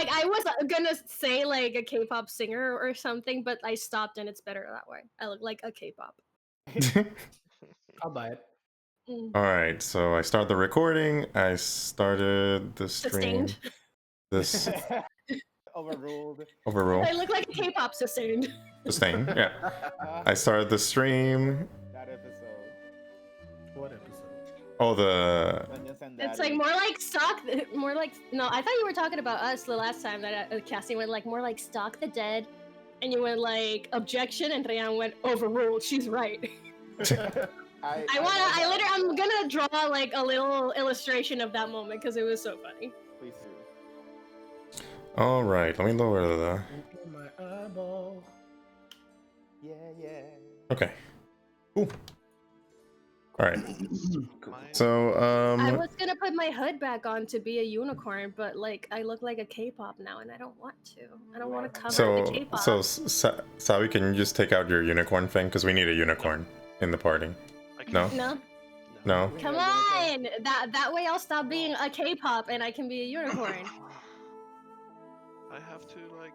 Like I was gonna say like a K-pop singer or something, but I stopped and it's better that way. I look like a K-pop. I'll buy it. All right, so I start the recording. I started the stream. Sustained. This Overruled. overrule. I look like a K-pop sustained. Sustain. Yeah. I started the stream. That episode. What episode? Oh, the. It's like more like stock, more like no. I thought you were talking about us the last time that Cassie went like more like stalk the dead, and you went like objection, and Ryan went overruled. She's right. I'm gonna draw like a little illustration of that moment because it was so funny. Please do. All right, let me lower the. My eyeball. Yeah, yeah. Okay. Cool. All right. So I was gonna put my hood back on to be a unicorn, but like I look like a K-pop now, and I don't want to. I don't want to cover the K-pop. So Sawi, can you just take out your unicorn thing because we need a unicorn in the party? No. No. Come on! That way I'll stop being a K-pop and I can be a unicorn. I have to like.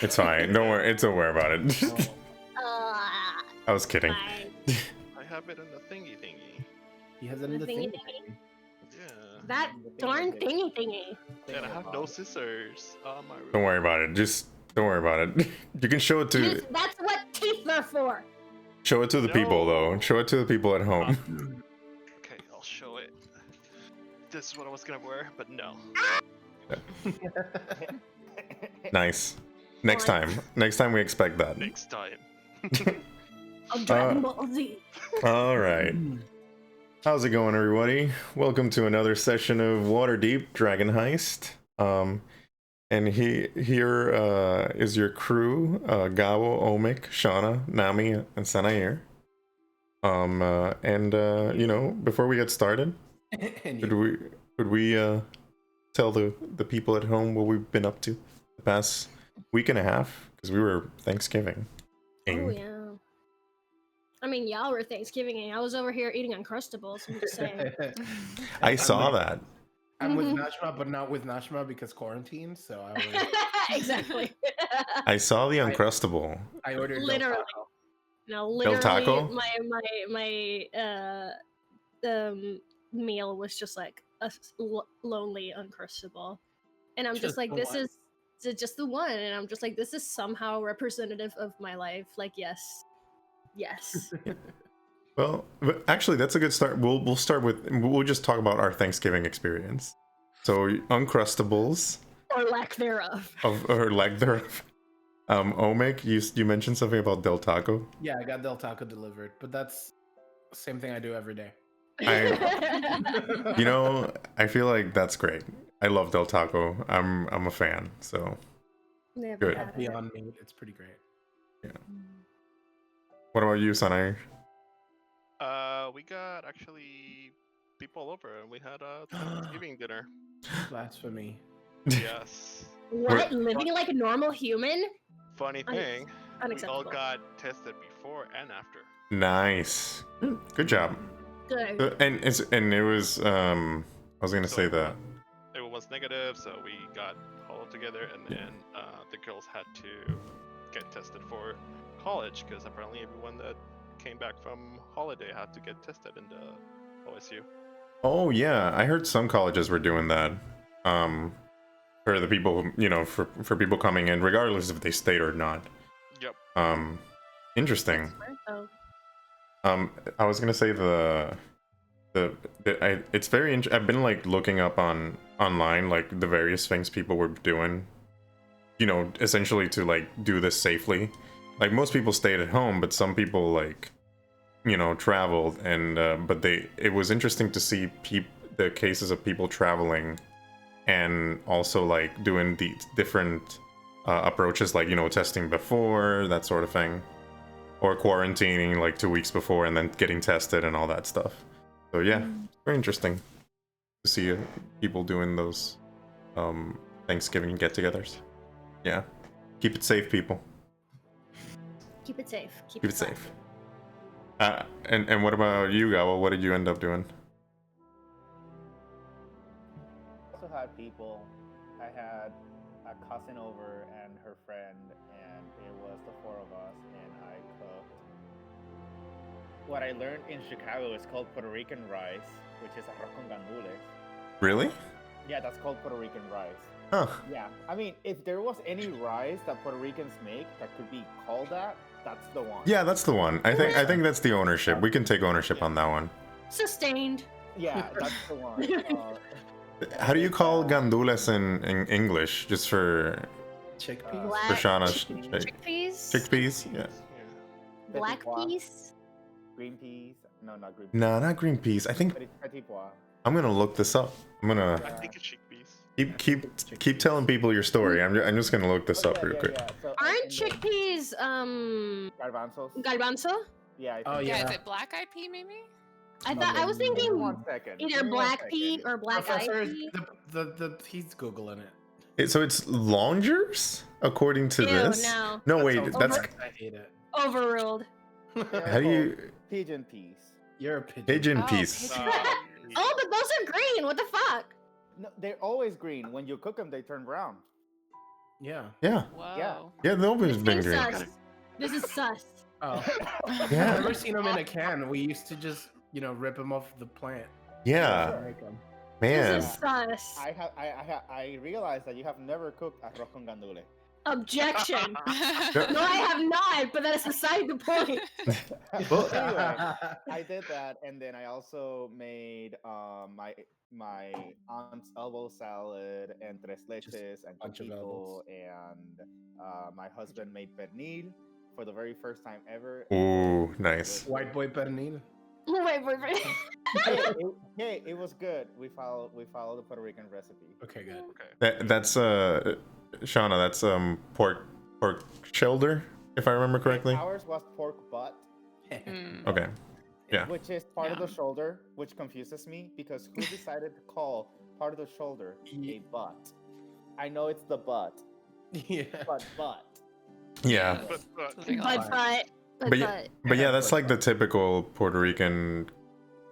It's fine. Don't worry. Don't worry about it. I was kidding. I have it in the thingy. He has it in the thingy. Yeah. That darn thingy. And I have no scissors. Don't worry about it. Just don't worry about it. You can show it to. That's what teeth are for. Show it to the people though. Show it to the people at home. Okay, I'll show it. This is what I was gonna wear, but no. Nice. Next time we expect that. Next time. Of Dragon Ball Z. All right. How's it going, everybody? Welcome to another session of Waterdeep Dragon Heist. And here is your crew: Gabo, Omik, Shauna, Nami, and Sanair. You know, before we get started, could we tell the people at home what we've been up to the past week and a half? Because we were Thanksgiving. Oh yeah. I mean, y'all were Thanksgiving. I was over here eating Uncrustables. I'm just saying. I saw that. I'm with Nashma, but not with Nashma because quarantine. So I was. Exactly. I saw the Uncrustable. I ordered literally. Del Taco. No, literally. Del Taco? My meal was just like a lonely Uncrustable, and I'm just like, this is just the one, and I'm just like, this is somehow representative of my life. Like, yes. Well, actually, that's a good start. We'll start with. We'll just talk about our Thanksgiving experience. So Uncrustables, or lack thereof. Omik, you mentioned something about Del Taco. Yeah, I got Del Taco delivered, but that's the same thing I do every day. You know, I feel like that's great. I love Del Taco. I'm a fan. So good. Beyond Meat, it's pretty great. Yeah. What about you, Sanair? We got actually people over and we had a Thanksgiving dinner. Blasphemy. Yes. What? Living like a normal human? Funny thing, we Unacceptable. all got tested before and after. Nice. Good job. Good. And it was I was gonna say that it was negative, so we got all together, and then the girls had to get tested for college because apparently everyone that came back from holiday had to get tested in the OSU. Oh yeah, I heard some colleges were doing that. For the people, you know, for people coming in, regardless if they stayed or not. Yep. Interesting. I was gonna say it's very I've been like looking up online like the various things people were doing, you know, essentially to like do this safely. Like most people stayed at home, but some people like, you know, traveled, and but it was interesting to see the cases of people traveling and also like doing the different approaches, like, you know, testing before, that sort of thing, or quarantining like 2 weeks before and then getting tested and all that stuff. So yeah, very interesting to see people doing those Thanksgiving get-togethers. Yeah, keep it safe, people. Keep it safe. Keep it safe. And what about you, Gawa? What did you end up doing? I also had people. I had a cousin over and her friend, and it was the four of us, and I cooked. What I learned in Chicago is called Puerto Rican rice, which is arroz con gandules. Really? Yeah, that's called Puerto Rican rice. Huh. Yeah, I mean, if there was any rice that Puerto Ricans make that could be called that, that's the one. Yeah, that's the one. I think that's the ownership. We can take ownership on that one. Sustained. Yeah, that's the one. How do you call gandules in English? Just for Chickpeas. Black Shauna, chickpeas. chickpeas? Yeah. Black Petit pois, peas. green peas. No, not green peas. No, not green peas. I think Petit pois. I'm gonna look this up. I'm gonna I think it's chickpeas. keep telling people your story. I'm just gonna look this up real quick. So, Aren't and then chickpeas garbanzos? garbanzo? Yeah. I Oh, think- Yeah, yeah. is it black-eyed pea maybe? I thought I was thinking 1 second. either Give me 1 black pea second. or black eyed Professor, pea. he's googling it. So it's longers according to Ew, this. no. No, That wait, sounds that's correct. I hate it. Overruled. They're how do you called pigeon peas? You're a pigeon. pigeon Oh, piece? pigeon. Oh, but those are green. What the fuck? No, they're always green. When you cook them, they turn brown. Yeah. Yeah, Whoa. yeah, they've always This been is green. sus. This is sus. Oh. Yeah. I've never seen them in a can. We used to just, rip them off the plant. Yeah, Make 'em. man. This is sus. I realized that you have never cooked arroz con gandule. Objection. No, I have not, but that is beside the point. Anyway, I did that, and then I also made my aunt's elbow salad and tres leches and bunch of coquito, elbows. and my husband made pernil for the very first time ever. Ooh, nice. White boy pernil. Wait. Hey, it was good. We followed the Puerto Rican recipe. Okay, good. Okay. That's Shauna, that's pork shoulder, if I remember correctly. Ours was pork butt, Mm. Okay. Yeah. which is part of Yeah. the shoulder, which confuses me because who decided to call part of the shoulder a butt? I know it's the butt, Yeah. but butt. Yeah. Something But else. But yeah, that's like the typical Puerto Rican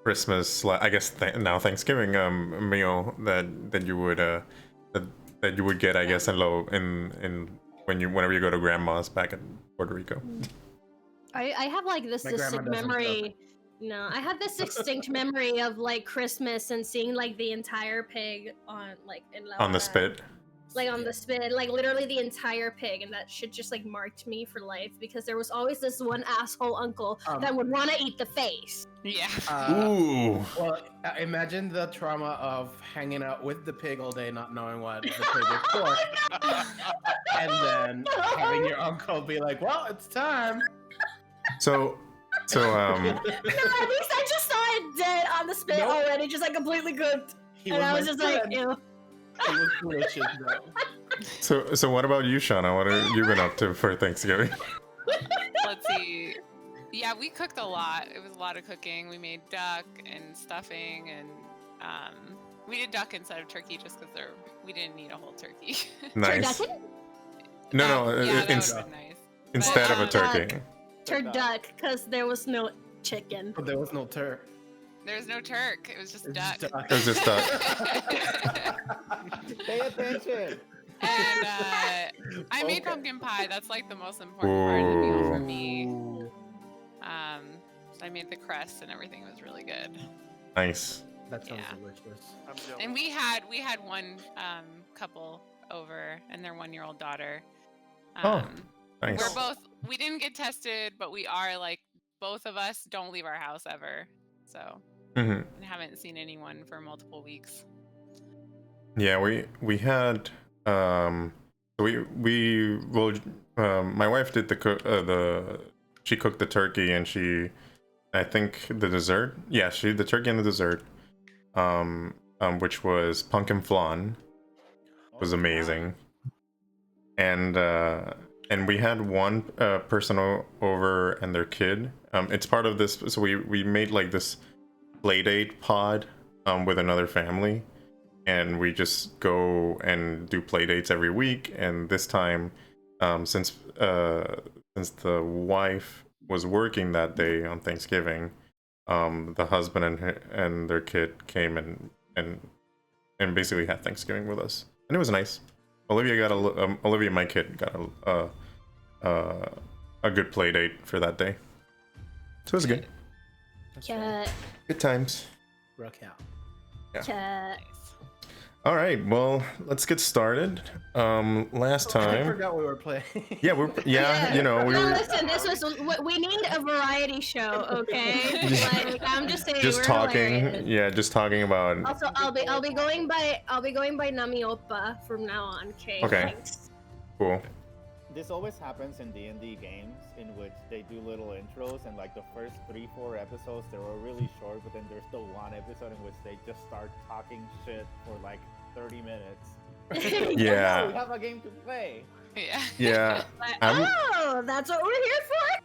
Christmas, I guess now Thanksgiving meal that you would that you would get, I guess, in whenever you go to grandma's back in Puerto Rico. I have like this My grandma distinct doesn't memory. No, I have this distinct memory of like Christmas and seeing like the entire pig on like in La On the Hora. spit. Like on the spit, like literally the entire pig, and that shit just like marked me for life because there was always this one asshole uncle that would want to eat the face. Yeah. Ooh. Well, imagine the trauma of hanging out with the pig all day, not knowing what the pig is for, and then having your uncle be like, "Well, it's time." So No, at least I just saw it dead on the spit Nope. already, just like completely cooked, He and I was my just like, friend. ew. It was delicious, though. so what about you, Shauna? What have you been up to for Thanksgiving? Let's see. Yeah, we cooked a lot. It was a lot of cooking. We made duck and stuffing, and we did duck instead of turkey just because we didn't need a whole turkey. Nice. Turducken? No, yeah, that ins- would have been nice. instead of a But, turkey. Turduck, because there was no chicken. But there was no turk. There was no turk. It was just It's duck. just duck. It was just duck. Pay attention. And I made Okay. pumpkin pie. That's like the most important part of the meal for me. Ooh, I made the crust and everything. It was really good. Nice. that sounds Yeah. delicious. I'm jealous. And we had one couple over and their 1-year-old daughter. Oh, nice. We didn't get tested, but we are like both of us don't leave our house ever. So hmm I haven't seen anyone for multiple weeks. Yeah, we had my wife did she cooked the turkey and I think the dessert. Yeah, she did the turkey and the dessert. Which was pumpkin flan. Was amazing. And we had one person over and their kid. It's part of this, so we made like this play date pod with another family, and we just go and do play dates every week. And this time, since the wife was working that day on Thanksgiving, the husband and their kid came and basically had Thanksgiving with us, and it was nice. Olivia, my kid, got a good play date for that day, so it was good. Cat. Good times. Rook out. Yeah. Cat. All right, well, let's get started. Last I time, forgot we were playing. yeah, you know, we No, were listen, this was we need a variety show, okay? Like I'm just saying, just we're talking. hilarious. Yeah, just talking about. Also, I'll be going by Nami Oppa from now on. Okay. Okay. Thanks. Cool. This always happens in D&D games in which they do little intros, and like the first 3-4 episodes they're all really short, but then there's the one episode in which they just start talking shit for like 30 minutes. Yeah. Oh, we have a game to play. Yeah. Yeah. Like, I'm- oh, that's what we're here for.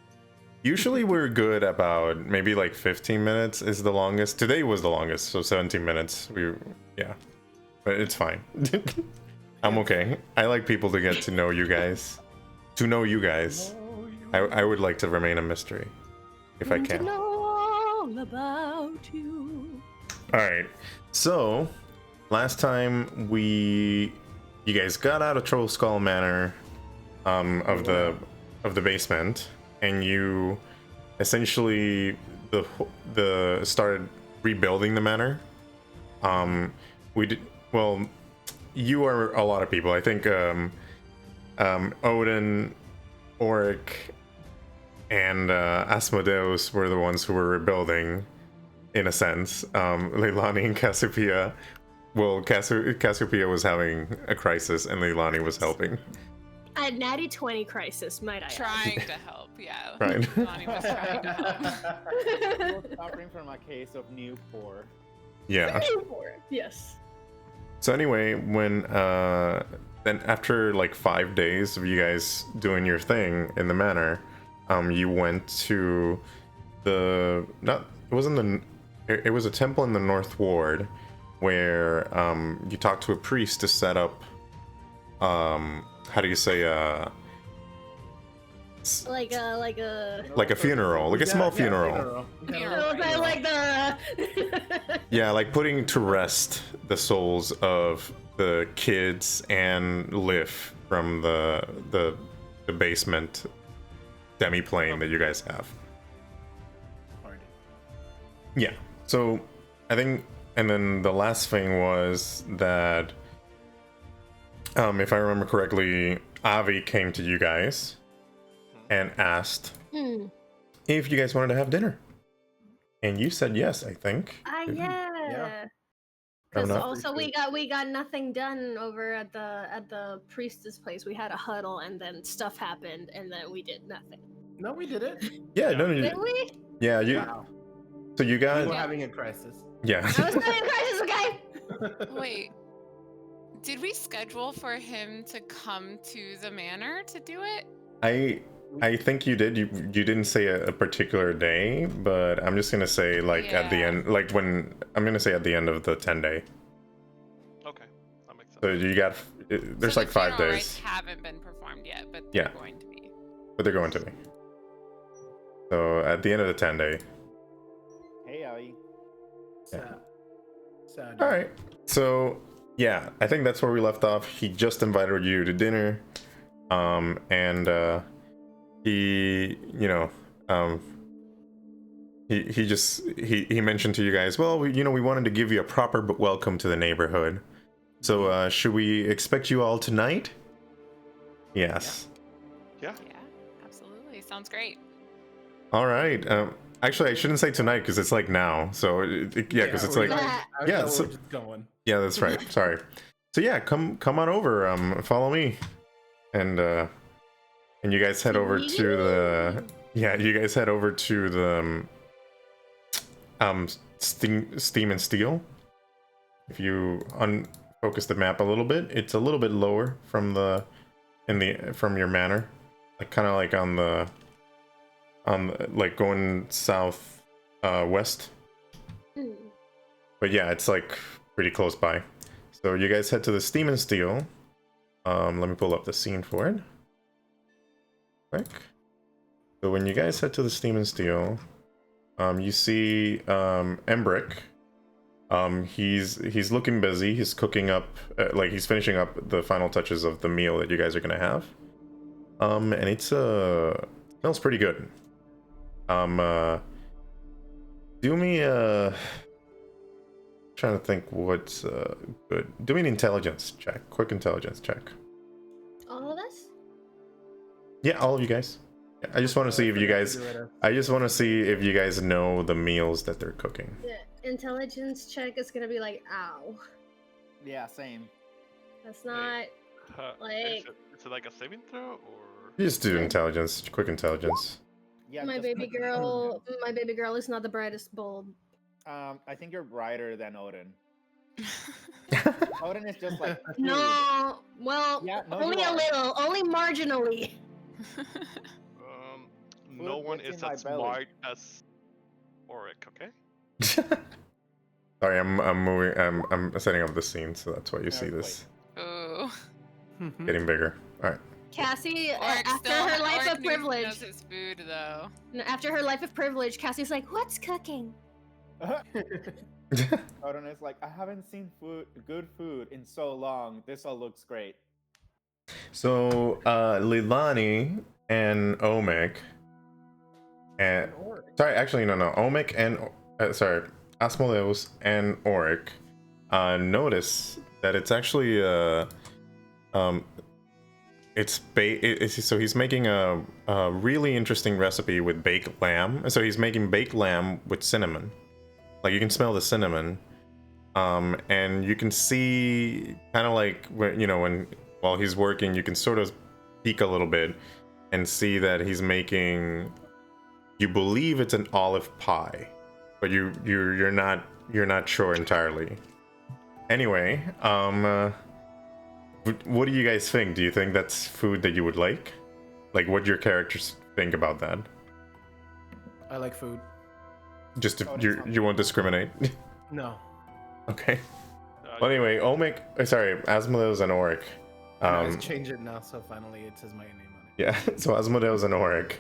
Usually we're good about maybe like 15 minutes is the longest. Today was the longest, so 17 minutes. Yeah, but it's fine. I'm okay. I like people to get to know you guys. To know you guys. I would like to remain a mystery if I To can. know all about you. All right. So last time you guys got out of Troll Skull Manor, of the basement, and you essentially started rebuilding the manor. You are a lot of people. I think Odin, Auric, and Asmodeus were the ones who were rebuilding, in a sense. Leilani and Cassiopeia. Well, Cassiopeia was having a crisis, and Leilani was helping. A natty 20 crisis, might I add. Trying to help, yeah. Right. Lonnie was trying to help. We're suffering from a case of new poor. Yeah. Yes. So anyway, then after like 5 days of you guys doing your thing in the manor, you went to it was a temple in the North Ward where you talked to a priest to set up how do you say Like a like a funeral, like a small funeral. like the Yeah, like putting to rest the souls of the kids and Liv from the basement demi-plane that you guys have. Yeah. So I think, and then the last thing was that, if I remember correctly, Avi came to you guys and asked if you guys wanted to have dinner, and you said yes. I think. yeah. Because also we got nothing done over at the priestess place. We had a huddle, and then stuff happened, and then we did nothing. No, we did it. Yeah. No. Did we? Yeah. You. Wow. So you We guys. were having a crisis. Yeah. I was having a crisis, okay? Wait. Did we schedule for him to come to the manor to do it? I think you did. You didn't say a particular day, but I'm just gonna say like at the end, like when I'm gonna say at the end of the 10-day. Okay, that makes sense. So you got there's So like the 5 funeral days. rites haven't been performed yet, but they're going to be. But they're going to be. So at the end of the 10-day. Hey, Avi. Sad. All right. So yeah, I think that's where we left off. He just invited you to dinner, and he, you know, he mentioned to you guys, well, we wanted to give you a proper welcome to the neighborhood. So should we expect you all tonight? Yes. Yeah. Yeah, absolutely. Sounds great. All right. Actually, I shouldn't say tonight because it's like now. So because it's like yeah. so- We're just going. yeah, that's right. Sorry. So yeah, come on over. Follow me, and you guys head over to the steam and steel. If you unfocus the map a little bit, it's a little bit lower from from your manor, like kind of like on the like going south west. But yeah, it's like pretty close by. So you guys head to the steam and steel. Let me pull up the scene for it. Quick. So when you guys head to the steam and steel, you see Embric He's looking busy. He's cooking up, like he's finishing up the final touches of the meal that you guys are gonna have. And it's smells pretty good. Do me trying to think what's good. Do me an intelligence check, quick intelligence check. All of us? Yeah, all of you guys. I just want to see if you guys. I just want to see if you guys know the meals that they're cooking. Yeah, intelligence check is gonna be like, ow. Yeah, same. That's not like. Is it like a saving throw or? You just do intelligence, quick intelligence. Yeah, My just baby like- girl. My baby girl is not the brightest bulb. I think you're brighter than Odin. Odin is just like food. No, well, Yeah, no, only you a are. little, only marginally. No one gets is in my as belly. smart as Auric, okay? Sorry, I'm moving. I'm setting up the scene, so that's why you see this Ooh. getting bigger. All right. Cassie, Oryx after still- her life Oryx of knows privilege, his food though. after her life of privilege, Cassie's like, "What's cooking?" Odin is like, I haven't seen good food in so long. This all looks great. So Lilani and Omek, and sorry, actually no, Omek and sorry, Asmodeus and Auric notice that it's actually so he's making a really interesting recipe with baked lamb. So he's making baked lamb with cinnamon. Like you can smell the cinnamon, and you can see kind of like while he's working, you can sort of peek a little bit and see that he's making. You believe it's an olive pie, but you're not sure entirely. Anyway, what do you guys think? Do you think that's food that you would like? Like, what do your characters think about that? I like food. Just you won't discriminate. No. Okay. Well, anyway, Omek, sorry, Asmodeus and Auric. Let's change it now, so finally it says my name on it. Yeah, so Asmodeus and Auric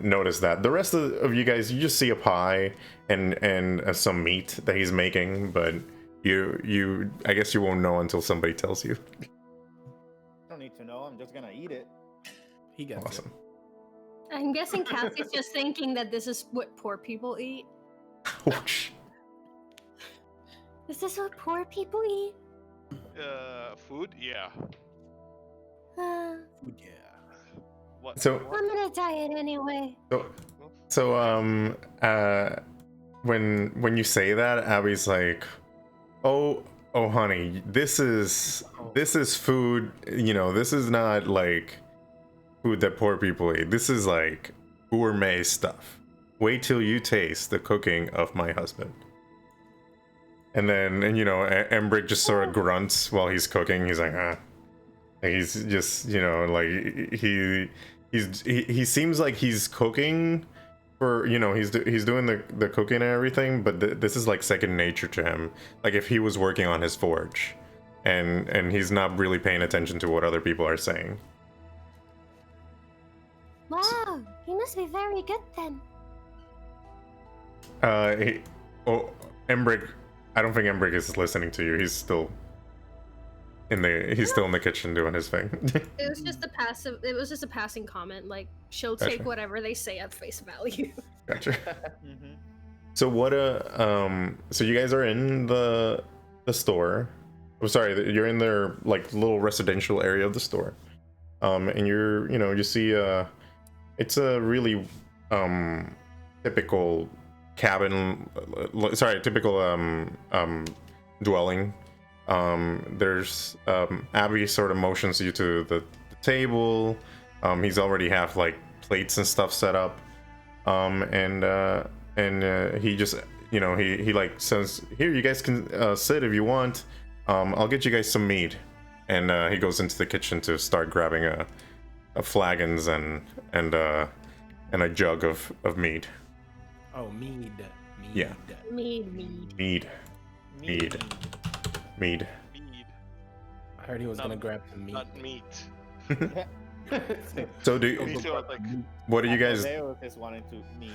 notice that. The rest of you guys, you just see a pie and some meat that he's making, but I guess you won't know until somebody tells you. I don't need to know. I'm just gonna eat it. He gets Awesome. I'm guessing Cassie's just thinking that this is what poor people eat. Whoosh. Is this what poor people eat? Food? Yeah. it. Yeah. What? So I'm gonna diet anyway. So when you say that, Abby's like, oh honey, this is food, this is not like food that poor people eat. This is like gourmet stuff. Wait till you taste the cooking of my husband. And then Embric just sort of grunts while he's cooking. He's like, huh. He's just, like he seems like he's cooking for, he's doing the cooking and everything, but this is like second nature to him. Like if he was working on his forge, and he's not really paying attention to what other people are saying. Wow, he must be very good then. Embric, I don't think Embric is listening to you. He's still in the kitchen doing his thing. It was just a passing comment. Like she'll Gotcha. take whatever they say at face value. Gotcha. Mm-hmm. So so you guys are in the store. I'm sorry, you're in their like little residential area of the store. And you see it's a really typical cabin, typical dwelling. There's Abby sort of motions you to the table. He's already have like plates and stuff set up. And he just he like says, here, you guys can sit if you want. I'll get you guys some meat. And he goes into the kitchen to start grabbing a flagons and a jug of meat. Oh, mead. Yeah. Mead. Mead. Mead. I heard he was gonna grab some meat. Not meat. So Me too, I was like, what do you guys Asmodeus is wanting to mead.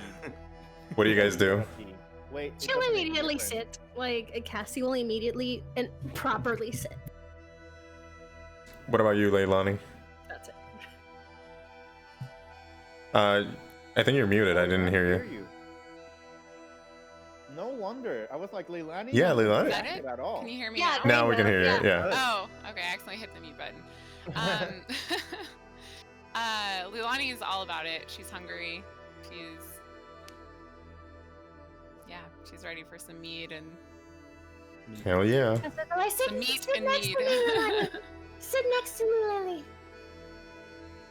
what do you guys do? Wait. it She'll doesn't make a immediately difference. sit. Like Cassie will immediately and properly sit. What about you, Leilani? That's it. I think you're muted. I didn't hear you. No wonder. I was like, Leilani. Yeah, doesn't Leilani. do Is that that it? at all. Can you hear me Yeah, now? Now we can hear you. Yeah. Oh, okay. I accidentally hit the mute button. Leilani is all about it. She's hungry. She's ready for some meat and Hell yeah. I sit, some meat sit and next meat. to me, Lily. Sit next to me, Lily.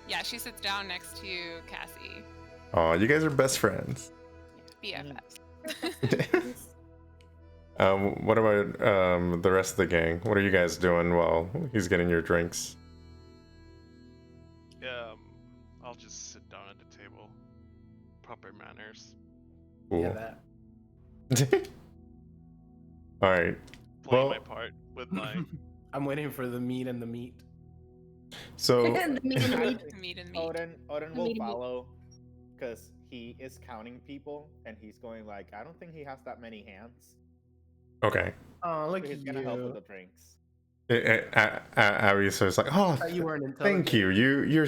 Yeah, she sits down next to Cassie. Oh, you guys are best friends. BFFs. What about the rest of the gang? What are you guys doing while he's getting your drinks? I'll just sit down at the table. Proper manners. Cool. Yeah, that. All right. Playing Well- my part with my. I'm waiting for the meat and the meat. So The meat and the meat. Meat and meat. Odin will Meat. follow because he is counting people and he's going like, I don't think he has that many hands. okay. Oh, look So at he's gonna help with the you. drinks. Abby says like, oh, Thought you weren't thank you. You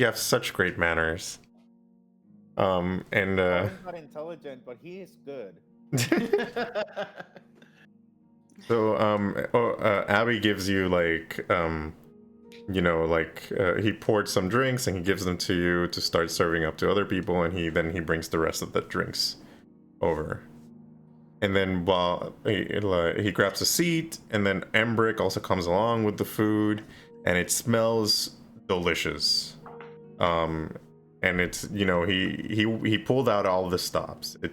have such great manners. And Odin's not intelligent, but he is good. so Abby gives you like he poured some drinks and he gives them to you to start serving up to other people, and he brings the rest of the drinks over. And then while he grabs a seat, and then Embric also comes along with the food, and it smells delicious. And it's he pulled out all the stops. He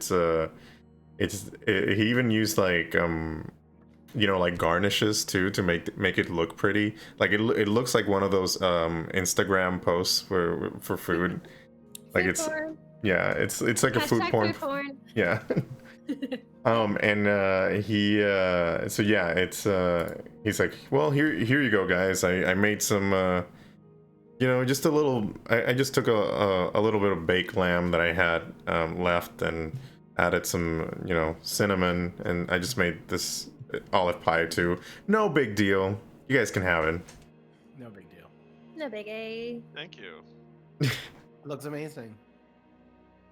even used like garnishes too to make it look pretty. Like it looks like one of those Instagram posts for food. Like Food it's porn. yeah, it's like a food Hashtag porn. Food porn. Yeah. He's like, well, here you go, guys. I made some just a little. I just took a little bit of baked lamb that I had left and added some cinnamon, and I just made this olive pie too. No big deal. You guys can have it. No big deal. No biggie. Thank you. Looks amazing.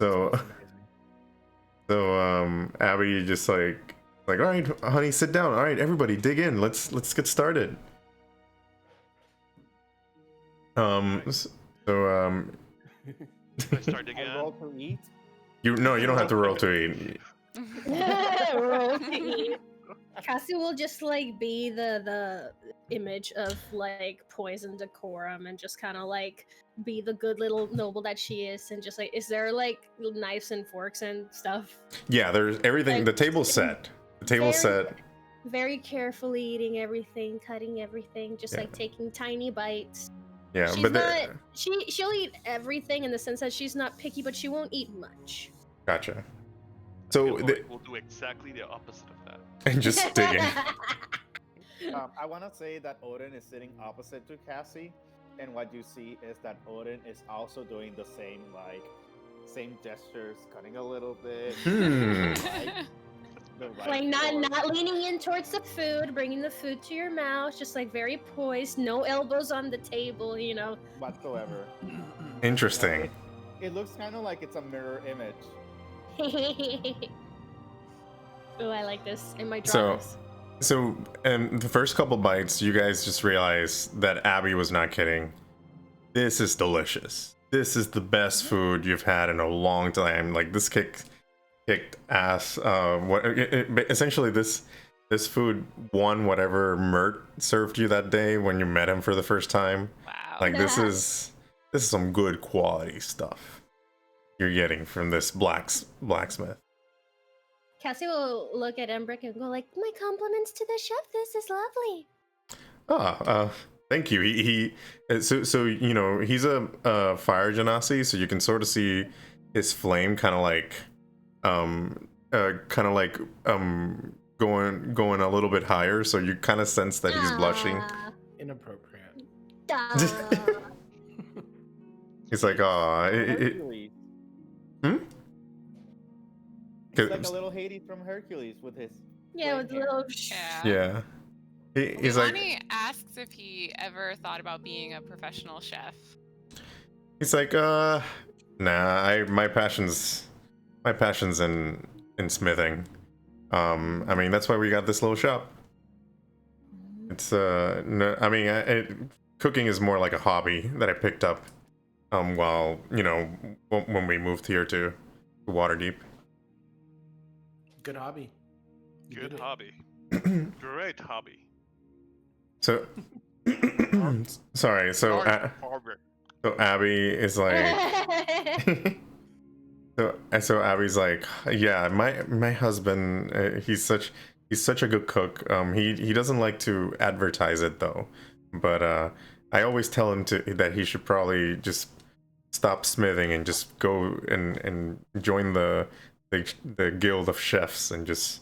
So Looks amazing. Abby just like all right, honey, sit down. All right, everybody, dig in. Let's get started. Do I start I again? roll to eat. You don't have to roll to eat. Roll to eat. Cassie will just like be the image of like poison decorum and just kind of like be the good little noble that she is, and just like, is there like knives and forks and stuff? Yeah, there's everything. The table's set. The table's set. Very carefully eating everything, cutting everything, just Yeah. like taking tiny bites. Yeah, She's but not. She'll eat everything in the sense that she's not picky, but she won't eat much. gotcha. So We'll do exactly the opposite of that. and just digging. I want to say that Odin is sitting opposite to Cassie, and what you see is that Odin is also doing the same gestures, cutting a little bit. Like not leaning in towards the food, bringing the food to your mouth, just like very poised, no elbows on the table, whatsoever. Interesting. It looks kind of like it's a mirror image. Oh, I like this in my So- drawings. So, the first couple bites, you guys just realize that Abby was not kidding. This is delicious. This is the best food you've had in a long time. Like, this kicked ass. Essentially, this food won whatever Mert served you that day when you met him for the first time. Wow. Like, this is some good quality stuff you're getting from this blacksmith. Cassie will look at Embric and go like, "My compliments to the chef. This is lovely." Thank you. He's a fire genasi, so you can sort of see his flame kind of going a little bit higher, so you kind of sense that he's blushing. Ah, Inappropriate. ah. He's like, "Aw, Hercules. He's like a little Hades from Hercules with his Yeah, with the flame hair. little. Yeah. He's like, Leilani asks if he ever thought about being a professional chef. he's like, nah. My passion's in smithing. I mean, that's why we got this little shop. It's no, I mean, cooking is more like a hobby that I picked up, while when we moved here to Waterdeep. Good hobby. You Good did it. hobby. Great hobby. So, sorry. So Abby is like, so Abby's like, yeah, my husband, he's such a good cook. He doesn't like to advertise it though, but I always tell him that he should probably just stop smithing and just go and join the guild of chefs and just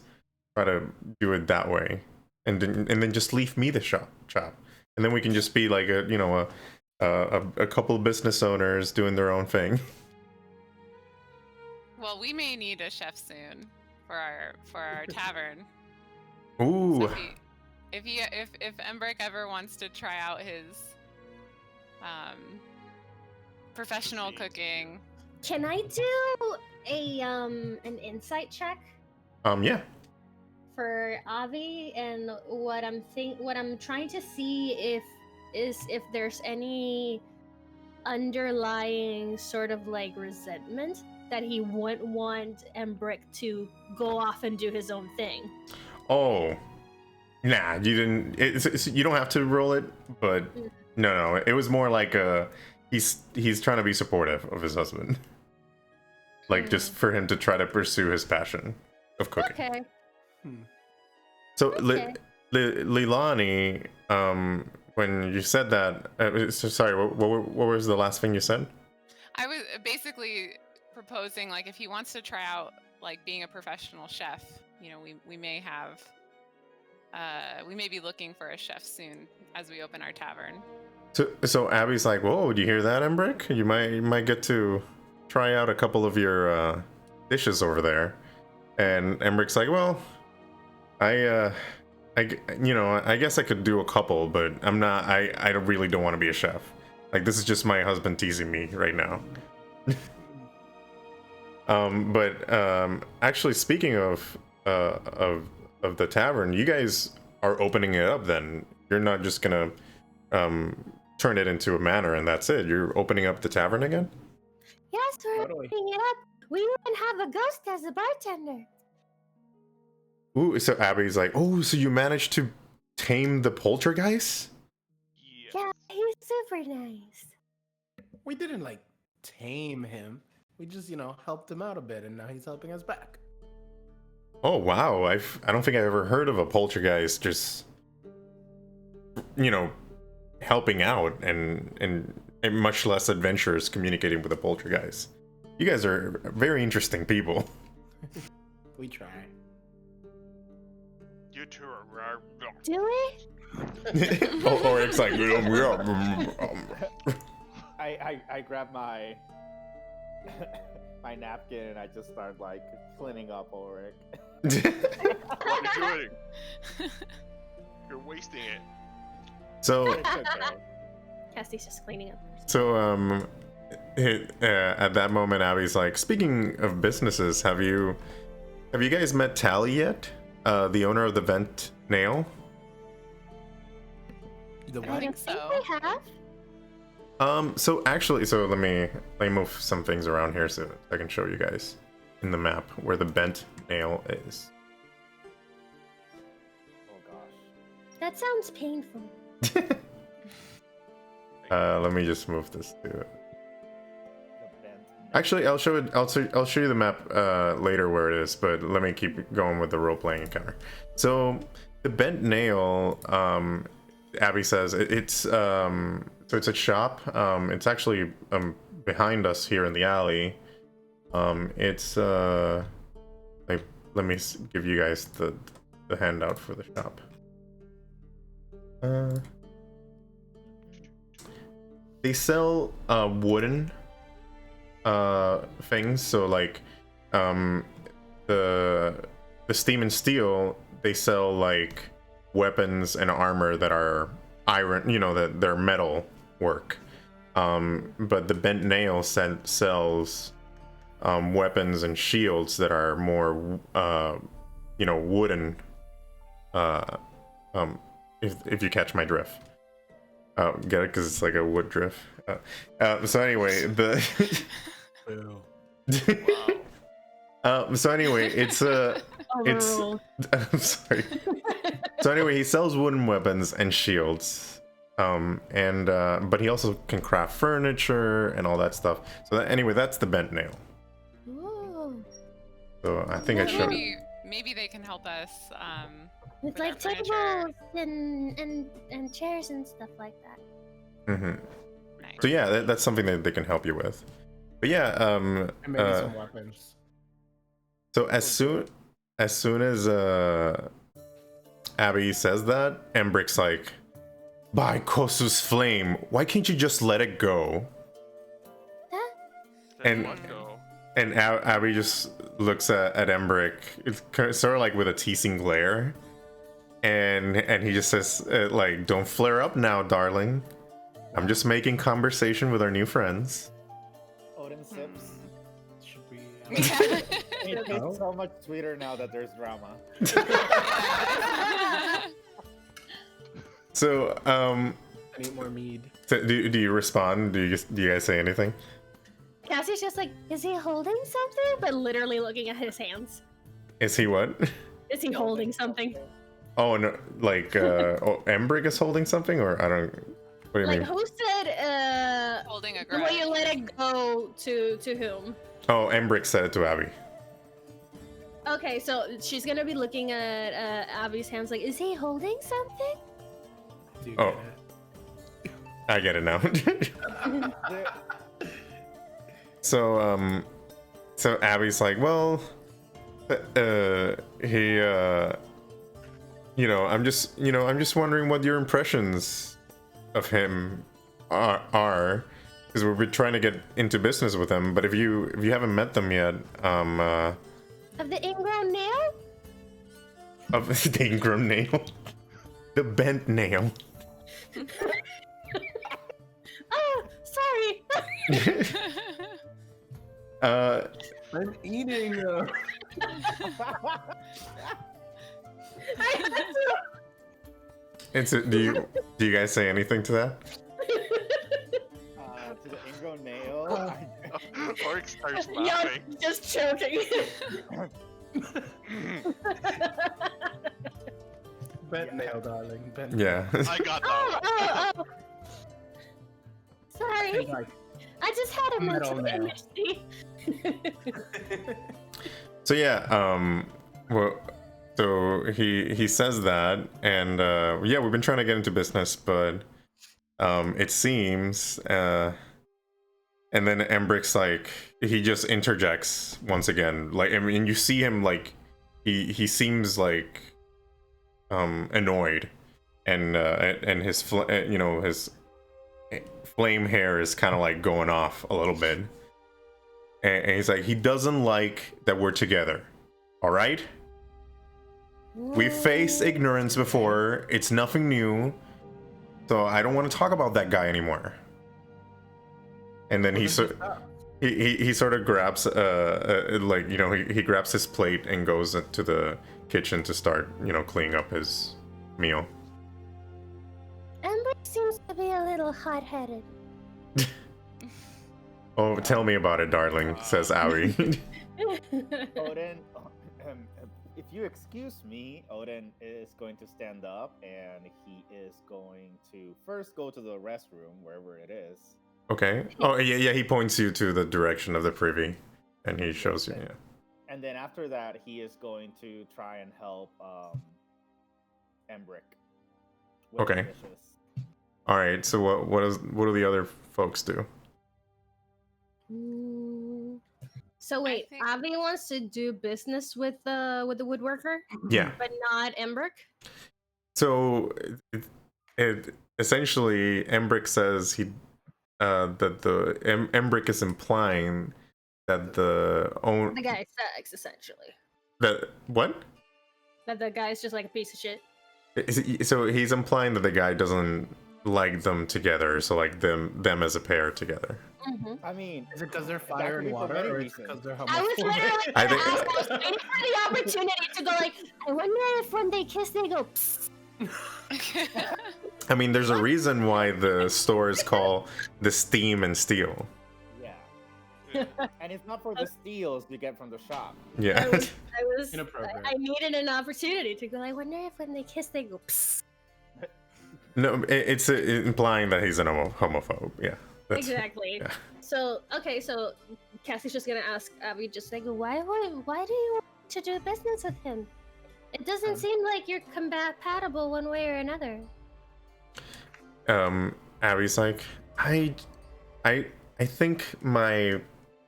try to do it that way, and then just leave me the shop, and then we can just be like a couple of business owners doing their own thing. Well, we may need a chef soon for our tavern. Ooh. So if Embric ever wants to try out his professional cooking, Can I do an insight check Yeah. for Avi? And what I'm trying to see if there's any underlying sort of like resentment that he wouldn't want Embric to go off and do his own thing. Oh, nah, you didn't. You don't have to roll it, but no, it was more like he's trying to be supportive of his husband, like just for him to try to pursue his passion of cooking. Okay. So, Okay. Leilani, when you said that, sorry, what was the last thing you said? I was basically proposing, like, if he wants to try out like being a professional chef, we may have we may be looking for a chef soon as we open our tavern. So Abby's like, whoa, do you hear that, Embric? You might get to try out a couple of your dishes over there. And Embric's like, well, I guess I could do a couple, but I'm not. I really don't want to be a chef. Like, this is just my husband teasing me right now. But actually, speaking of the tavern, you guys are opening it up. Then you're not just gonna turn it into a manor and that's it. You're opening up the tavern again. Yes, we're Totally. opening it up. We even have a ghost as a bartender. Ooh, so Abby's like, oh, so you managed to tame the poltergeist? Yeah, he's super nice. We didn't like tame him. We just, helped him out a bit, and now he's helping us back. Oh wow, I don't think I've ever heard of a poltergeist just helping out and much less adventurous communicating with a poltergeist. You guys are very interesting people. We try. You two are. Do we? or it's like I grab my my napkin and I just start like cleaning up Ulrich. What are you doing? You're wasting it. So It's okay. Cassie's just cleaning up. at that moment, Abby's like, speaking of businesses, have you guys met Tally yet? The owner of the Vent Nail? The I what? think so. We have. So let me move some things around here so I can show you guys in the map where the Bent Nail is. Oh gosh. That sounds painful. Let me just move this to. The bent. Actually, I'll show it. I'll show you the map later where it is, but let me keep going with the role-playing encounter. So the Bent Nail, Abby says it's it's a shop. It's actually behind us here in the alley. It's like, let me give you guys the handout for the shop. They sell wooden things, so like the Steam and Steel, they sell like weapons and armor that are iron, that they're metal work. But the Bent Nail sells weapons and shields that are more wooden. If you catch my drift. Get it? Because it's like a wood drift. So anyway, so anyway, it's I'm sorry. So anyway, he sells wooden weapons and shields. But he also can craft furniture and all that stuff. So anyway, that's the Bent Nail. Ooh. So I think I showed. Maybe they can help us. With with like our furniture. tables and chairs and stuff like that. Mm-hmm. Nice. So yeah, that's something that they can help you with. But yeah, And maybe some weapons. so as soon as Abby says that, Embric's like, by Kosu's flame, why can't you just let it go? And- Let go. And Abby just looks at Embric, it's sort of like with a teasing glare, and he just says, like, don't flare up now, darling. I'm just making conversation with our new friends. Odin sips. Should we? It tastes so much sweeter now that there's drama. So, I need more mead. so do you respond? Do you guys say anything? Cassie's just like, is he holding something? But literally looking at his hands. Is he what? Is he holding something? Oh no, like Embric is holding something, or I don't. What do you Like mean? who said Holding a the way you grudge. let it go to whom? Oh, Embric said it to Abby. Okay, so she's gonna be looking at Abby's hands like, is he holding something? Do you Oh. get I get it now. So so Abby's like, well, I'm just wondering what your impressions of him are, because we've been trying to get into business with him, but if you haven't met them yet, Of the ingrown nail? of the ingrown nail, the bent nail. Oh, sorry. I'm eating. Do you guys say anything to that? To the ingrown nail. Orc starts Yo, laughing. just choking. Bent nail, darling. Bent Yeah. I got that Oh, one. Sorry. Like, I just had a Metal mental nail. image. So yeah, well, so he says that, and yeah, we've been trying to get into business, but it seems, and then Embric's like, he just interjects once again, like, I mean, you see him like, he seems like annoyed, and his his flame hair is kind of like going off a little bit. And he's like, he doesn't like that we're together. All right? We faced ignorance before. It's nothing new. So I don't want to talk about that guy anymore. And then he sort of grabs he grabs his plate and goes to the kitchen to start, cleaning up his meal. Embric seems to be a little hot-headed. Oh, tell me about it, darling, says Aoi. Odin, if you excuse me, Odin is going to stand up and he is going to first go to the restroom, wherever it is. Okay. Oh, yeah, he points you to the direction of the privy, and he shows you, yeah. And then after that, he is going to try and help Embric. with Okay. the dishes. All right, so what do the other folks do? So wait, think- Avi wants to do business with the woodworker, Yeah. but not Embric. So it essentially Embric says that Embric is implying that the The guy sucks, essentially. That what? That the guy's just like a piece of shit. So he's implying that the guy doesn't like them together, so like them as a pair together. Mm-hmm. I mean, Is it because they're that fire could and be for water, many or is it reasons. because they're I was literally homophobic? I gonna think- ask. I was waiting for the opportunity to go like, I wonder if when they kiss they go psst. I mean, there's a reason why the store is called the Steam and Steel. Yeah. And it's not for the steals you get from the shop. Yeah. I was Inappropriate. I needed an opportunity to go. I wonder if when they kiss they go psst. No, it's implying that he's an homophobe. Yeah. That's- Exactly. yeah. So okay, so Cassie's just gonna ask Abby, just like, why do you want to do business with him? It doesn't seem like you're compatible one way or another. Abby's like, I think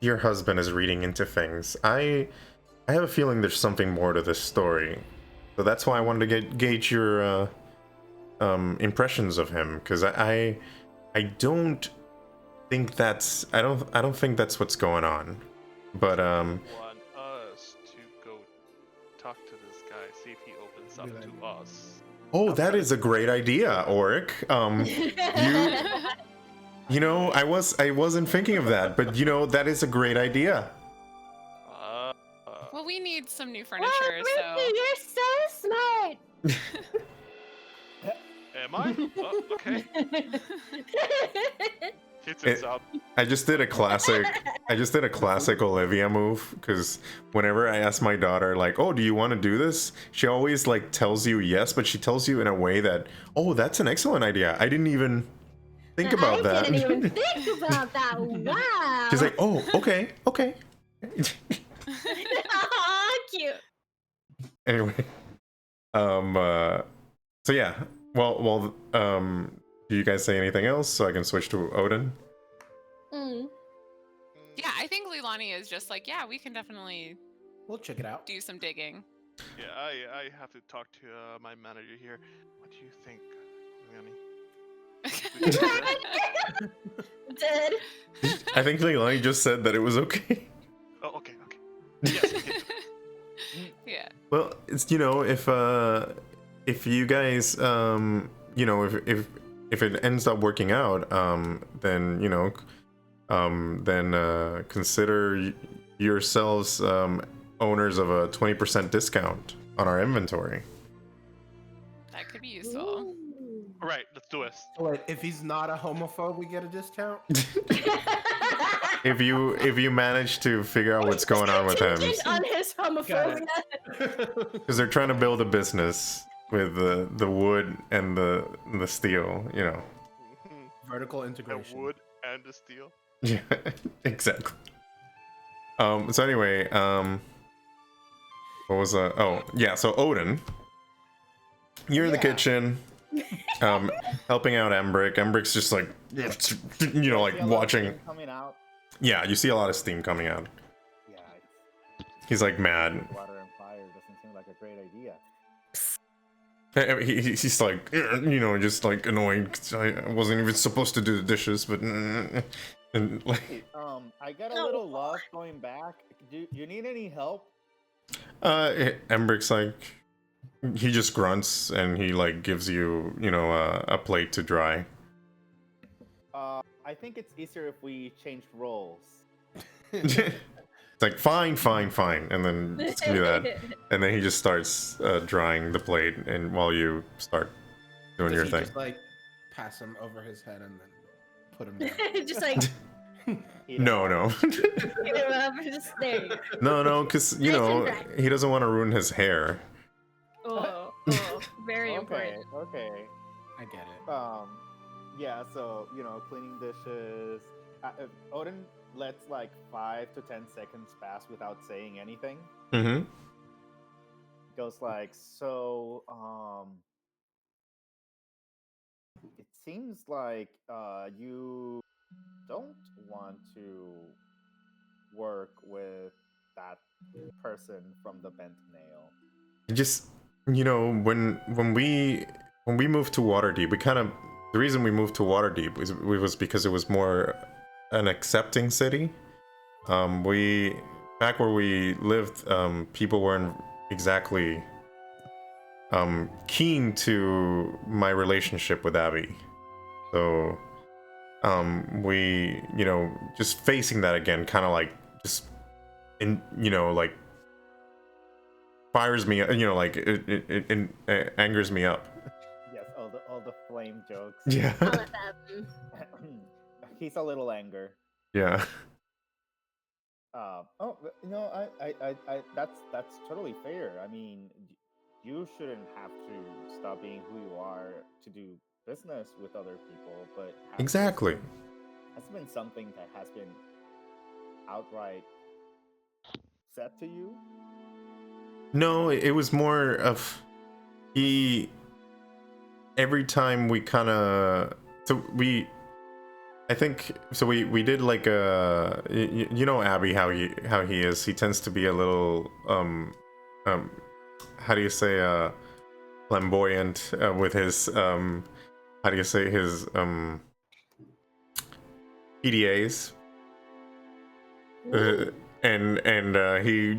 your husband is reading into things. I have a feeling there's something more to this story, so that's why I wanted to gauge your impressions of him, because I don't think that's I don't think that's what's going on, but Want us to go talk to this guy, see if he opens up to us. oh, that is a great idea, Auric. You know, I wasn't thinking of that, but you know, that is a great idea. Well, we need some new Oh, furniture, Ricky, you're so smart. Am I? Oh, okay. Hits It- himself. I just did a classic Olivia move, because whenever I ask my daughter like, "Oh, do you want to do this?" she always like tells you yes, but she tells you in a way that, "Oh, that's an excellent idea. I didn't even think about that." I didn't even think about that. Wow. She's like, "Oh, okay." Aw, cute. Anyway, so yeah, well, do you guys say anything else so I can switch to Odin? Mm. Yeah, I think Leilani is just like, yeah, we can definitely We'll check it out. do some digging. Yeah, I have to talk to my manager here. What do you think, Leonie? Dead. I think Leilani just said that it was okay. Oh, okay. Yes, okay. Yeah. Well, it's, you know, if you guys you know, if it ends up working out, then you know, then consider yourselves owners of a 20% discount on our inventory. That could be useful. All right, let's do it. So wait, if he's not a homophobe, we get a discount? If you manage to figure out what's going on with him, Contingent on his homophobia. because they're trying to build a business with the wood and the steel, you know. Vertical The integration. wood and the steel. Yeah, exactly. So anyway, what was oh yeah, so Odin, you're in the kitchen, helping out Embric. Embric's just like, you know, like See a lot of watching. steam coming out. Yeah, you see a lot of steam coming out. Yeah, He's like mad. water and fire doesn't seem like a great idea. He's like, you know, just like annoyed. 'Cause I wasn't even supposed to do the dishes, but and like, I got a little lost going back. Do you need any help? Embric's like, he just grunts and he like gives you, you know, a plate to dry. I think it's easier if we changed roles. It's like fine, and then it's gonna be that, and then he just starts drying the plate, and while you start doing Does your he thing. just like pass him over his head and then put him down? Just like No, get him up, just there you go. no, because you Nice and know dry. he doesn't want to ruin his hair. Oh, very Okay, important. okay. I get it. Yeah, so, you know, cleaning dishes. Odin lets like 5 to 10 seconds pass without saying anything. Mm-hmm. Goes like, so, it seems like you don't want to work with that person from the bent nail. Just, you know, when we moved to Waterdeep, we kind of, the reason we moved to Waterdeep was because it was more an accepting city. We back where we lived, people weren't exactly keen to my relationship with Abby. So we, just facing that again kind of like just like fires me, like it angers me up. Yes, all the flame jokes. Yeah. I'll let that happen. He's a little anger. Yeah. That's totally fair. I mean, you shouldn't have to stop being who you are to do business with other people, but Exactly. has been something that has been outright said to you? No, it was more of every time we kind of we did like Abby, how he is. He tends to be a little how do you say flamboyant with his how do you say his PDAs. And he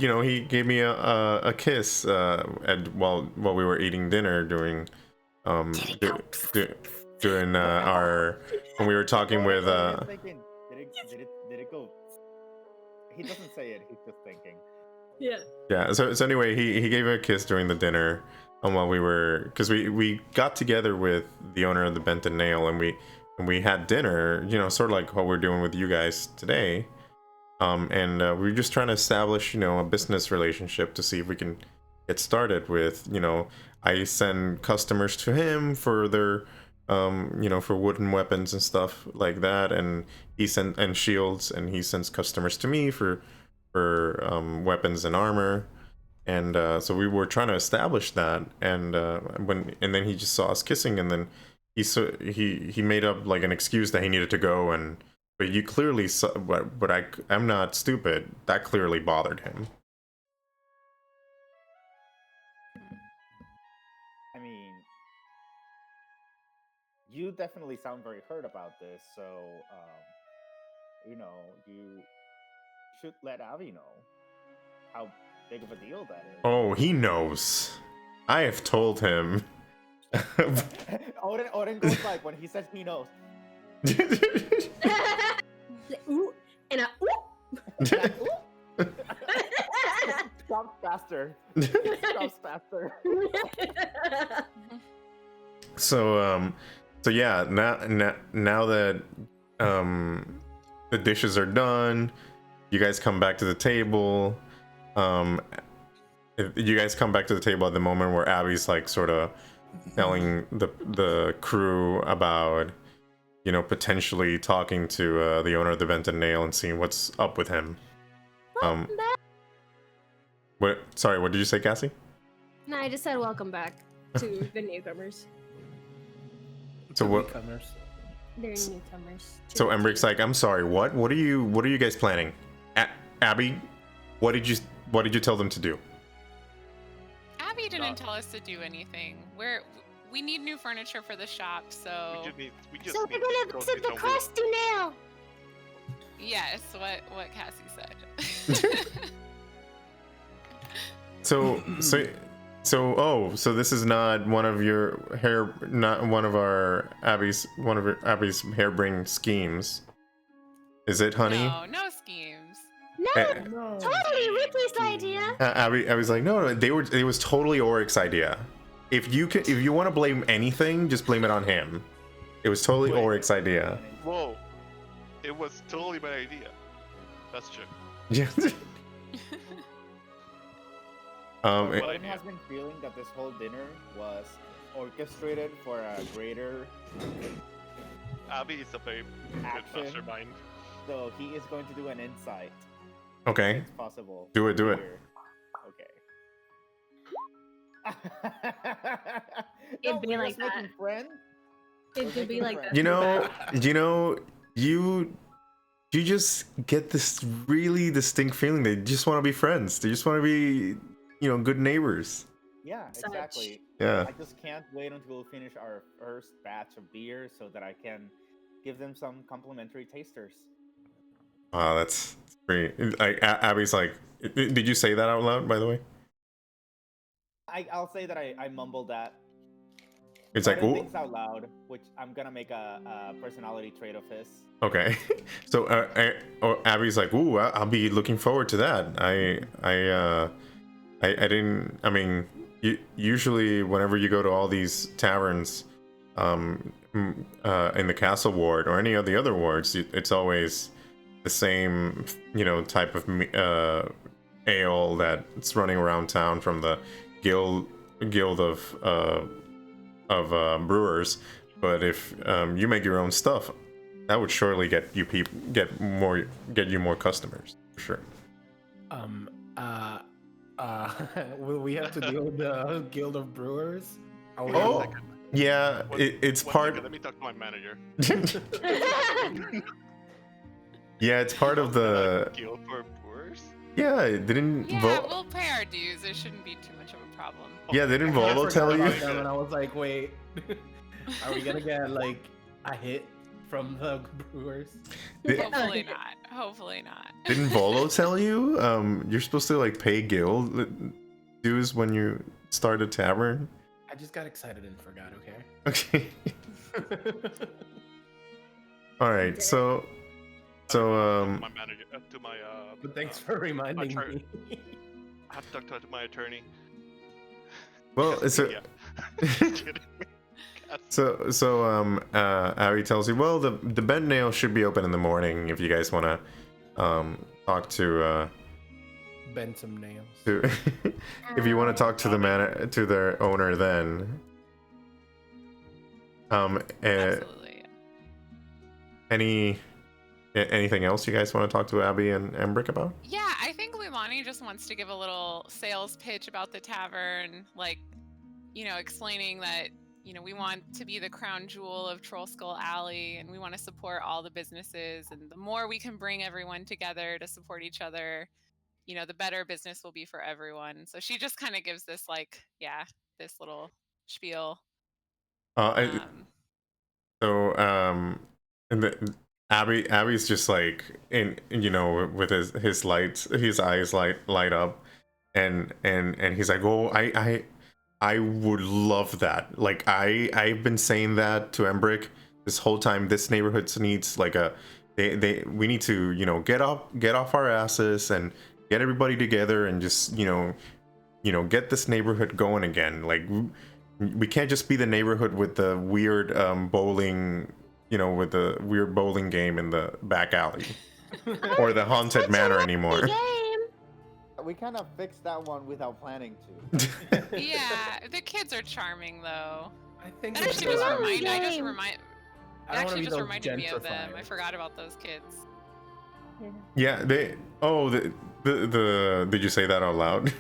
gave me a kiss while we were eating dinner during during our when we were talking with Thinking, did it go? He doesn't say it. He's just thinking. Yeah. So anyway, he gave her a kiss during the dinner, while we were, because we got together with the owner of the Bent and Nail, and we had dinner, sort of like what we're doing with you guys today. And we were just trying to establish, a business relationship to see if we can get started with, I send customers to him for their, for wooden weapons and stuff like that, and and shields, and he sends customers to me for weapons and armor, and so we were trying to establish that, and then he just saw us kissing, and then he made up like an excuse that he needed to go, and. But you clearly saw, but I'm not stupid. That clearly bothered him. I mean, you definitely sound very hurt about this, so you should let Avi know how big of a deal that is. Oh, he knows. I have told him. Odin goes like when he says he knows. Ooh, and a ooh. Jump faster. Jump faster. So yeah, now that the dishes are done, you guys come back to the table. You guys come back to the table at the moment where Abby's like sort of telling the crew about, potentially talking to the owner of the Bent and Nail and seeing what's up with him. What? Sorry, what did you say, Cassie? No, I just said welcome back to the newcomers. So what? Newcomers. They're newcomers. So Embric's like, I'm sorry, what? What are you guys planning? Abby, what did you tell them to do? Abby didn't tell us to do anything. We need new furniture for the shop, so. We just So need we're to gonna go visit to the wood. crusty nail. Yes, what Cassie said. So this is not one of Abby's harebrained schemes, is it, honey? No schemes. No, totally Ripley's idea. Abby was like, no, it was totally Oric's idea. If you want to blame anything, just blame it on him. It was totally Wait. Oric's idea. Whoa, it was totally my idea. That's true. Yeah. Odin has been feeling that this whole dinner was orchestrated for a greater Abby is a very good action. mastermind. So he is going to do an insight. Okay. It's possible. Do it. Here. Okay. It'd be we're like just making that. friends. It could be like that. You just get this really distinct feeling they just want to be friends. They just want to be, good neighbors. Yeah, Such. exactly. Yeah. I just can't wait until we finish our first batch of beer so that I can give them some complimentary tasters. That's pretty. Like Abby's like, did you say that out loud? By the way, I'll say that I mumbled that. it's I like, didn't ooh, think out loud, which I'm gonna make a personality trait of his. okay. So Abby's like, ooh, I'll be looking forward to that. I didn't. I mean, usually whenever you go to all these taverns, in the castle ward or any of the other wards, it's always the same, type of ale that's running around town from the guild of brewers. But if you make your own stuff, that would surely get you more customers for sure. Will we have to deal with the Guild of Brewers? Oh, yeah, it's part. Second, let me talk to my manager. Yeah, it's part of the. Guild for Brewers? Yeah, it didn't. Yeah, we'll pay our dues. It shouldn't be too much of a problem. Yeah, didn't Volo tell you? And I was like, wait, are we gonna get like a hit from the Brewers? Hopefully not. Hopefully not. Didn't Volo tell you? You're supposed to like pay guild dues when you start a tavern. I just got excited and forgot. Okay. All right. So my manager to my But thanks for reminding me. I have to talk to my attorney. well, it's a. Yeah. Kidding. So Abby tells you, well, the bent nail should be open in the morning if you guys want to talk to Bend some nails. if you want to talk to to their owner then. Absolutely. Anything else you guys want to talk to Abby and Embric about? Yeah, I think Leilani just wants to give a little sales pitch about the tavern, like, explaining that, we want to be the crown jewel of Troll Skull Alley, and we want to support all the businesses, and the more we can bring everyone together to support each other, the better business will be for everyone. So she just kind of gives this, this little spiel. Abby's just like with his lights, his eyes light up, and he's like, oh, I would love that. Like I've been saying that to Embric this whole time. This neighborhood needs like we need to get off our asses and get everybody together and just get this neighborhood going again. Like we can't just be the neighborhood with the weird bowling, with the weird bowling game in the back alley or the haunted manor anymore. We kind of fixed that one without planning to. Yeah, the kids are charming though. I think That it's actually just I don't wanna be reminded me of them. I gentrified. forgot about those kids. Yeah, did you say that out loud?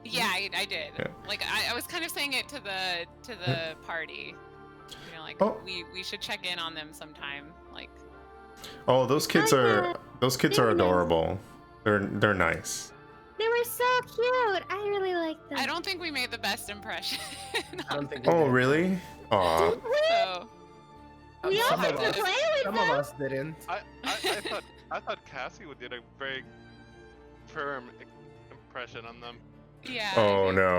Yeah, I did. Yeah. Like I was kind of saying it to the party. We should check in on them sometime. Like, oh, those kids are adorable. They're nice. They were so cute. I really like them. I don't think we made the best impression. I don't think. Oh, really? Aw. So We all Some had of to us- play with Some them. of us didn't. I thought Cassie did a very firm impression on them. yeah. Oh no.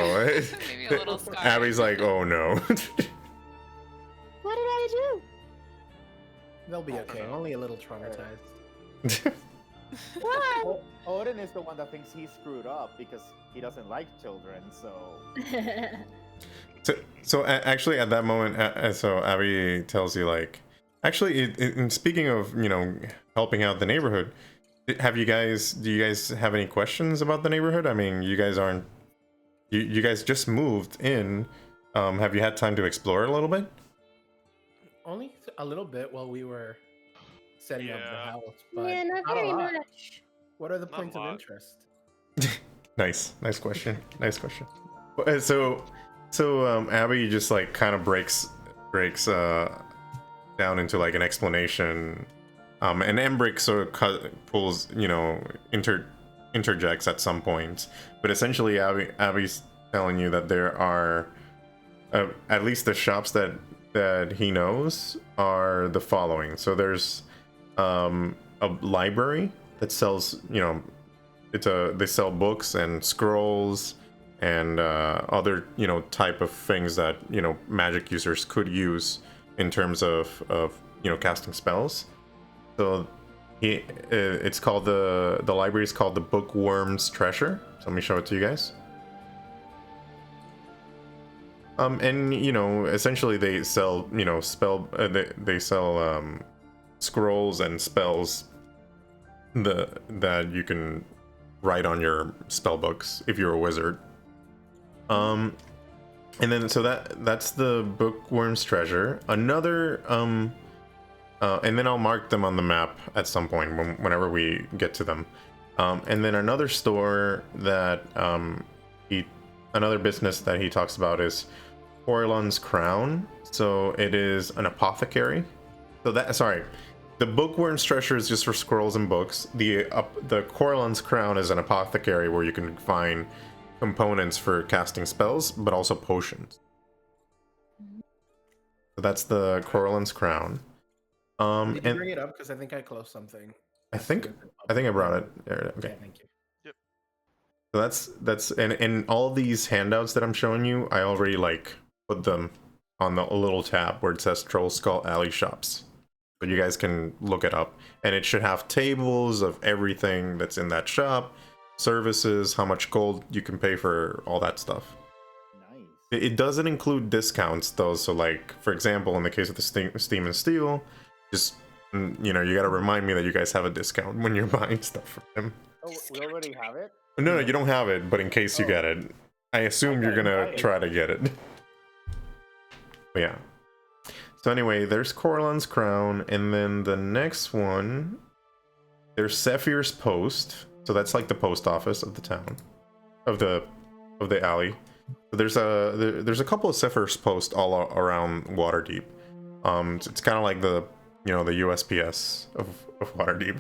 Maybe a little scarred. Abby's like, oh no. What did I do? They'll be okay. Only a little traumatized. What? Odin is the one that thinks he's screwed up because he doesn't like children, so... So actually, at that moment, so Abby tells you like, actually, in speaking of helping out the neighborhood, do you guys have any questions about the neighborhood? I mean, you guys aren't, you guys just moved in. Have you had time to explore a little bit? Only a little bit while we were setting up the Yeah. house, but Yeah, not a very lot. much. What are the Not a points of lot. interest? Nice question. So Abby just like kind of breaks down into like an explanation, and Embric sort of pulls interjects at some point, but essentially Abby's telling you that there are at least the shops that he knows are the following. So there's a library that sells, you know, they sell books and scrolls and other, you know, type of things that, you know, magic users could use in terms of you know, casting spells. So it's called the library is called the Bookworm's Treasure. So let me show it to you guys. And you know, essentially they sell, you know, they sell scrolls and spells that you can write on your spell books if you're a wizard. And then so that's the Bookworm's Treasure. Another and then I'll mark them on the map at some point whenever we get to them. And then another store that another business that he talks about is Corlon's Crown. So it is an apothecary. So the Bookworm's Treasure is just for scrolls and books. The Corlon's Crown is an apothecary where you can find components for casting spells, but also potions. So that's the Corlon's Crown. Did you bring it up? Because I think I closed something. I think I brought it. There, okay. Yeah, thank you. So that's and all these handouts that I'm showing you, I already like put them on the little tab where it says Troll Skull Alley Shops. So you guys can look it up, and it should have tables of everything that's in that shop, services, how much gold you can pay for all that stuff. Nice. It doesn't include discounts though. So like, for example, in the case of the Steam and Steel, just, you know, you got to remind me that you guys have a discount when you're buying stuff from him. Oh, we already have it? No, you don't have it, but in case you get it, I assume you're gonna try to get it. But yeah. So anyway, there's Corlon's Crown, and then the next one, there's Zephyr's Post. So that's like the post office of the town, of the alley. So there's a couple of Zephyr's Post all around Waterdeep. It's kind of like the, you know, the USPS of Waterdeep.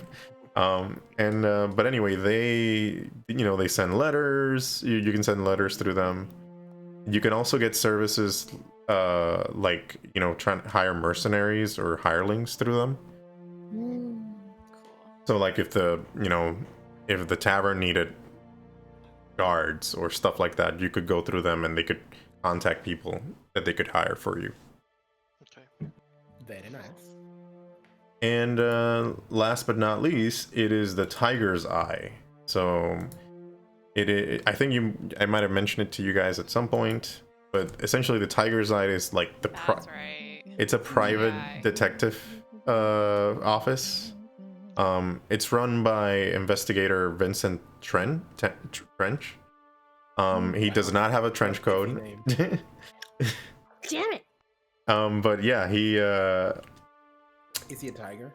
But anyway, they send letters. You can send letters through them. You can also get services like, you know, trying to hire mercenaries or hirelings through them. Cool. So like if the tavern needed guards or stuff like that, you could go through them and they could contact people that they could hire for you. Okay. Very nice. And last but not least, it is the Tiger's Eye. So I think I might have mentioned it to you guys at some point, but essentially the Tiger's Eye is like That's right. it's a private detective office. It's run by investigator Vincent Trench. He does not have a trench coat. Damn it. But yeah, he Is he a tiger?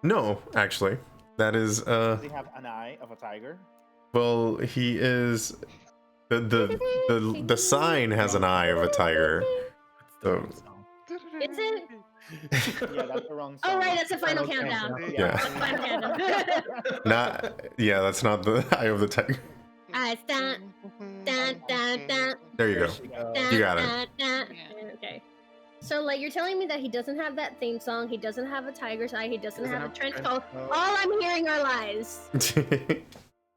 no, actually. That is Does he have an eye of a tiger? well, he is the sign has an eye of a tiger. So Is it? Yeah, that's the wrong song. Oh, right, that's the final countdown. Yeah. Final countdown. That's not the eye of the tiger. Eyes dun, dun, dun, dun, There you go. dun, You got it. dun, dun. Yeah. Okay. So, like, you're telling me that he doesn't have that theme song, he doesn't have a tiger's eye, he doesn't have a trench coat. All I'm hearing are lies.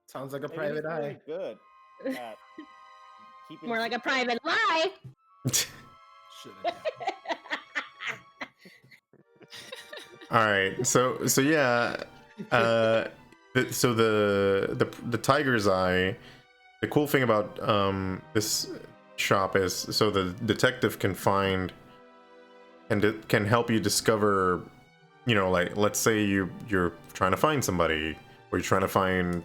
Sounds like a Maybe private he's really eye. good at keeping More like a secrets. private lie. Should've. All right, so yeah, so the Tiger's Eye. The cool thing about this shop is so the detective can find and can help you discover, you know, like let's say you're trying to find somebody or you're trying to find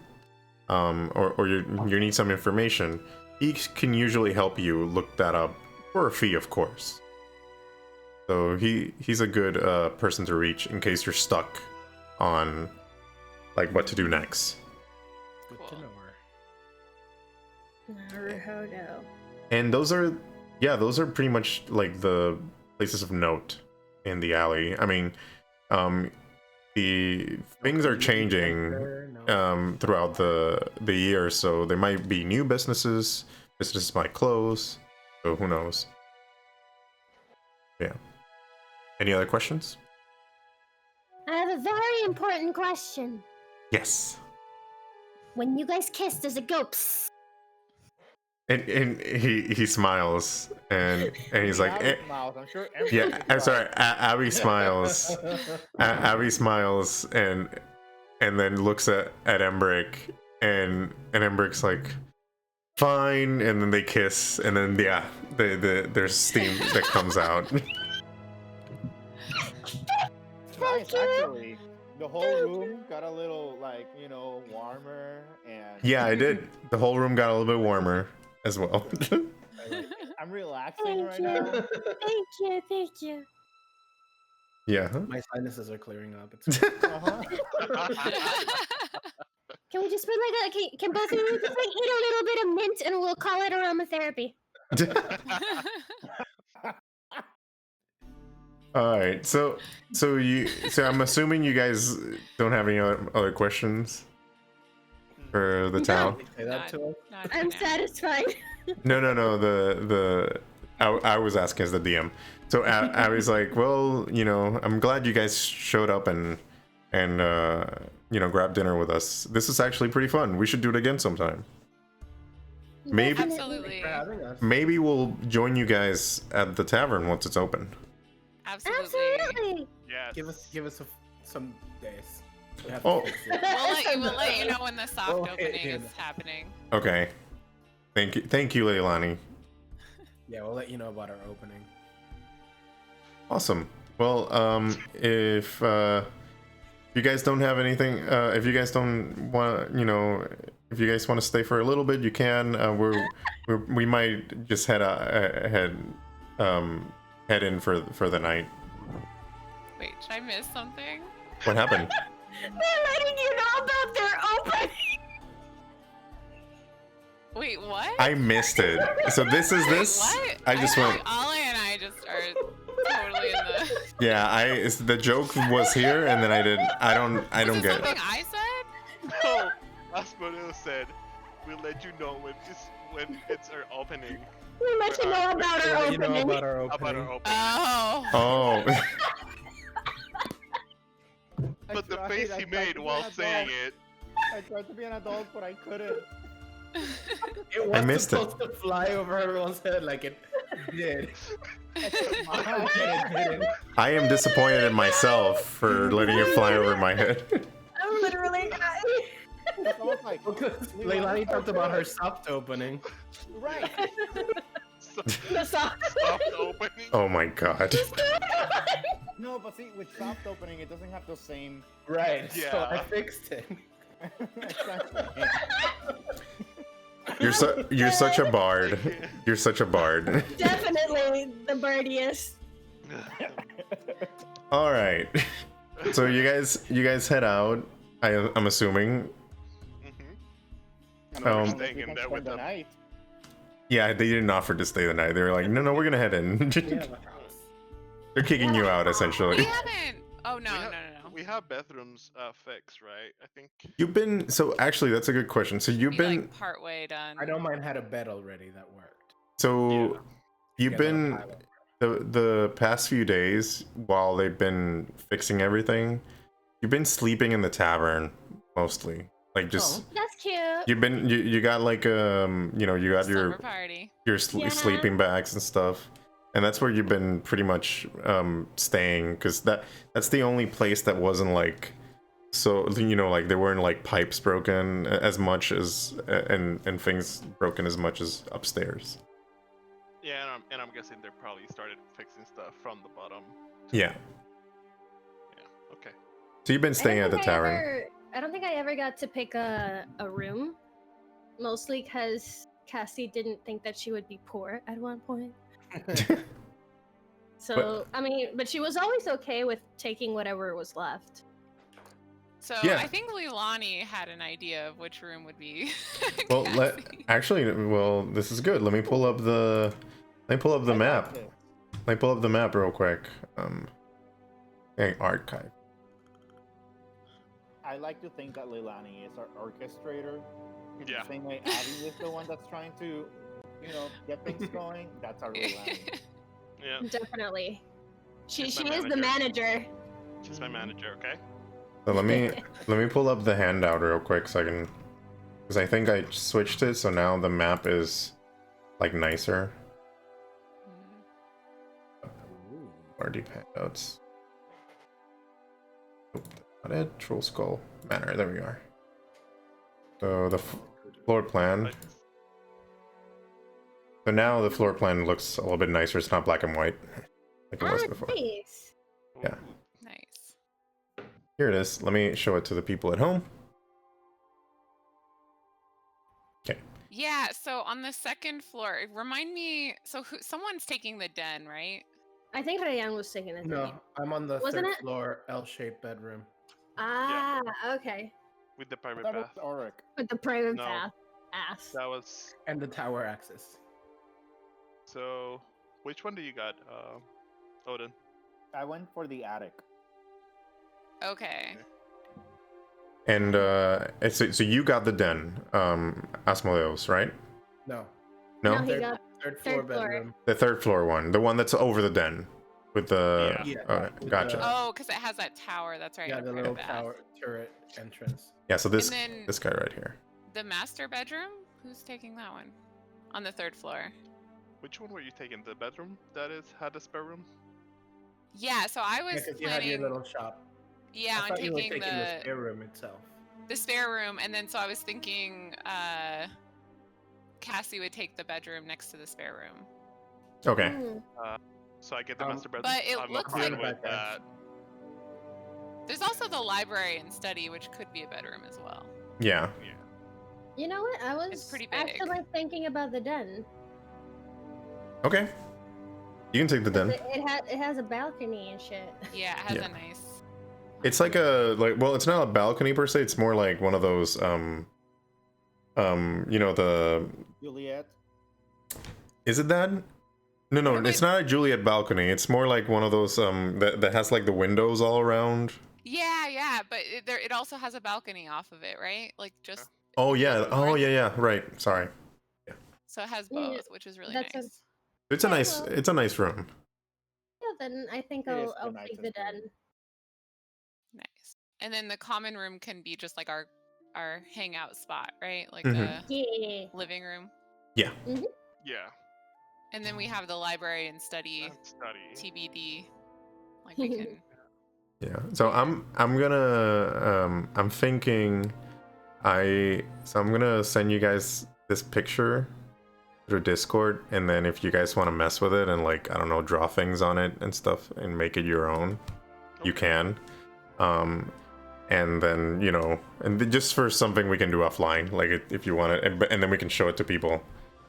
or you need some information. He can usually help you look that up for a fee, of course. So he's a good person to reach in case you're stuck on like what to do next. Good to know her. Naruhodo. And those are pretty much like the places of note in the alley. I mean, the things are changing throughout the year, so there might be new businesses might close, so who knows. Yeah. Any other questions? I have a a very important question. Yes. When you guys kiss, does it go psst? And he smiles and he's like, Abby smiles. I'm sure yeah. everybody I'm smiles. sorry. Abby smiles. Abby smiles and then looks at Embric and Embric's like, fine, and then they kiss and then yeah, there's steam that comes out. Nice, actually. The whole room got a little, like, warmer and... Yeah, I did. The whole room got a little bit warmer as well. I'm relaxing right now. Thank you. Yeah. My sinuses are clearing up. It's good. Can we just put like can both of you just like eat a little bit of mint and we'll call it aromatherapy? All right. So I'm assuming you guys don't have any other questions for the town. Say that to us. Not for I'm now. satisfied. No. I was asking as the DM. So I was like, well, I'm glad you guys showed up and grabbed dinner with us. This is actually pretty fun. We should do it again sometime. Maybe Absolutely. For having us. maybe we'll join you guys at the tavern once it's open. Absolutely. Yes. Give us some days. We have Oh. to fix it. We'll let you know when the soft We'll opening hit is him. happening. Okay. Thank you, Leilani. Yeah, we'll let you know about our opening. Awesome. Well, if you guys don't have anything, if you guys don't want, if you guys want to stay for a little bit, you can. We might just head in for the night. Wait, should I miss something? What happened? They're letting you know about their opening. Wait, what? I missed it. So this is this. What? I just went. Ollie and I just are totally in the. Yeah, the joke was here, and then I don't Was get it it. something I said? No, Asmodeo said we'll let you know when it's our opening. We'll let you know about We'll our let you know opening. about our About opening. our opening. Oh. Oh. But the tried, face I he tried made to be while an saying adult. it. I tried to be an adult, but I couldn't. It was missed it. supposed to fly over everyone's head like it did. It It didn't. I am disappointed in myself for letting it fly over my head. I'm literally It's almost like, Because Leilani Leilani talked about her soft opening. right. the soft. Soft opening. Oh my god. No, but see, with soft opening, it doesn't have the same. Right. So Yeah. I fixed it. Exactly. You're such a bard. You're such a bard. Definitely the birdiest. All right. So you guys head out. I'm assuming. Mhm. Um, Staying We in can there spend with the them. night. Yeah, they didn't offer to stay the night. They were like, no, we're gonna head in. We have a house. They're kicking you out We essentially. haven't. Oh no, We no, have- no, no. We have bathrooms fixed, right? I think. You've been so actually that's a good question. So you've We, been like part way done. I don't mind had a bed already that worked. so you've Yeah, been that'll pile up. the past few days while they've been fixing everything. You've been sleeping in the tavern mostly, like just. That's cute. You've been you got like you got Slumber your party. Yeah. sleeping bags and stuff, and that's where you've been pretty much staying because that's the only place that wasn't like so like there weren't like pipes broken as much as and things broken as much as upstairs. Yeah, and I'm guessing they probably started fixing stuff from the bottom. Yeah, Yeah. Okay. so you've been staying at the tavern. I don't think I ever got to pick a room, mostly because Cassie didn't think that she would be poor at one point. So but she was always okay with taking whatever was left. So Yeah. I think Leilani had an idea of which room would be. Well, Cassie. this is good. Let me pull up the map. Okay. Let me pull up the map real quick. Archive. I like to think that Leilani is our orchestrator. Yeah. Same way Abby is the one that's trying to, get things going. That's our Leilani. Yeah. Definitely. She She's is my the manager. She's my manager. Okay. So let me pull up the handout real quick so I can, because I think I switched it, so now the map is like nicer. Waterdeep handouts. Nope, not it. Troll Skull Manor. There we are. So the floor plan. So now the floor plan looks a little bit nicer. It's not black and white like it was before. Nice. Yeah. Nice. Here it is. Let me show it to the people at home. Okay. Yeah, so on the second floor, remind me, so someone's taking the den, right? I think Rayan was taking it. No, I'm on the Wasn't third it? floor L-shaped bedroom. Ah, okay. With the private That was bath. Auric. With the private No. bath. Ass. That was. And the tower access. So, which one do you got, Odin? I went for the attic. Okay. And so you got the den, Asmodeus, right? No. No? No, he got Third floor third floor. bedroom. The third floor one, the one that's over the den, with the. Yeah. Yeah. Gotcha. Oh, because it has that tower. That's right. Yeah, and a the private little bath. tower turret entrance. Yeah. So this And then- this guy right here. The master bedroom? Who's taking that one? On the third floor. Which one were you taking? The bedroom that had a spare room? Yeah, so I was Yeah, because you had your planning. little shop. Yeah, I I'm thought you were taking taking the the spare room itself. spare room, and then so I was thinking Cassie would take the bedroom next to the spare room. Okay. Hmm. So I get the Um, master bedroom. but it I'm looks not fine like- with that. There's also the library and study, which could be a bedroom as well. Yeah. Yeah. You know what? I was It's pretty big. actually thinking about the den. Okay. You can take the den. It has a balcony and shit. Yeah, it has Yeah. a nice. It's like well, it's not a balcony per se. It's more like one of those you know, the Juliet. is it that? No, Wait, it's wait. not a Juliet balcony. It's more like one of those that has like the windows all around. Yeah, but it also has a balcony off of it, right? Like just Oh yeah. North. Oh yeah. Right. Sorry. so it has Yeah, both, which is really that's a- nice. It's a Yeah, nice. well- It's a nice room. Yeah, then I think It is I'll the take the nicest room. den. Nice. And then the common room can be just like our hangout spot, right? Like Mhm. the Yeah. living room. Yeah. And then we have the library and study Study. TBD. Like we can. Yeah. So I'm gonna I'm thinking I'm gonna send you guys this picture through Discord, and then if you guys want to mess with it and like I don't know, draw things on it and stuff and make it your own, you Okay. can. And then just for something we can do offline, like if you want it, and then we can show it to people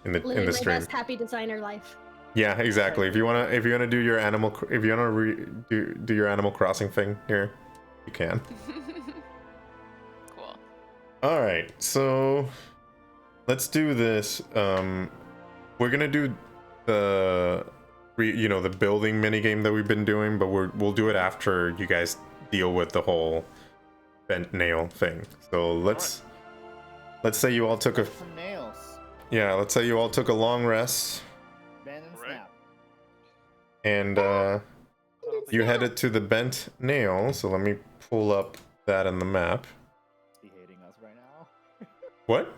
in the Living my stream. best happy designer life. Yeah, exactly. If you wanna do your do your Animal Crossing thing here, you can. Cool. All right, so let's do this. We're gonna do the building minigame that we've been doing, but we'll do it after you guys deal with the whole bent nail thing. So let's say you all took a Some nails. let's say you all took a long rest Bend and Right. snap. and you headed to the bent nail. So let me pull up that in the map. Be hating us right now. What?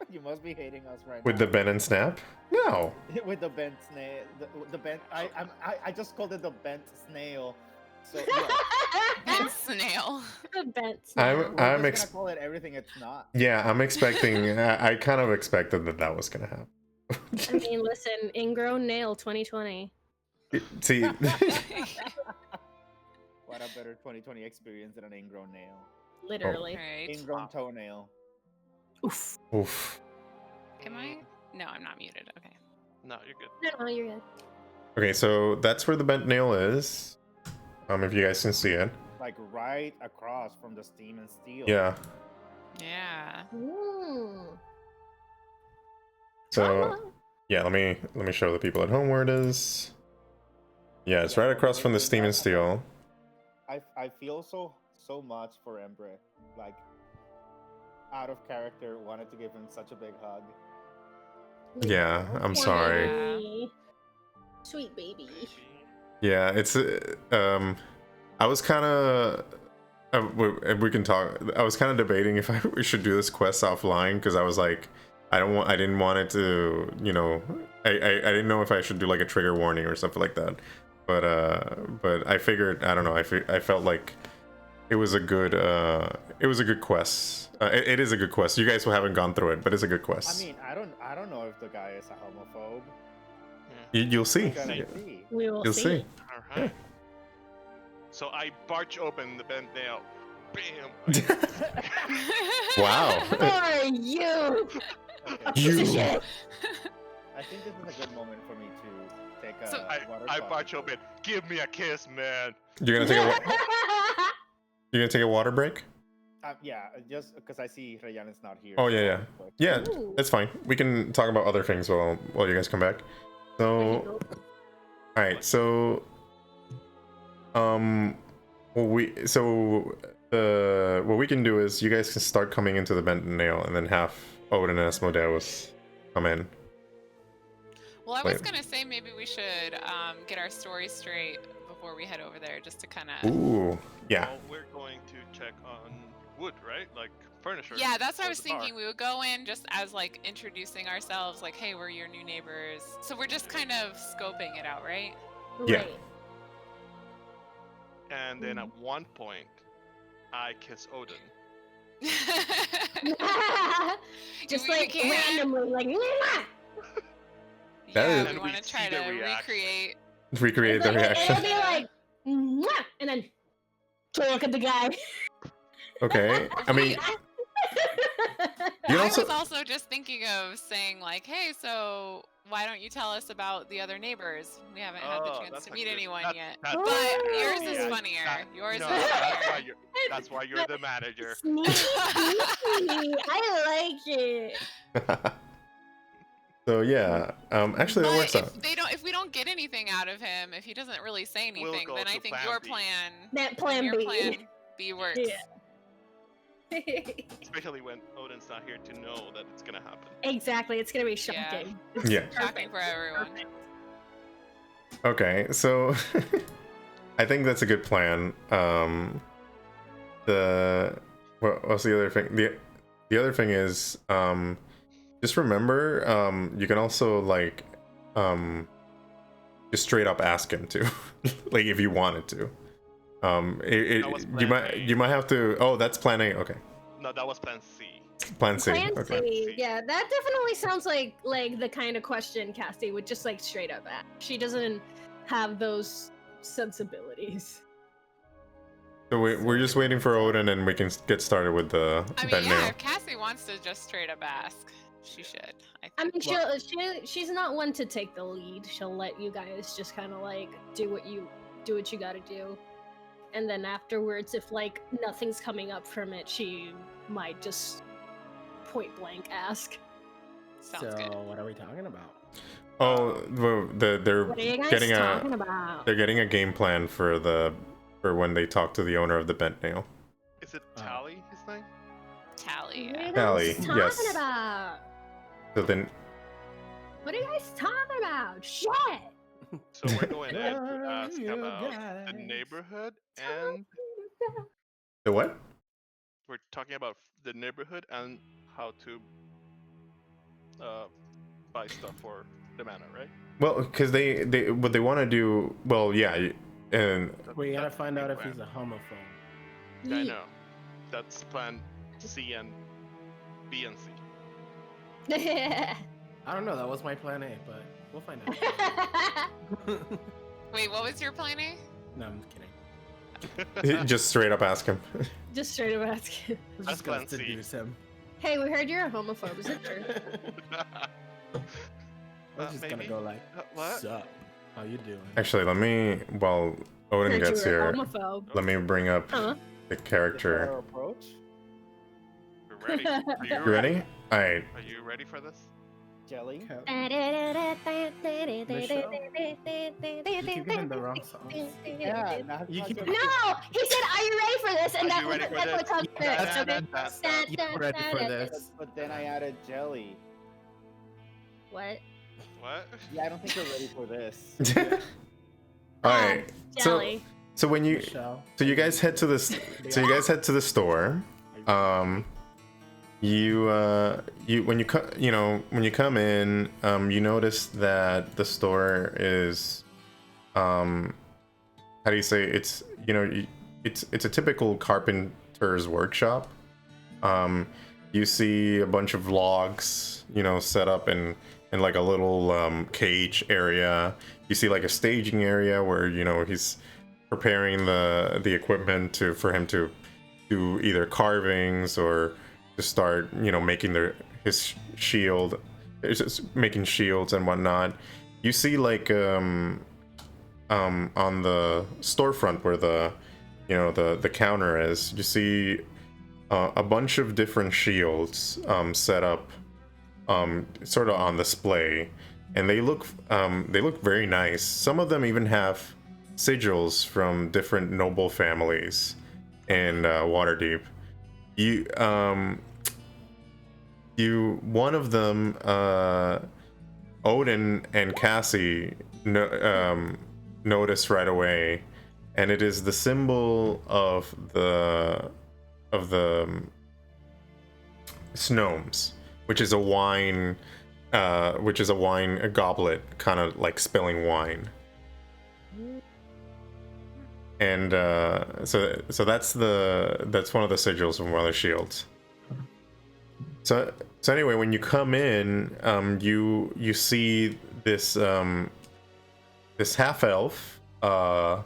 You must be hating us right With now. the bend and snap? No. With the bent snail. The bent. I just called it the bent snail. So yeah. And snail. The bent. I'm We're just gonna call it everything it's not. Yeah, I'm expecting. I kind of expected that was gonna happen. I mean, listen, ingrown nail 2020. See, What a better 2020 experience than an ingrown nail. Literally. Right. Ingrown toenail. Oof. oof. Am I? No, I'm not muted. Okay. No, you're good. No, you're good. Okay, so that's where the bent nail is. If you guys can see it. Like right across from the steam and steel. Yeah. Yeah. Ooh. So yeah, let me show the people at home where it is. Yeah, it's right across from the steam and steel. I feel so much for Embric. Like out of character, wanted to give him such a big hug. Yeah, I'm Poor sorry. baby. Sweet baby. Yeah, it's I was kind of we can talk. I was kind of debating if we should do this quest offline because I was like, I didn't want it to, you know, I didn't know if I should do like a trigger warning or something like that. But I figured, I don't know, I felt like it was a good quest. It is a good quest. You guys haven't gone through it, but it's a good quest. I mean, I don't know if the guy is a homophobe. You'll see. We're gonna see. We will You'll see. All right. So I barge open the bent nail. Bam. Wow. Who are you? Okay. Piece of You. shit. I think this is a good moment for me to take a So water I shot. barge open. Give me a kiss, man. You're gonna take a water break? Yeah, just because I see Rayan's not here. Oh, so yeah. I'll quick. Yeah, Ooh. that's fine. We can talk about other things while you guys come back. So, all right. So, what we can do is you guys can start coming into the bent nail, and then have Odin and Asmodeus come in. Well, I was Wait. gonna say maybe we should get our story straight before we head over there, just to kind of. Ooh, yeah. Well, we're going to check on wood, right? Like furniture. Yeah, that's what I for was the bar. thinking. We would go in just as like introducing ourselves, like, hey, we're your new neighbors. So we're just kind of scoping it out, right? Yeah. Right. And then at one point, I kiss Odin. Just We like can. randomly, like. "Mwah!" That Yeah, is- we And want we to try see the to reaction. recreate. Recreate the It'll reaction. be like, "Mwah!" and then look at the guy. Okay. I mean, you I also. was also just thinking of saying like, hey, so why don't you tell us about the other neighbors? We haven't had the Oh, chance that's to a meet good- anyone that- yet. that- But yours is yeah, funnier. that- Yours no, is that's that's why you're the manager. Sneaky, sneaky. I like it. So yeah. Actually, that But works out. if we don't get anything out of him, if he doesn't really say We'll anything, go then I to think plan your B. plan, That plan your B. plan B works. Yeah. Especially when Odin's not here to know that it's gonna happen. Exactly. It's gonna be Yeah. shocking. Yeah. Shocking for everyone. Perfect. Okay, so I think that's a good plan. What's the other thing? The other thing is just remember you can also like just straight up ask him to like if you wanted to. That was You plan A. might have to. Oh, that's plan A. Okay, No, that was plan C. plan C. Plan Okay. C. Yeah, that definitely sounds like the kind of question Cassie would just like straight up ask. She doesn't have those sensibilities. So we're just waiting for Odin, and we can get started with the I mean, bent yeah, nail. if Cassie wants to just straight up ask, she should. I mean, Well- she's not one to take the lead. She'll let you guys just kind of like do what you gotta do, and then afterwards, if like nothing's coming up from it, she might just point blank ask. Sounds so good. what are we talking about? Oh, well, they're What are you guys getting talking about? they're getting a game plan for when they talk to the owner of the bent nail. Is it Oh. Tally, his name? Tally. What are Yeah. you Tally, guys talking yes. about? So then, What are you guys talking about? Shit! So we're going in to Are ask you about the guys- neighborhood, and the what? we're talking about the neighborhood and how to buy stuff for the manor, right? Well, because they what they want to do. Well, yeah, and We gotta That's the find out if plan. he's a homophobe. I know. That's plan C and B and C. I don't know. That was my plan A, but we'll find out. Wait, what was your plan A? No, I'm kidding. just straight up ask him. Just straight up ask. We're That's just gonna plan C. seduce him. Hey, we heard you're a homophobe. Is it true? We're just gonna maybe? go like, What? "Sup? How you doing?" Actually, let me while Odin Heard gets you were a here, homophobe. let me bring up Huh? the Is that character. our approach? We're ready. Are you You ready? All right. Are you ready for this? Jelly? Michelle? You keep getting the wrong songs. Yeah, now You keep- No, he said, "Are you ready for this?" And Are that you was ready for that's what this? comes Yeah, first. Okay. that's- You ready for this? But then I added jelly. What? What? Yeah, I don't think we're ready for this. All right. So Jelly. So when you Michelle. so you guys head to this so you guys head to the store. You when you come in, you notice that the store is how do you say, it's it's a typical carpenter's workshop. You see a bunch of logs, set up in like a little cage area. You see like a staging area where he's preparing the equipment for him to do either carvings or to start making his shield, making shields and whatnot. You see like on the storefront where the counter is, you see a bunch of different shields set up sort of on display, and they look very nice. Some of them even have sigils from different noble families in Waterdeep. One of them, Odin and Cassie notice right away, and it is the symbol of the Snomes, which is a wine goblet, kind of like spilling wine. And so that's one of the sigils from one of the shields. So anyway, when you come in, you see this this half elf kind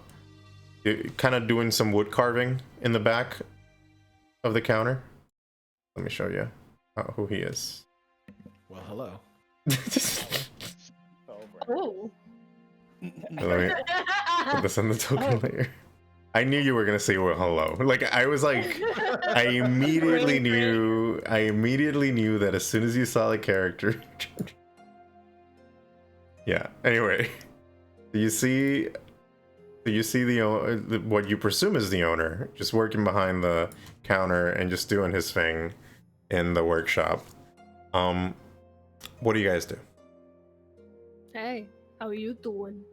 of doing some wood carving in the back of the counter. Let me show you who he is. Well, hello. Oh. Let me put this on the token layer. I knew you were gonna say well hello. Like I was like, I immediately knew that as soon as you saw the character. Yeah. Anyway, you see the what you presume is the owner just working behind the counter and just doing his thing in the workshop. What do you guys do? Hey, how are you doing?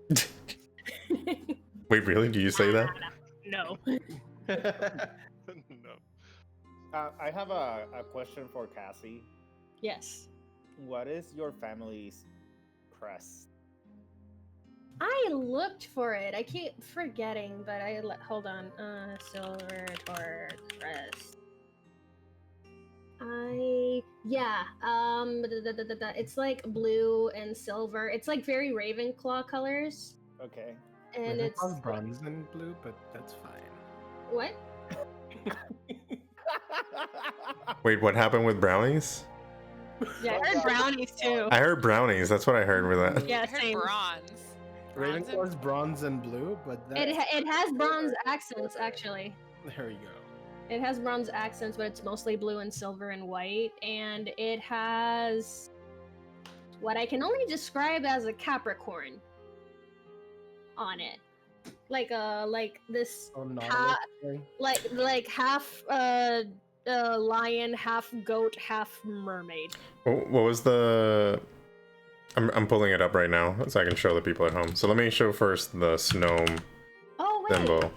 Wait, really? Do you say that? No. No. I have a question for Cassie. Yes. What is your family's crest? I looked for it. I keep forgetting, but hold on. Silver Tor crest. It's like blue and silver. It's like very Ravenclaw colors. Okay. And it's bronze and blue, but that's fine. what? Wait, what happened with brownies? Yeah, I heard brownies too. I heard brownies. That's what I heard with that. Yeah, I heard same. bronze. Ravenclaw's bronze and blue, but It has bronze accents actually. there you go. It has bronze accents, but it's mostly blue and silver and white, and it has what I can only describe as a Capricorn on it, like this, like half lion, half goat, half mermaid. What was the? I'm pulling it up right now so I can show the people at home. So let me show first the Snome symbol.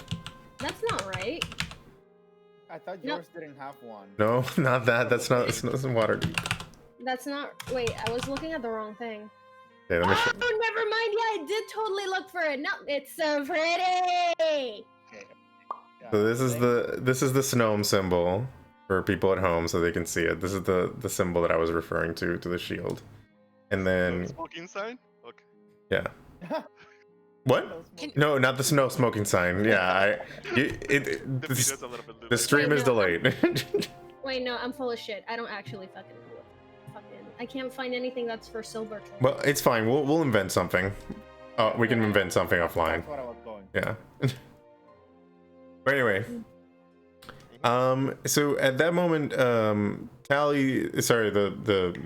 That's not right. I thought yours didn't have one. No, not that. That's not Waterdeep. That's not. Wait, I was looking at the wrong thing. Okay, let me show. Oh, never mind. Yeah, I did totally look for it. No, it's so pretty. So this is the Snome symbol for people at home so they can see it. This is the symbol that I was referring to the shield. And then Smoking sign? Okay. yeah. What? No, not the snow smoking sign. Yeah, the stream is delayed. Wait, no, I'm full of shit. I don't actually fucking know. I can't find anything that's for silver. Well, it's fine. We'll invent something. We can invent something offline. That's what I was going. Yeah. But anyway, so at that moment, the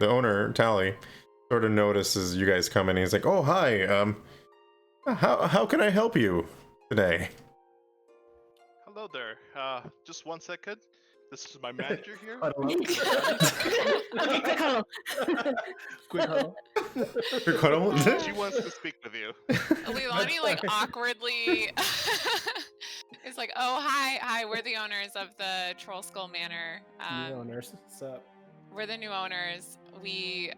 owner, Tally, sort of notices you guys coming. He's like, "Oh, hi. How can I help you today?" Hello there. Just 1 second. This is my manager here. Okay, quick huddle. Quick huddle. Quick huddle. She wants to speak with you. Leilani like awkwardly It's like, oh, hi, we're the owners of the Troll Skull Manor. New owners, what's up? We're the new owners. We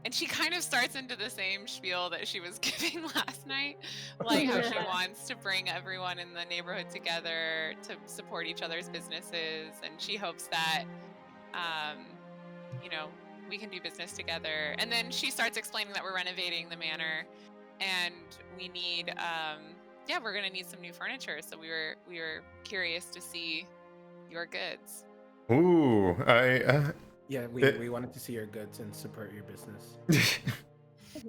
and she kind of starts into the same spiel that she was giving last night, like how she wants to bring everyone in the neighborhood together to support each other's businesses, and she hopes that you know, we can do business together. And then she starts explaining that we're renovating the manor and we need yeah, we're gonna need some new furniture, so we were curious to see your goods. Ooh, Yeah, we wanted to see your goods and support your business.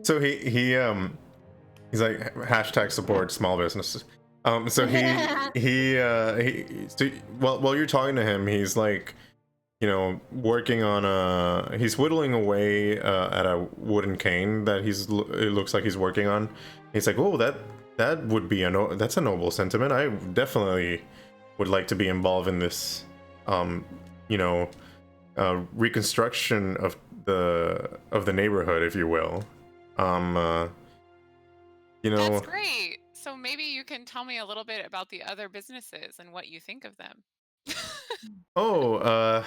So he's like hashtag support small businesses. So so while you're talking to him, he's like, you know, working on he's whittling away at a wooden cane that it looks like he's working on. He's like, oh, that would be that's a noble sentiment. I definitely would like to be involved in this, you know, reconstruction of the neighborhood, if you will. You know, That's great. So maybe you can tell me a little bit about the other businesses and what you think of them. oh,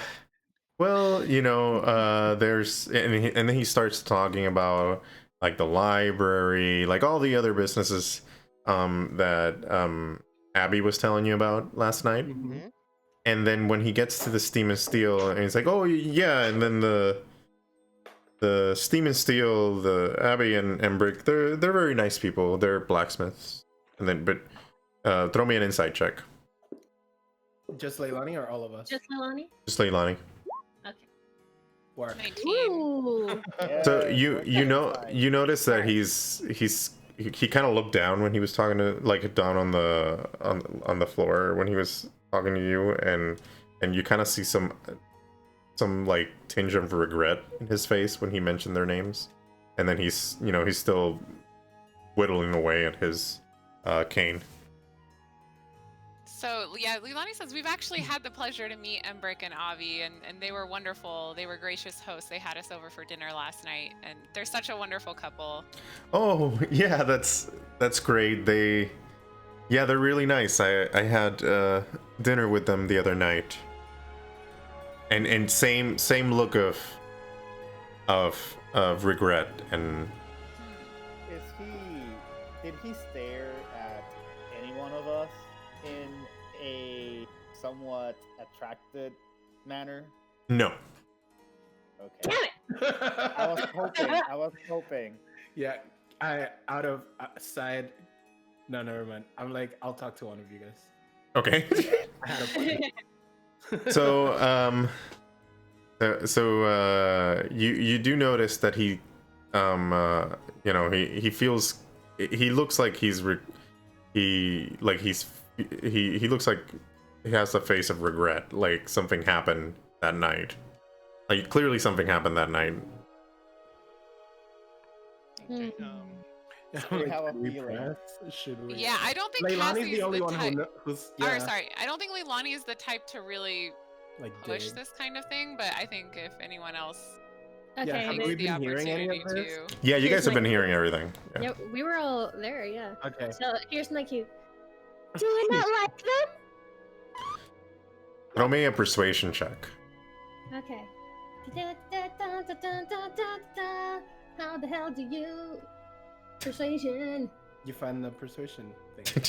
well, you know, there's and then he starts talking about like the library, like all the other businesses that Abby was telling you about last night. Mm-hmm. And then when he gets to the Steam and Steel, and he's like, "Oh yeah," and then the Steam and Steel, the Avi and Embric, they're very nice people. They're blacksmiths. And then, but throw me an insight check. Just Leilani or all of us? Just Leilani? Just Leilani. Okay. Work. 19. Ooh. So you notice that he kind of looked down when he was talking to, like, down on the floor when he was talking to you, and you kind of see some like tinge of regret in his face when he mentioned their names, and then he's still whittling away at his cane. So yeah, Leilani says we've actually had the pleasure to meet Embric and Avi, and they were wonderful. They were gracious hosts. They had us over for dinner last night, and they're such a wonderful couple. Oh yeah, that's great. They're really nice. I had dinner with them the other night, and same look of regret. And did he stare at any one of us in a somewhat attracted manner? no. Okay. I was hoping. Yeah, out of side. No, never mind. I'm like, I'll talk to one of you guys. Okay. I had a plan. So you do notice that he he looks like he looks like he has the face of regret, like something happened that night. Like clearly something happened that night. Okay, We have a Should we feeling. press? Should we? Yeah, I don't think Leilani's Cassie's the only one type. who's Or sorry, I don't think Leilani is the type to really like push dig. this kind of thing. But I think if anyone else Okay. have takes we the been hearing any opportunity of this? to. Yeah, you Here's guys have my been hearing everything. Yeah. Yeah, we were all there, yeah. Okay. So here's my cue. Do you not like them? Throw me a persuasion check. Okay. How the hell do you persuasion? You find the persuasion thing.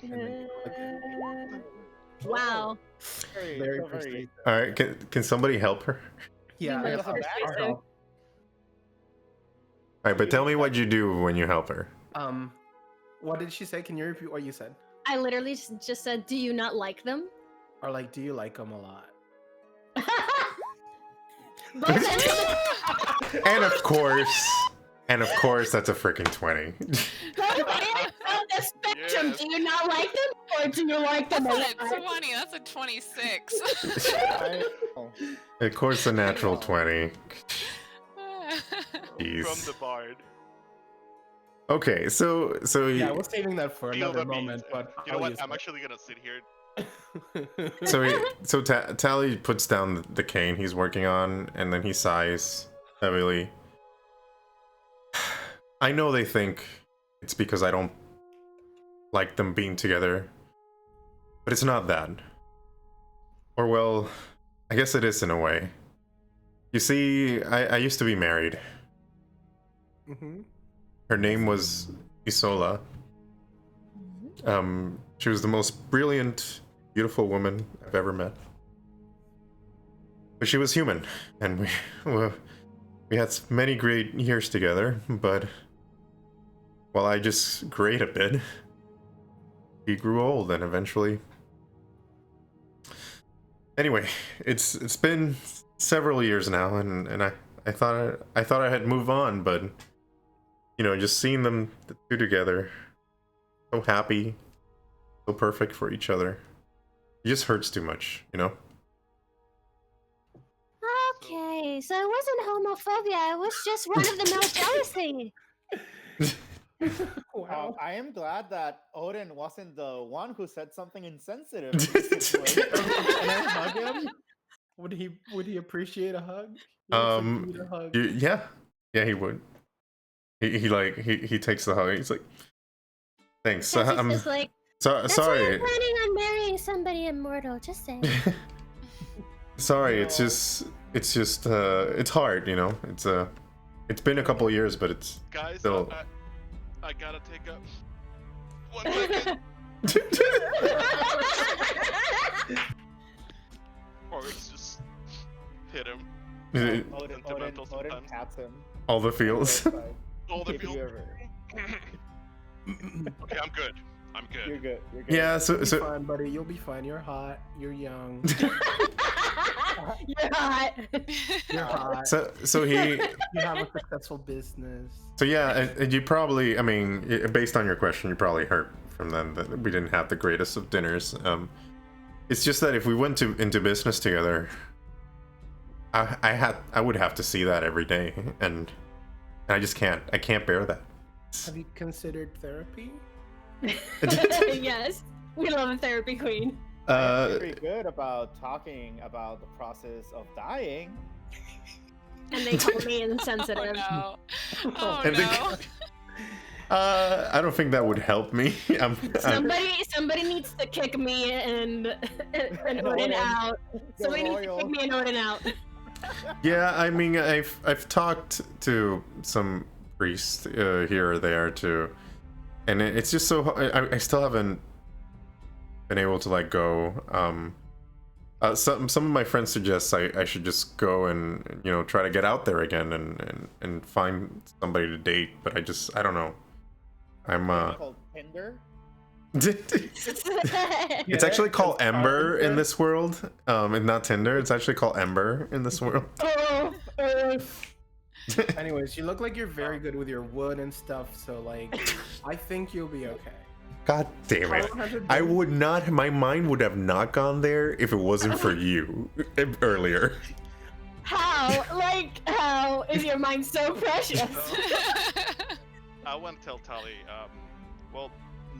And then click. Wow. Very persuasive. All right, can somebody help her? Yeah, You I must I'll persuasive. help. All right, but tell me what you do when you help her. What did she say? Can you repeat what you said? I literally just said, do you not like them? Or like, do you like them a lot? But And of course, that's a freaking 20. on the spectrum, Yes. do you not like them or do you like them a That's lot? not a 20. That's a 26. Of course, a natural 20. Jeez. from the bard. Okay, so Yeah, I was saving that for Feel another the beat. moment, but You know I'll what? use I'm it. actually gonna sit here. so Tally puts down the cane he's working on, and then he sighs heavily. I know they think it's because I don't like them being together, but it's not that. Or well, I guess it is in a way. You see, I used to be married. Her name was Isola. She was the most brilliant, beautiful woman I've ever met. But she was human, and we had many great years together, but while I just grayed a bit, she grew old and eventually... Anyway, it's been several years now, and I thought I had moved on, but you know, just seeing them the two together, so happy, so perfect for each other, it just hurts too much, you know. Okay, so it wasn't homophobia. It was just run-of-the-mill jealousy. Wow. I am glad that Odin wasn't the one who said something insensitive. In this situation. Can I hug him? Would he appreciate a hug? He looks like he need a hug. Yeah, he would. He takes the hug. He's like, thanks. Because he's just like, that's why Sorry. I'm planning on marrying somebody immortal. Just saying. Sorry, it's just it's hard, you know. It's been a couple of years, but it's Guys, still... I gotta take a 1 second. Or it's just hit him. Odin pats him. All the feels. All the If you feels. ever- Okay, I'm good. I'm good. You're good. You're good. Yeah, You'll be so fine, buddy. You'll be fine. You're hot. You're young. You're hot. You're hot. so he You have a successful business. so yeah, and you probably, I mean, based on your question, you probably heard from them that we didn't have the greatest of dinners. It's just that if we went into business together, I would have to see that every day, and I just can't. I can't bear that. Have you considered therapy? Yes, we love a therapy queen. Pretty good about talking about the process of dying. And they call me insensitive. Oh no. Oh And no. I don't think that would help me. Somebody needs to kick me and Odin out. Somebody needs to kick me and Odin out. Yeah, I mean, I've talked to some priests here or there too, and it's just so I still haven't been able to like go. Some of my friends suggest I should just go and, you know, try to get out there again and find somebody to date, but I don't know. I'm Called Tinder. It's actually called Ember in this world, and not Tinder. It's actually called Ember in this world. Anyways, you look like you're very good with your wood and stuff, so like, I think you'll be okay. God damn it. I would not, my mind would have not gone there if it wasn't for you earlier. How? Like, how is your mind so precious? I want to tell Tali, well,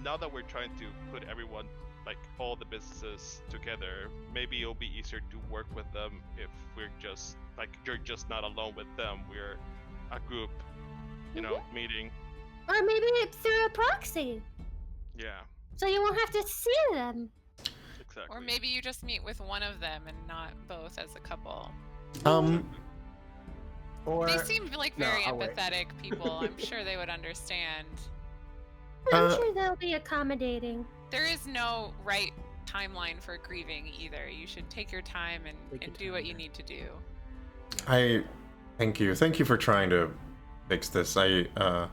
now that we're trying to put everyone, like all the businesses together, maybe it'll be easier to work with them if we're just, like, you're just not alone with them. We're a group, you know, meeting. Or maybe it's through a proxy, Yeah, so you won't have to see them. exactly. Or maybe you just meet with one of them and not both as a couple. Or They seem like No, very I'll wait. empathetic people. I'm sure they would understand. I'm sure they'll be accommodating. There is no right timeline for grieving either. You should take your time Take and your do what time. you need to do. Thank you for trying to fix this. How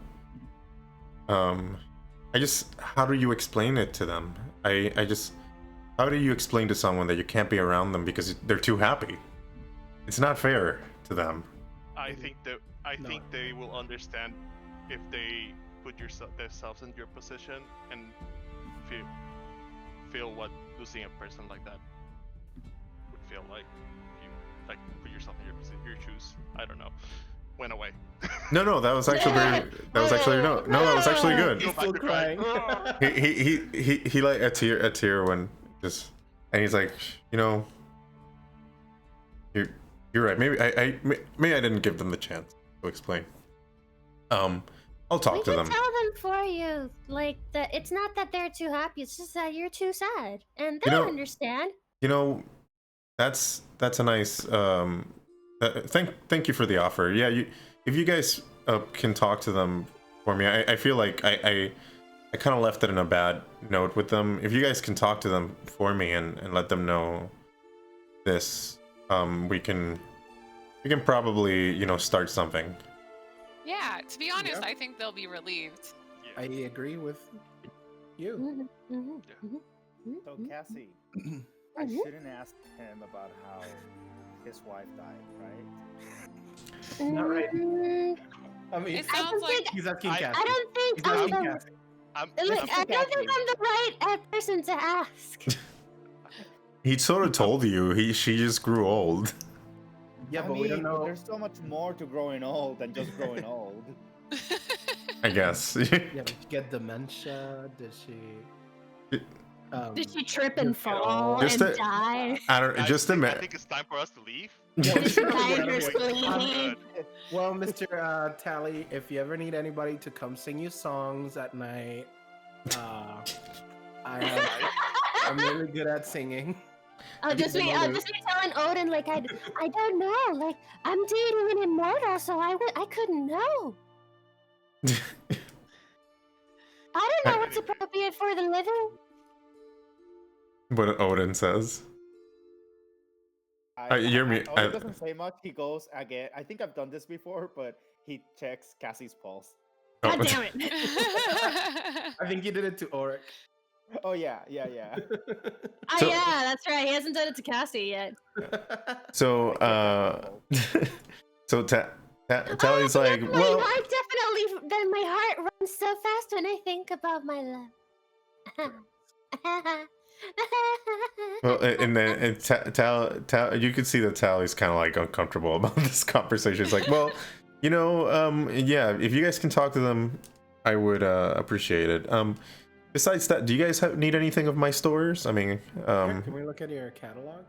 do you explain it to them? How do you explain to someone that you can't be around them because they're too happy? It's not fair to them. I think they will understand if they put themselves in your position and feel what losing a person like that would feel like. If you like put yourself in your shoes. I don't know. Went away. No, that was actually that was actually good. He's still crying. He like a tear when just, and he's like, you know, you're right. Maybe I didn't give them the chance to explain. I'll talk We to can them. tell them them for you. Like that, it's not that they're too happy. It's just that you're too sad, and You they'll know- understand. You know, that's a nice. Thank you for the offer. Yeah, if you guys can talk to them for me, I feel like I kind of left it in a bad note with them. If you guys can talk to them for me and let them know this, we can probably start something. Yeah, to be honest, Yeah. I think they'll be relieved. I agree with you. So Cassie, I shouldn't ask him about how his wife died, right? Not right. Mm, I mean, It sounds like he's asking I- Cassie. I don't think He's I'm asking the. Cassie. Like, I don't think I'm the right person to ask. He sort of told you she just grew old. Yeah, I but mean, we don't know. there's so much more to growing old than just growing old. I guess. Yeah, did she get dementia? Did she? Did she trip and Just get fall old. Just and a- die? I don't. I Just think, I imagine. think it's time for us to leave. Did she die in Well, her sleep? Good. Well, Mr. Tally, if you ever need anybody to come sing you songs at night, I'm really good at singing. I'll just be telling Odin like I don't know, like I'm dating an immortal, so I couldn't know. I don't know what's appropriate for the living. What Odin says. You're me- Odin doesn't say much. He goes again. I think I've done this before, but he checks Cassie's pulse. Oh. God damn it. I think you did it to Oric. Oh yeah. Oh So- yeah, that's right. He hasn't done it to Cassie yet. So, so Tally's Oh, like, my well, heart definitely. Then my heart runs so fast when I think about my love. well, and then you can see that Tally's kind of like uncomfortable about this conversation. It's like, well, yeah, if you guys can talk to them, I would appreciate it. Besides that, do you guys need anything of my stores? I mean, Can we look at your catalog?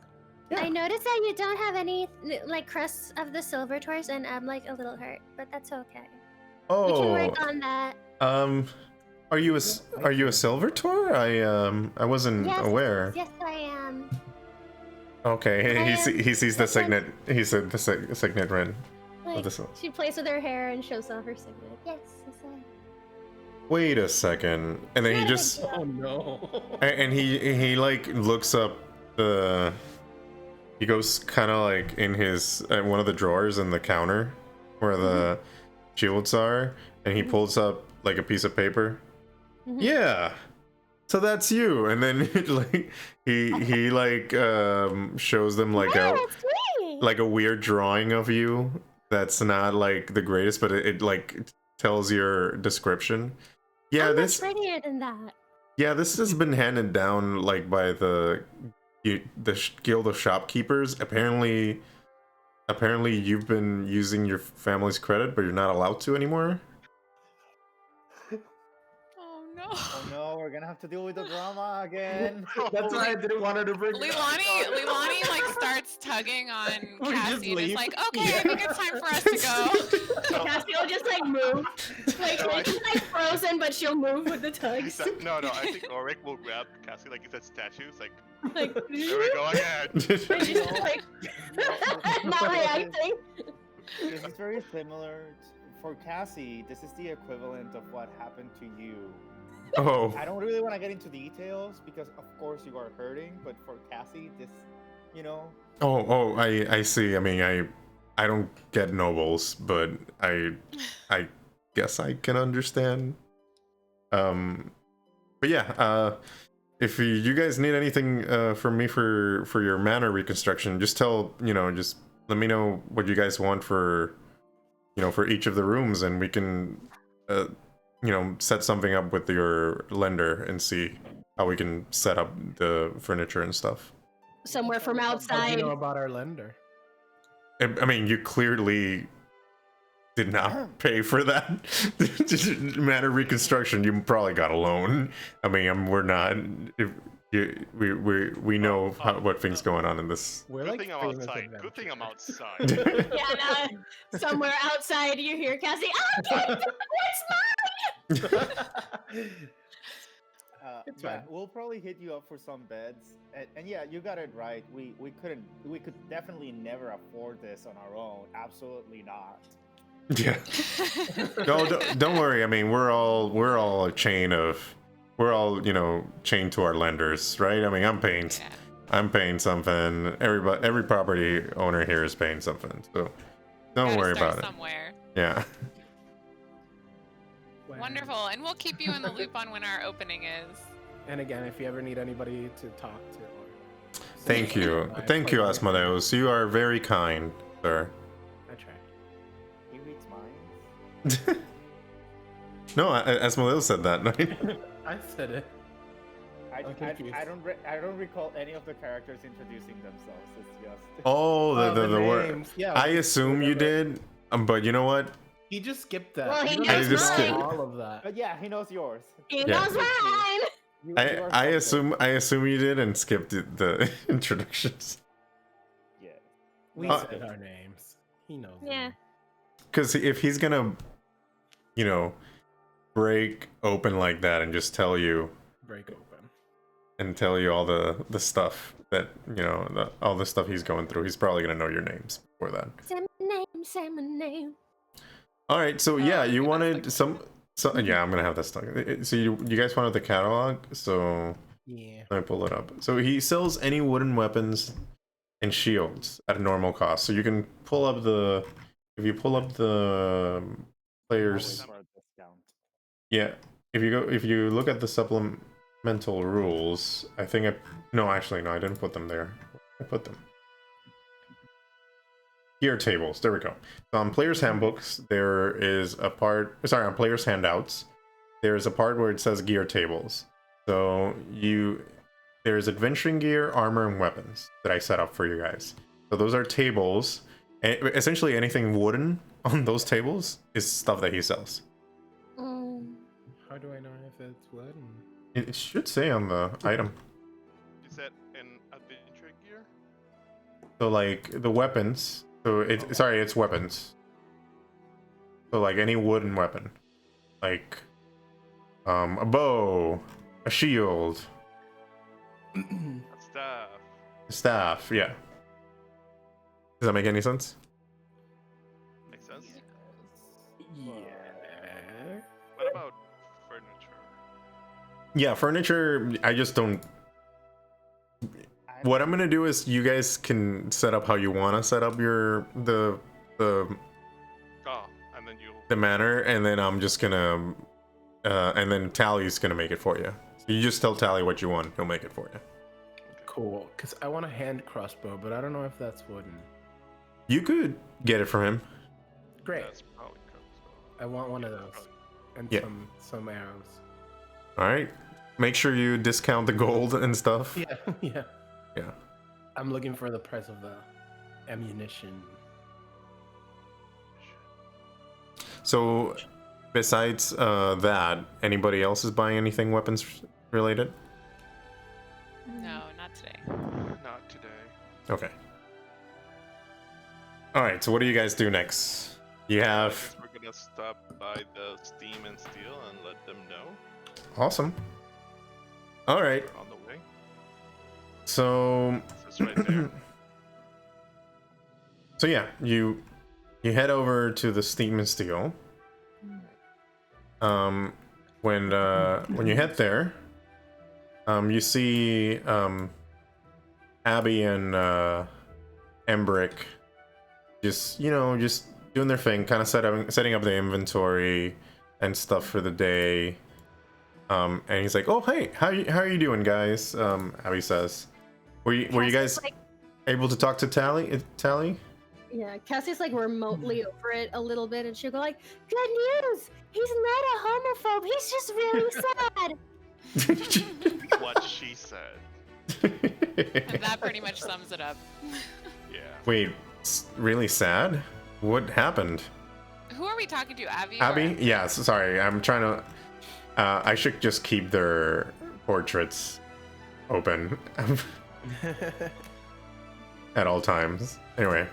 I noticed that you don't have any like crusts of the silver tours, and I'm like a little hurt, but that's okay. We can work on that. Are you a silver tour? I wasn't Yes, aware. Yes, I am. Okay, he sees the signet. He said the signet ring. Like, this one. she plays with her hair and shows off her signet. Yes, yes, I am. Wait a second, and then he Not a big just deal. Oh no. and he like looks up the. He goes kind of like in his one of the drawers in the counter where the shields are, and he pulls up like a piece of paper. Yeah, so that's you. And then like he like shows them like Yeah, a that's me. like a weird drawing of you that's not like the greatest, but it like tells your description. Yeah, I'm this much prettier than that. yeah, this has been handed down like by the Guild of Shopkeepers. Apparently you've been using your family's credit, but you're not allowed to anymore. Oh no. Oh no, we're gonna have to deal with the drama again. That's why I didn't want her to bring. Leilani like starts tugging on We just Cassie and is leave. like, okay, I think it's time for us to go. Cassie will just like move. Like she's like frozen, but she'll move with the tugs. No, I think Ulrich will grab Cassie like he said statues. Like, Like, there we go again. like, she's just like not reacting. This is very similar. For Cassie, this is the equivalent of what happened to you. Oh, I don't really want to get into details because, of course, you are hurting. But for Cassie, this, oh, I see. I mean, I don't get nobles, but I guess I can understand. But yeah, if you guys need anything from me for your manor reconstruction, just just let me know what you guys want for each of the rooms, and we can set something up with your lender and see how we can set up the furniture and stuff. Somewhere from How do outside. you know about our lender? I mean, you clearly did not pay for that manor reconstruction. You probably got a loan. I mean, we're not. We know what things going on in this. We're Good like thing I'm famous outside. Good thing I'm outside. Yeah, no, somewhere outside you hear Cassie. Oh, what's It's yeah, fine. we'll probably hit you up for some beds, and yeah, you got it right. We could definitely never afford this on our own. Absolutely not. Yeah. No, don't worry. I mean, we're all a chain of, we're all, you know, chained to our lenders, right? I mean, I'm paying something. Every property owner here is paying something. So don't worry about it. Somewhere. Yeah. Wonderful, and we'll keep you in the loop on when our opening is. And again, if you ever need anybody to talk to, or Thank you, thank you, Asmodeus. You are very kind, sir. I try. He reads minds. No, Asmodeus said that. I said it. I don't recall any of the characters introducing themselves. It's just. Oh, the word. names. Yeah. I assume you did, but you know what? He just skipped that. Well, he doesn't knows know mine. all of that. But yeah, he knows yours. He Yeah. knows mine. You are I something. assume you did and skipped the introductions. Yeah. We Uh, said our names. He knows. Yeah. them. Because if he's gonna, you know, break open like that and just tell you Break open. all the stuff that, you know, all the stuff he's going through, he's probably gonna know your names before that. Say my name. Say my name. All right, so yeah, you okay, wanted that's some yeah, I'm gonna have that stuck. So you guys wanted the catalog, so Yeah. let me pull it up. So he sells any wooden weapons and shields at a normal cost. So you can pull up if you pull up the players. Always for a discount. Yeah, if you look at the supplemental rules, I think no, actually no, I didn't put them there. I put them. Gear tables, there we go. So on players handbooks, there is a part, sorry, on players handouts, there's a part where it says gear tables. So there's adventuring gear, armor, and weapons that I set up for you guys. So those are tables, and essentially anything wooden on those tables is stuff that he sells. How do I know if it's wood? It should say on the item. Is that an adventure gear? So like the weapons, so it's weapons. So like any wooden weapon, like a bow, a shield, Stuff. a staff. Yeah. Does that make any sense? Makes sense. Yeah. What about furniture? Yeah, furniture. I just don't. What I'm gonna do is you guys can set up how you want to set up your the Oh, and then you. the manor, and then I'm just gonna and then Tally's gonna make it for you. So you just tell Tally what you want, he'll make it for you. Cool. Because I want a hand crossbow, but I don't know if that's wooden. You could get it from him. Great. That's probably cool, so. I want one of those. And Yeah. some arrows. All right. Make sure you discount the gold and stuff. Yeah. Yeah. Yeah. I'm looking for the price of the ammunition. So, besides that, anybody else is buying anything weapons related? No, not today. Not today. Okay. All right. So, what do you guys do next? You have Guess we're gonna stop by the Steam and Steel and let them know awesome. All right. we're on the way. So, It's right there. so yeah, you head over to the Steam and Steel. When you head there, you see Abby and Embric just doing their thing, kind of setting up the inventory and stuff for the day. And he's like, "Oh, hey, how are you doing, guys?" Abby says, "Were you guys Like, able to talk to Tally? yeah, Cassie's like remotely over it a little bit, and she'll go like, "Good news! He's not a homophobe. He's just really sad." What she said. And that pretty much sums it up. Yeah. Wait, really sad? What happened? Who are we talking to, Avi? or Abby? Embric? Yeah, sorry. I'm trying to. I should just keep their portraits open at all times. Anyway,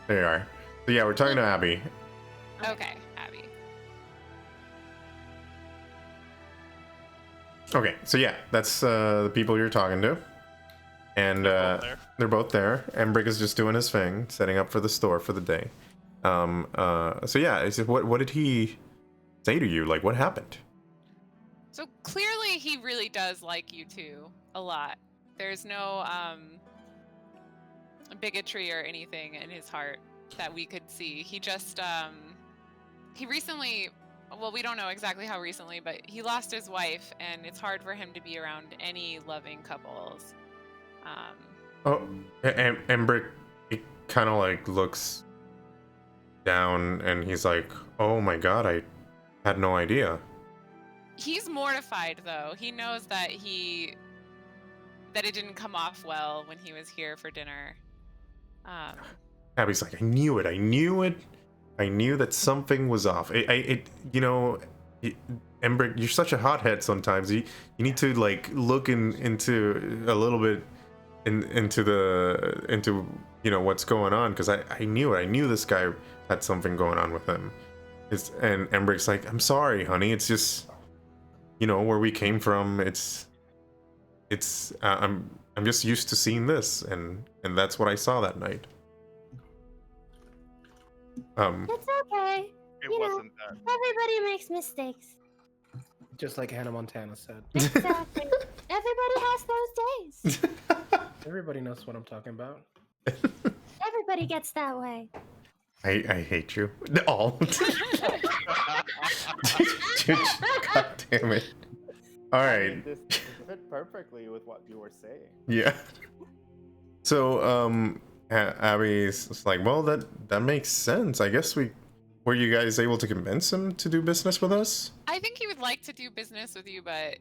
there you are. So yeah, we're talking to Abby. Okay, Abby. Okay, so yeah, that's the people you're talking to. And they're both there. Embric is just doing his thing, setting up for the store for the day. So yeah, what did he say to you? Like, what happened? So clearly he really does like you two a lot. There's no bigotry or anything in his heart that we could see. He just he recently, well, we don't know exactly how recently, but he lost his wife, and it's hard for him to be around any loving couples. Embric, he kind of like looks down and he's like, oh my god, I had no idea. He's mortified though. He knows that it didn't come off well when he was here for dinner. Abby's like, I knew it. I knew that something was off. Embric, you're such a hothead sometimes. You need to like look into a little bit into what's going on, because I knew it. I knew this guy had something going on with him. And Embric's like, I'm sorry, honey. It's just, where we came from. I'm just used to seeing this, and that's what I saw that night. It's okay. It wasn't that. Everybody makes mistakes. Just like Hannah Montana said. Exactly. Everybody has those days. Everybody knows what I'm talking about. Everybody gets that way. I hate you. All. God damn it. All right. This fit perfectly with what you were saying. Yeah. So, Abby's like, well, that makes sense. I guess were you guys able to convince him to do business with us? I think he would like to do business with you, but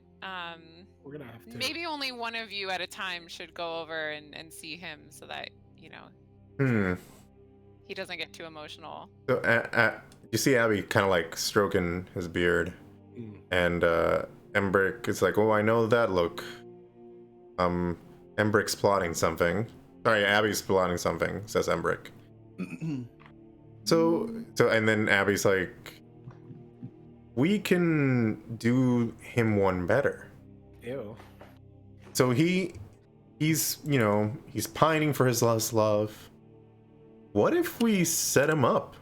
We're gonna have to. maybe only one of you at a time should go over and see him so that, he doesn't get too emotional. So, you see Abby kind of like stroking his beard, and Embric is like, oh, I know that look. Embric's plotting something. Sorry, Abby's plotting something, says Embric. So, and then Abby's like, we can do him one better. Ew. So he's pining for his lost love. What if we set him up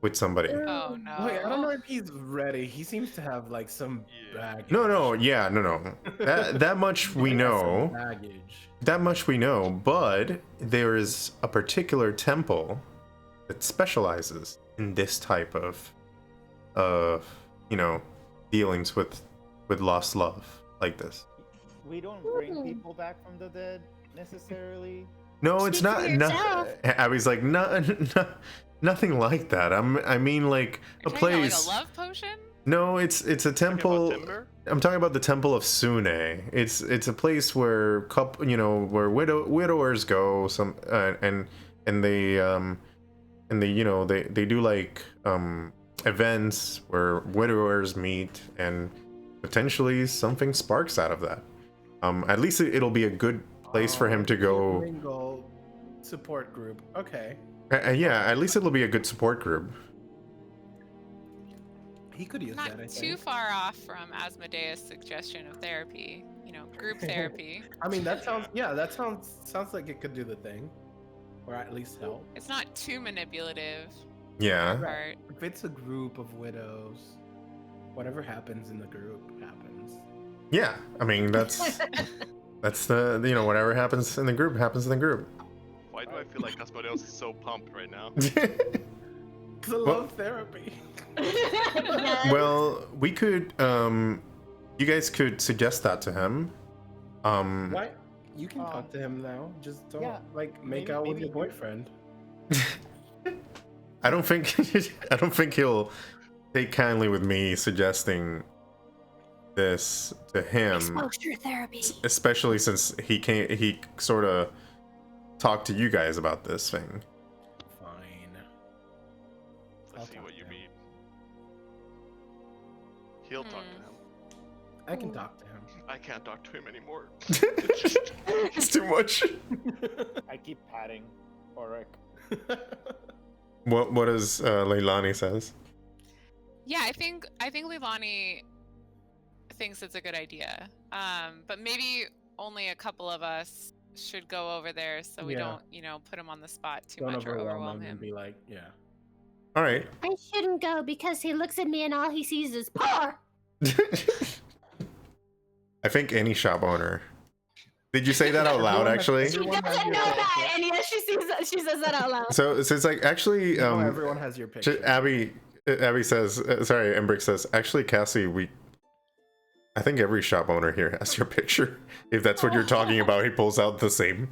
with somebody? Oh no. Wait, I don't know if he's ready. He seems to have like some baggage. No. That much we know. Baggage. That much we know, but there is a particular temple that specializes in this type of dealings with lost love like this. We don't bring people back from the dead necessarily. No, it's Speak not. for No, yourself. Abby's like, nothing like that. I mean, like You're a talking about, place. like a love potion? No, it's a Talking about temple. timber? I'm talking about the Temple of Sune. It's a place where where widowers go. And they do like events where widowers meet, and potentially something sparks out of that. At least it'll be a good place for him to go. Mingle support group. Okay. Yeah, at least it'll be a good support group. He could use Not that, I too think. far off from Asmodeus' suggestion of therapy. Group therapy. I mean, that sounds like it could do the thing, or at least help. It's not too manipulative. Yeah. Part. If it's a group of widows, whatever happens in the group happens. Yeah. I mean, that's the whatever happens in the group happens in the group. Why do I feel like Asmodeus is so pumped right now? Because I love therapy. Well, we could you guys could suggest that to him. Why? You can talk to him now. Just don't make maybe- out with maybe your you- boyfriend. I don't think he'll take kindly with me suggesting this to him, Exposure therapy. especially since he sort of talked to you guys about this thing. Fine. I I'll see talk what to you him. mean. He'll talk to him. I can talk to him. I can't talk to him anymore. It's too much. I keep patting Oric. What does Leilani says? Yeah, I think Leilani thinks it's a good idea. But maybe only a couple of us should go over there so we don't, put him on the spot too Don't much or overwhelm him him. and be like, yeah. All right. I shouldn't go because he looks at me and all he sees is poor. I think any shop owner. Did you say that out loud? Actually. She doesn't know that, and yes, she says that out loud. So it's like actually. Everyone has your picture. Abby says. Sorry, Embric says. Actually, Cassie, I think every shop owner here has your picture. If that's what you're talking about, he pulls out the same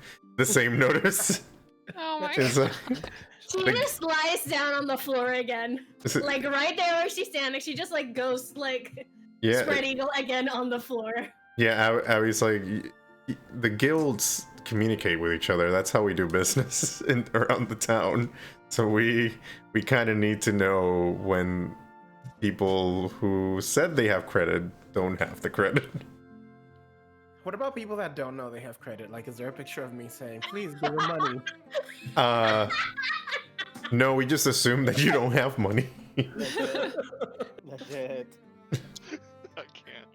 notice. Oh my god. She just lies down on the floor again. Like right there where she's standing, she just like goes like spread eagle again on the floor. Yeah, Abby's like, the guilds communicate with each other. That's how we do business around the town. So we kind of need to know when people who said they have credit don't have the credit. What about people that don't know they have credit? Like, is there a picture of me saying, please give me money? No, we just assume that you don't have money. Legit. I can't.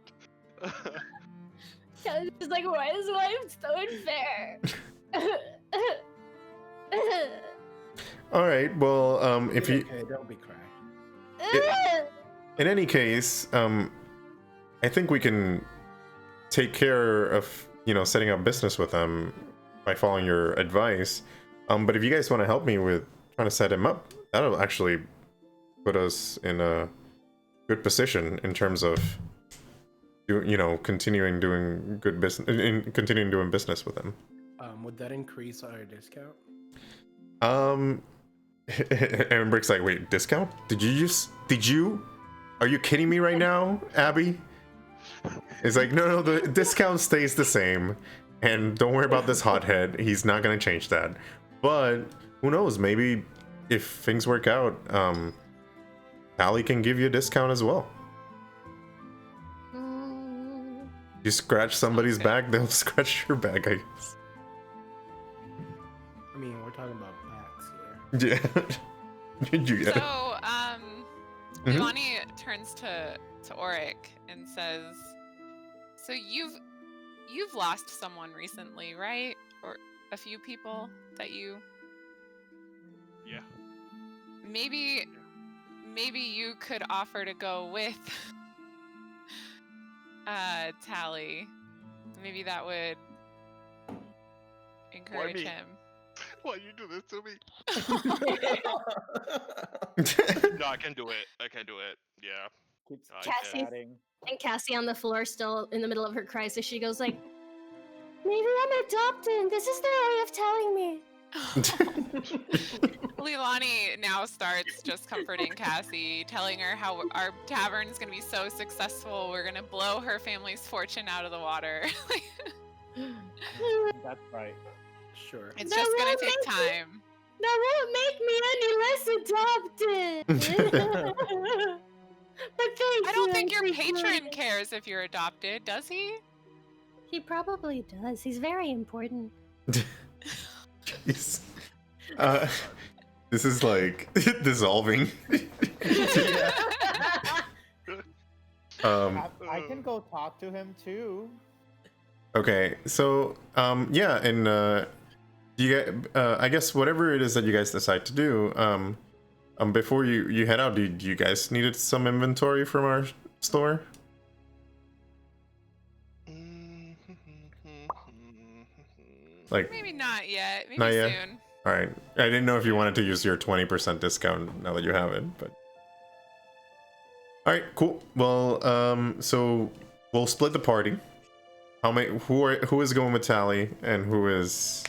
It's like, why is life so unfair? All right. Well, if you okay, don't be crying. in any case, I think we can take care of setting up business with them by following your advice. But if you guys want to help me with trying to set him up, that'll actually put us in a good position in terms of continuing doing good business, continuing doing business with him. Would that increase our discount? Embric's like, wait, discount? Are you kidding me right now, Abby? It's like, no, the discount stays the same, and don't worry about this hothead. He's not gonna change that. But who knows? Maybe if things work out, Allie can give you a discount as well. You scratch somebody's back, they'll scratch your back, I guess. I mean, we're talking about backs here. Yeah. You get it. So, Milani turns to Auric and says, "So you've lost someone recently, right? Or a few people that you." Yeah. Maybe you could offer to go with Tally. Maybe that would encourage him. Why you do this to me? No, I can do it. Yeah. Keeps Cassie. chatting. And Cassie on the floor, still in the middle of her crisis, she goes like, Maybe I'm adopted. This is their way of telling me. Leilani now starts just comforting Cassie, telling her how our tavern is going to be so successful. We're going to blow her family's fortune out of the water. That's right. Sure. It's That just going won't to take make me- time. That won't make me any less adopted. But thank I don't you, think your appreciate patron it. cares if you're adopted, does he? He probably does. He's very important. Jeez. This is like dissolving. I can go talk to him too. Okay, so yeah, and you get I guess whatever it is that you guys decide to do, before you head out, do you guys needed some inventory from our store? Like Maybe not yet. Maybe Not yet? soon. all right, I didn't know if you wanted to use your 20% discount now that you have it, but all right, cool. Well, so we'll split the party. Who is going with Tally and who is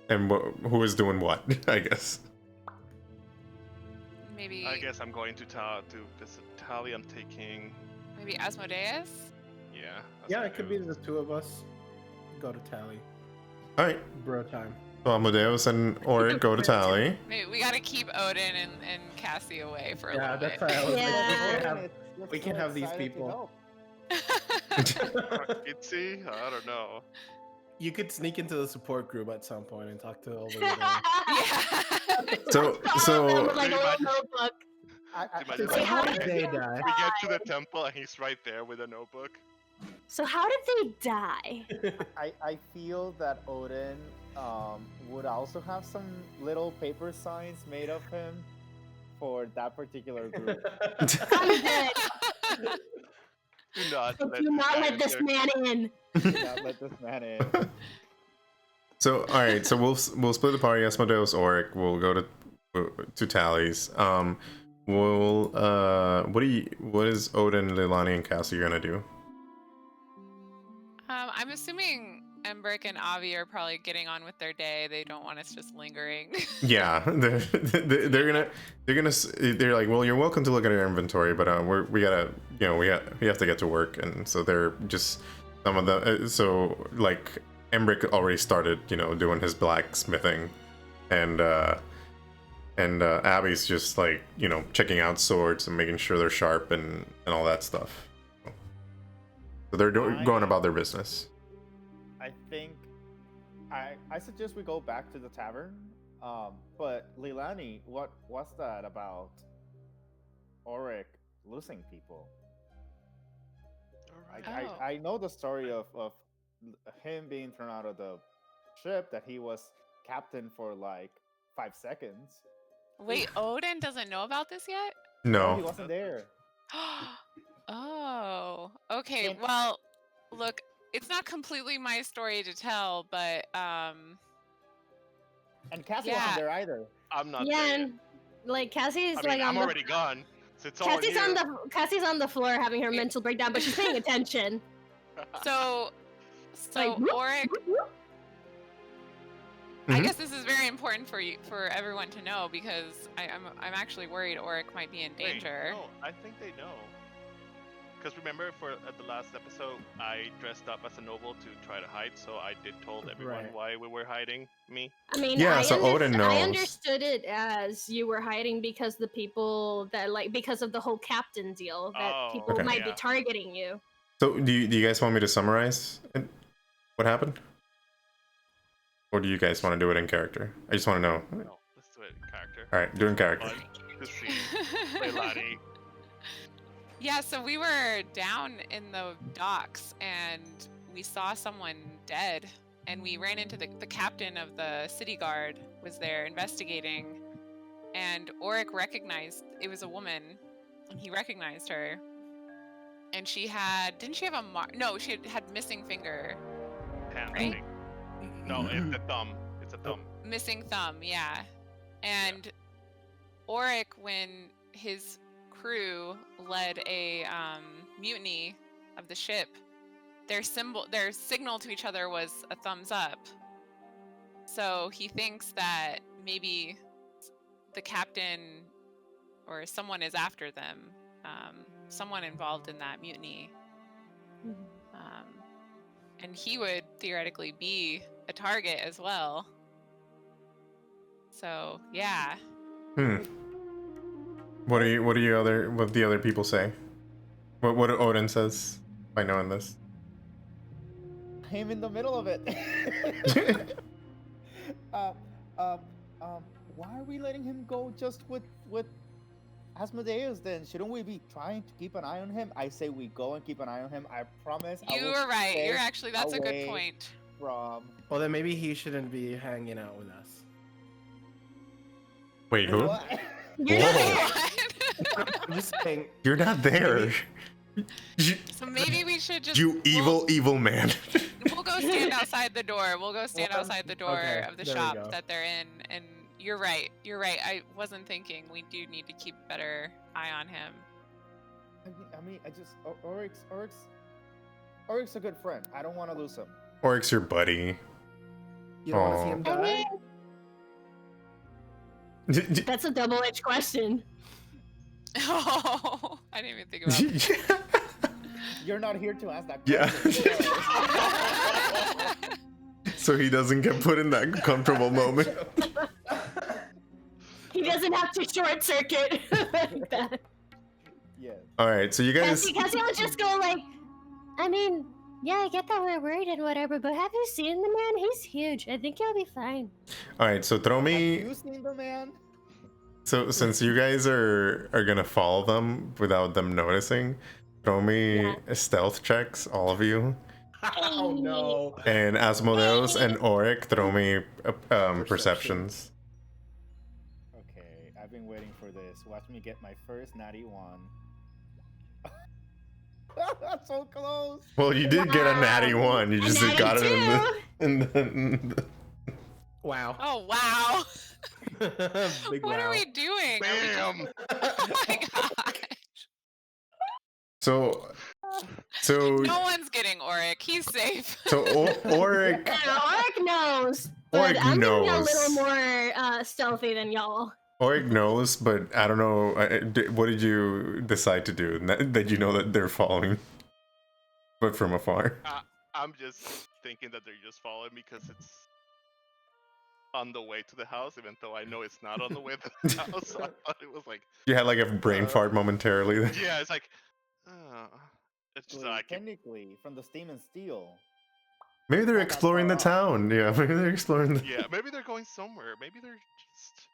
doing what? I guess. Maybe I guess I'm going to visit Tally. I'm taking. maybe Asmodeus? Yeah. Yeah, it could be the two of us. Go to Tally. All right, Bro time. so Amadeus and Oric go to Tally. Maybe we gotta keep Odin and Cassie away for a Yeah, little that's bit. why I was Yeah. like, we can have these people. Itzy? I don't know. You could sneak into the support group at some point and talk to all the Yeah. So with like a little notebook. Imagine So how did they die? we get to the temple and he's right there with a notebook. So how did they die? I feel that Odin would also have some little paper signs made of him for that particular group. I'm dead. Do not Do not let this man in. Do not let this man in. So all right, so we'll split the party. Asmodeus, Auric. We'll go to tallies. What is Odin, Leilani, and Cassie gonna do? I'm assuming Embric and Avi are probably getting on with their day. They don't want us just lingering. Yeah, they're like, well, you're welcome to look at our inventory, but we gotta, we have to get to work, and so they're just some of the so like Embric already started, doing his blacksmithing, and Abby's just like, checking out swords and making sure they're sharp and all that stuff. So they're going about their business. I think I suggest we go back to the tavern. But Leilani, what's that about Auric losing people? I know the story of him being thrown out of the ship, that he was captain for like 5 seconds. Wait, Odin doesn't know about this yet? No, he wasn't there. Oh, okay. Well, look, it's not completely my story to tell, but And Cassie wasn't there either. I'm not Yeah, there yet. and like Cassie's I mean, like I'm on already gone. So it's all Cassie's here. Cassie's on the floor having her mental breakdown, but she's paying attention. so Like, whoop, Auric, whoop, whoop. I guess this is very important for everyone to know, because I'm actually worried Auric might be in danger. Wait, no, I think they know. Because remember, at the last episode, I dressed up as a noble to try to hide, so I told everyone Right. why we were hiding me. I mean, Yeah, so Odin knows. I understood it as you were hiding because the people that because of the whole captain deal, that Oh, people okay. might be Yeah. targeting you. So do you guys want me to summarize what happened, or do you guys want to do it in character? I just want to know. No, let's do it in character. All right, doing character. Fun to see Leilani. Yeah, so we were down in the docks and we saw someone dead, and we ran into the captain of the city guard was there investigating, and Auric recognized it was a woman, and he recognized her, and she had she had missing finger, Hand, I Right? think. No, it's a thumb. It's a thumb. missing thumb, yeah. And Auric, when his crew led a mutiny of the ship, their signal to each other was a thumbs up. So he thinks that maybe the captain or someone is after them, someone involved in that mutiny, and he would theoretically be a target as well. So yeah. What the other people say? What Odin says by knowing this? I'm in the middle of it. Why are we letting him go just with Asmodeus then? Shouldn't we be trying to keep an eye on him? I say we go and keep an eye on him. I promise. You are right. You're actually, that's a good away point. From Well, then maybe he shouldn't be hanging out with us. Wait, who? What? You're not Whoa. I'm just saying. You're not there. So maybe we should just You evil man. We'll go stand outside the door. We'll go stand outside the door Okay, of the there we shop go. that they're in. And you're right. You're right. I wasn't thinking. We do need to keep a better eye on him. Auric's a good friend. I don't want to lose him. Auric's your buddy. You don't want to see Aw. him I die? mean, that's a double-edged question. Oh, I didn't even think about that. You're not here to ask that Yeah. question. So he doesn't get put in that comfortable moment. He doesn't have to short circuit like that. Yeah. All right, so you guys. Because he'll just go like, I mean, yeah, I get that we're worried and whatever, but have you seen the man? He's huge. I think he'll be fine. All right, so throw Have me. you seen the man? So since you guys are gonna follow them without them noticing, throw me stealth checks, all of you. Oh no. And Asmodeus and Auric, throw me perceptions. Okay, I've been waiting for this. Watch me get my first natty one. So close. Well, you did get a natty one. You just natty got it two. in the Wow. Oh wow! Big What are wow. we doing? Bam! Oh my god! So No one's getting Auric. He's safe. so Auric Auric knows, but Auric I'm gonna be a knows. little more stealthy than y'all. Auric knows, but I don't know. What did you decide to do? That you know that they're following, but from afar. I'm just thinking that they're just following me because it's on the way to the house, even though I know it's not on the way to the house. So I thought it was like, You had like a brain fart momentarily. yeah, it's like, it's just Wait, like, technically, from the Steam and Steel. Maybe they're Not that exploring the far off. town. Yeah, maybe they're exploring the. yeah, maybe they're going somewhere. Maybe they're just,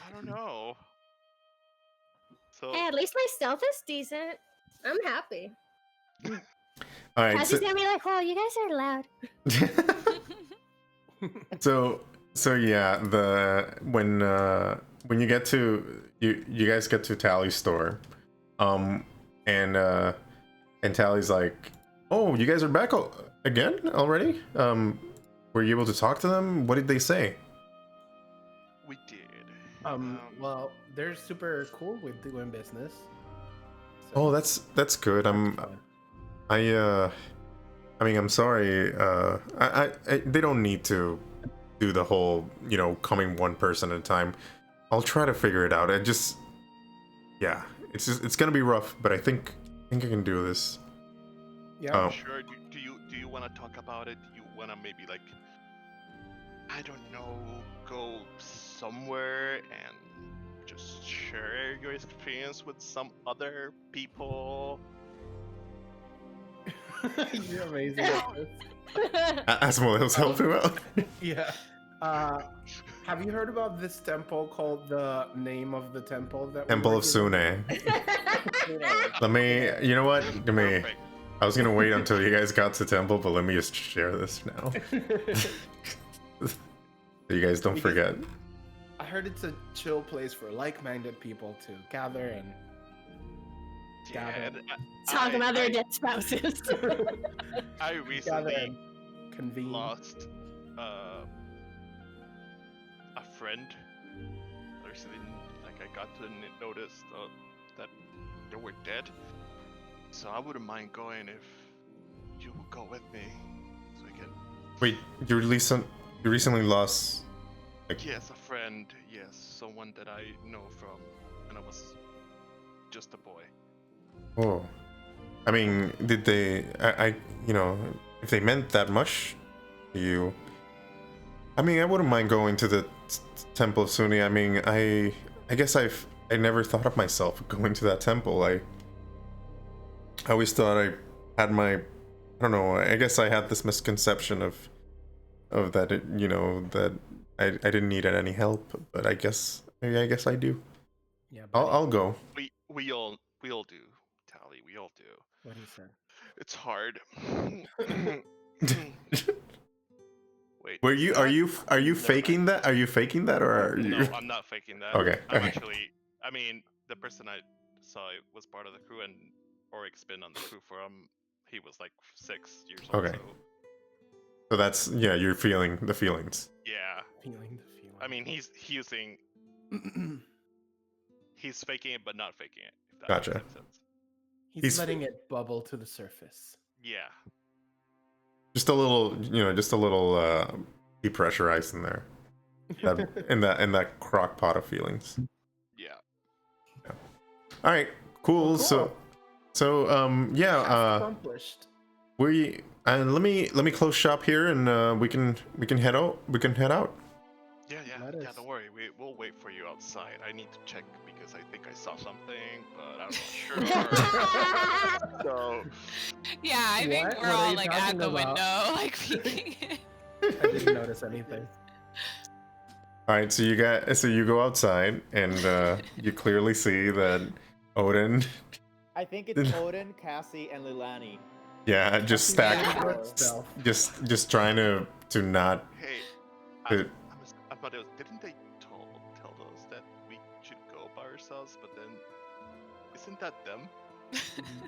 I don't know. So Hey, at least my stealth is decent. I'm happy. All right. Cassie's gonna be like, "Wow, you guys are loud." So yeah, when you get to you guys get to Tally's store, and Tally's like, oh, you guys are back again already? Were you able to talk to them? What did they say? we did. Well, they're super cool with doing business. Oh, that's good. I mean, I'm sorry. I they don't need to do the whole, coming one person at a time. I'll try to figure it out. Yeah, it's gonna be rough, but I think I can do this. Yeah. Sure. Do you want to talk about it? Do you want to maybe like, I don't know, go somewhere and just share your experience with some other people? You're amazing at this. Asmodeus, help him out. Yeah. Have you heard about this temple called the name of the temple that Temple we of Sune. Let Let me. You know what? Let me. Perfect. I was gonna wait until you guys got to temple, but let me just share this now. So you guys don't forget. I heard it's a chill place for like-minded people to gather and Yeah, gather, Talk about their dead spouses. I gather recently and convene. lost a friend. Recently, like I got to notice that they were dead. So I wouldn't mind going if you would go with me, so I can. Wait, you recently lost. Yes, a friend. Yes, someone that I know from when I was just a boy. Oh, I mean, did they? If they meant that much to you, I mean, I wouldn't mind going to the Temple of Suni. I mean, I guess I never thought of myself going to that temple. I always thought I had my, I don't know. I guess I had this misconception of that. That I didn't need any help, but I guess I do. Yeah, I'll go. We all do, Tally. We all do. What he said. It's hard. Wait. Are you faking that? Are you faking that, or are you? No, I'm not faking that. Okay, I'm okay. actually. I mean, the person I saw was part of the crew, and Auric's been on the crew for he was like 6 years old. Okay. So, So that's you're feeling the feelings. yeah. Feeling the feeling. I mean, he's faking it, but not faking it. If that Gotcha. makes sense. He's letting it bubble to the surface. Yeah. Just a little, depressurized in there. In that crock pot of feelings. Yeah. All right, cool. Cool. So Accomplished. let me close shop here, and we can head out. Yeah. Let us. Don't worry. We'll wait for you outside. I need to check because I think I saw something, but I'm not sure. So. Yeah, I think What? we're What are all you like at talking the about? window, like peeking in. I didn't notice anything. All right, so you go outside and you clearly see that Odin, I think it's Odin, Cassie, and Lilani. yeah, just stacked, Stealth. just trying to not. Hey, Uh, I thought it was. Didn't they tell us that we should go by ourselves? But then, isn't that them?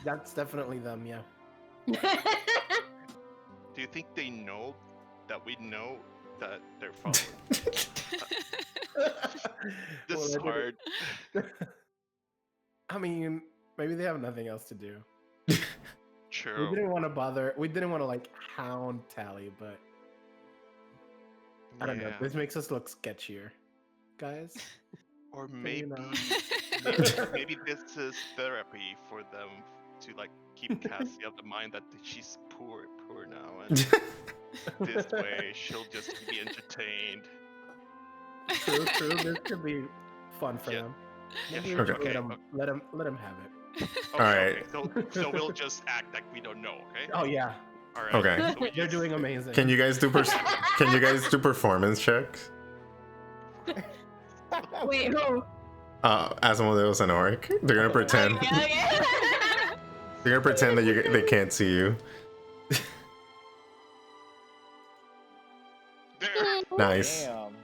That's definitely them, yeah. Do you think they know that we know that they're following? This is hard. I mean, maybe they have nothing else to do. True. We didn't want to bother. We didn't want to like hound Tally, but I don't know. Yeah. This makes us look sketchier, guys. Or you maybe, know. maybe this is therapy for them to like keep Cassie of the mind that she's poor now, and this way she'll just be entertained. True. This could be fun for Yeah. them. Yeah, Maybe sure. we Okay. let them have it. Okay, Alright. okay. So we'll just act like we don't know. Okay. Oh yeah, All right. Okay. So we they're just- doing amazing. Can you guys do performance checks? Wait, who? Asmodeus and Oric. They're gonna pretend. They're gonna pretend that they can't see you. There. Nice. Damn.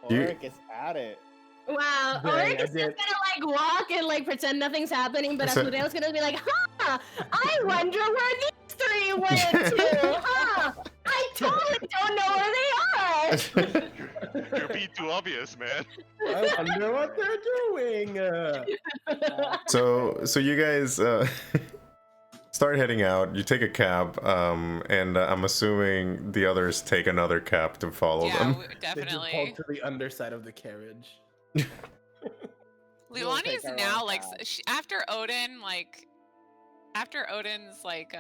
You- Ulrich is at it. Wow, Dang, Ulrich I is just did. gonna like walk and like pretend nothing's happening, but So- Asmodeus gonna be like, huh, I wonder where these three went to, huh? I totally don't know where they are. You're being too obvious, man. I wonder what they're doing. So you guys start heading out. You take a cab, and I'm assuming the others take another cab to follow Yeah, them. we- They just definitely. hold to the underside of the carriage. We'll Leilani's take our now own like path. after Odin's like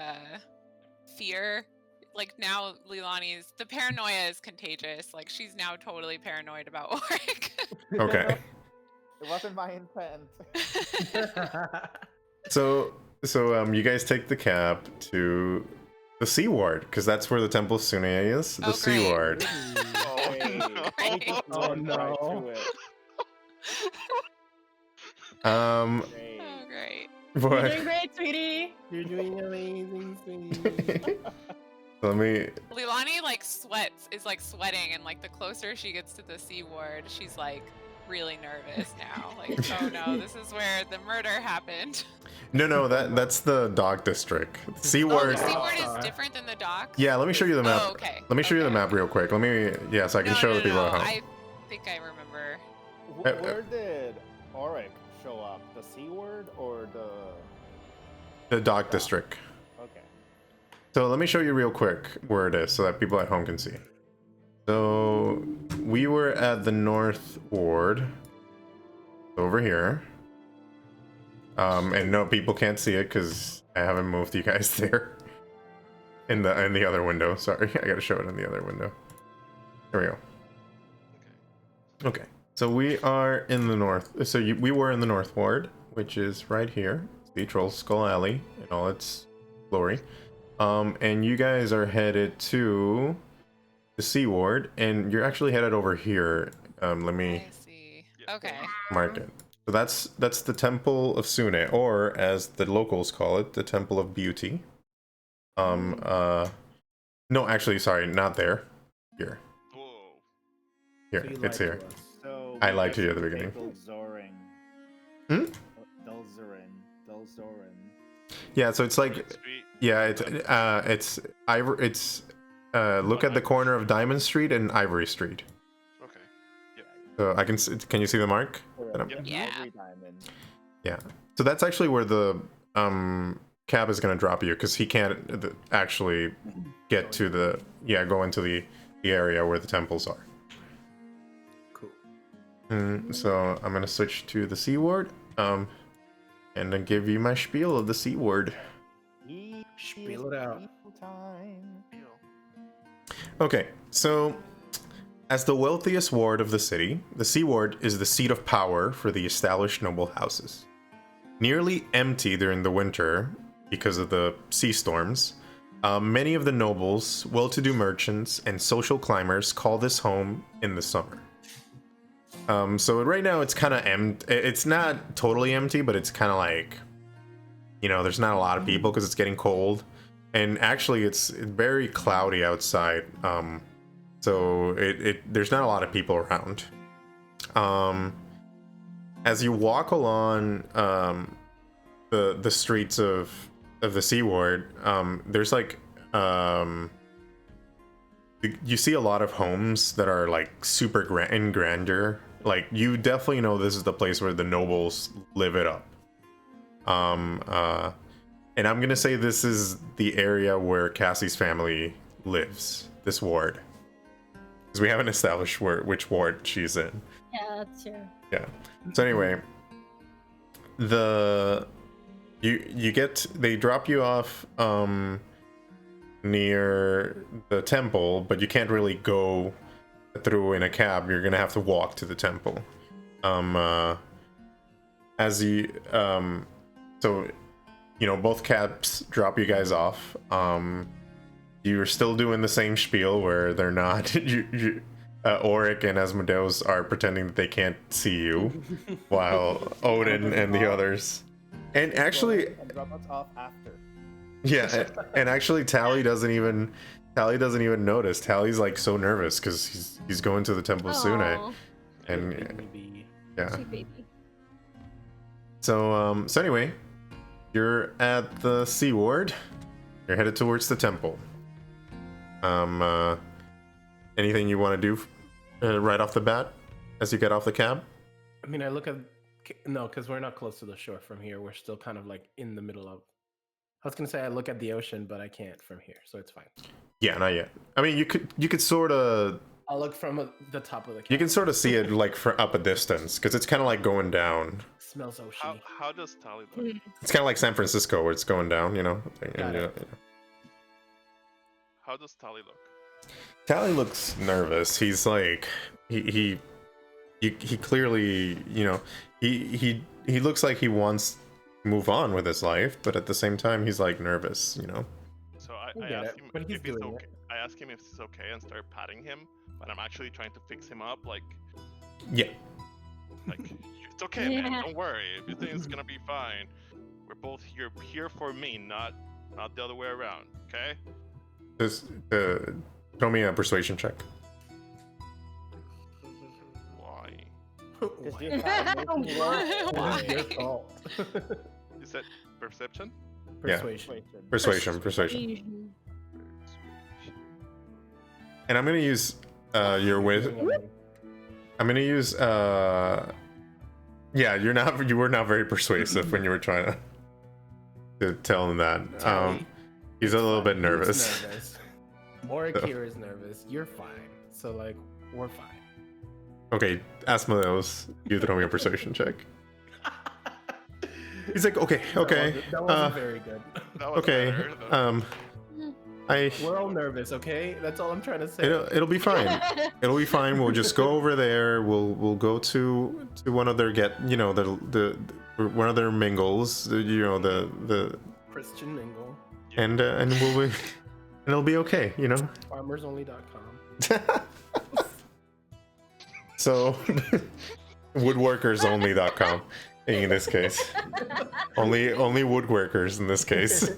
fear, like now Leilani's the paranoia is contagious. Like she's now totally paranoid about Oric. Okay. It wasn't my intent. So you guys take the cab to the Sea Ward, because that's where the Temple of Sune is. The Oh, Sea great. Ward. Oh, Great. no. We just Oh, went right no. to it. Great. Oh great. You're What? doing great, sweetie. You're doing amazing, sweetie. Let me. Leilani like is like sweating, and like the closer she gets to the Sea Ward, she's like really nervous now. Like, oh no, this is where the murder happened. No, that's the dock district. Sea Oh, Ward. the Sea Ward is different than the docks? Yeah, let me show you the map. Oh, okay. Let me show you the Okay. map real quick. So I can No, show no, the people no, at home. I think I remember. Where did Oric show up? The C word or the... The dock district. Okay. So let me show you real quick where it is so that people at home can see. So we were at the North Ward. Over here. And no, people can't see it because I haven't moved you guys there. In the other window. Sorry, I gotta show it in the other window. There we go. Okay. So we are in the north. So we were in the North Ward, which is right here. The Troll Skull Alley in all its glory. And you guys are headed to the Sea Ward, and you're actually headed over here. Let me I see. Okay. mark it. So that's the Temple of Sune, or as the locals call it, the Temple of Beauty. No, actually, sorry, not there. Here. Whoa. Here, So you it's lied here. to us. So I we lied to you at just the beginning. Dulzorin. Hmm? Dulzorin. Yeah, so it's like, Street. yeah, look at the corner of Diamond Street and Ivory Street. Okay. So can you see the mark? Correct. Yep. Yeah. Every diamond. Yeah. So that's actually where the cab is gonna drop you, because he can't actually get to go into the area where the temples are. Cool. So I'm gonna switch to the Sea Ward, and then give you my spiel of the Sea Ward. Spiel it out. Time. Okay, so as the wealthiest ward of the city, the Sea Ward is the seat of power for the established noble houses. Nearly empty during the winter because of the sea storms, many of the nobles, well-to-do merchants, and social climbers call this home in the summer. So right now it's kind of empty. It's not totally empty, but it's kind of like, you know, there's not a lot of people because it's getting cold, and actually it's very cloudy outside. So there's not a lot of people around. As you walk along the streets of the Seaward, there's like you see a lot of homes that are like super in grandeur. Like you definitely know this is the place where the nobles live it up. And I'm gonna say this is the area where Cassie's family lives. This ward, because we haven't established which ward she's in. Yeah, that's true. Yeah. So anyway, they drop you off near the temple, but you can't really go through in a cab. You're gonna have to walk to the temple. As you so you know, both cabs drop you guys off. You're still doing the same spiel where they're not Auric and Asmodeus are pretending that they can't see you, while Odin and the others, and actually drop us off after. Yeah, and actually Tally doesn't even notice. Tally's like so nervous because he's going to the temple soon, and yeah. Sweet baby. So anyway, you're at the Sea Ward. You're headed towards the temple. Anything you want to do right off the bat as you get off the cab? I mean, I look at no, because we're not close to the shore from here. We're still kind of like in the middle of. I was gonna say I look at the ocean, but I can't from here, so it's fine. Yeah, not yet. I mean, you could sort of. I'll look from the top of the. You can sort of see it like from up a distance because it's kind of like going down. Smells oceany. How does Tally look? It's kind of like San Francisco where it's going down, you know. How does Tally look? Tally looks nervous. He's like he clearly, you know, he looks like he wants to move on with his life, but at the same time he's like nervous, you know. So I ask him but he's if it's doing okay. I ask him if it's okay and start patting him, but I'm actually trying to fix him up, like Yeah. It's okay, man. Don't worry. Everything's gonna be fine. We're both here for me, not the other way around. Okay? Just throw me a persuasion check. Why? Why? Your fault. Is that perception? Persuasion. Persuasion. And I'm gonna use your wisdom. I'm gonna use yeah, you were not very persuasive when you were trying to tell him that. He's a little bit nervous. Auric here is nervous. You're fine. So like we're fine. Okay, Asmodeus, you throw me a persuasion check. He's like, okay. That wasn't very good. Okay. We're all nervous, okay? That's all I'm trying to say. It'll be fine. It'll be fine. We'll just go over there. We'll go to one of their the one of their mingles. The Christian mingle. And it'll be okay. You know. Farmersonly.com. So, woodworkersonly.com in this case. Only woodworkers in this case.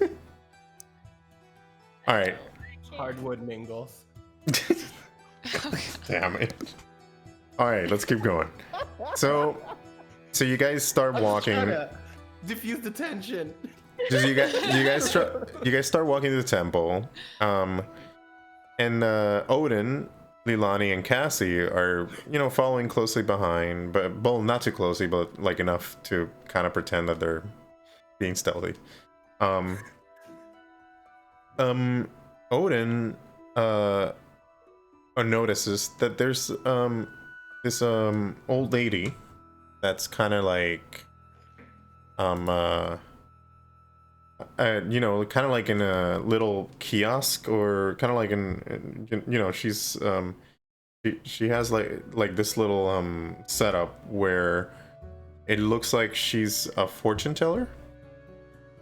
All right. Hardwood mingles. Damn it. All right, let's keep going. So you guys start walking. Diffuse the tension. Just you guys start walking to the temple. And Odin, Lilani, and Cassie are, following closely behind, but not too closely, but like enough to kind of pretend that they're being stealthy. Odin notices that there's this old lady that's kind of like kind of like in a little kiosk, or kind of like she's she has like this little setup where it looks like she's a fortune teller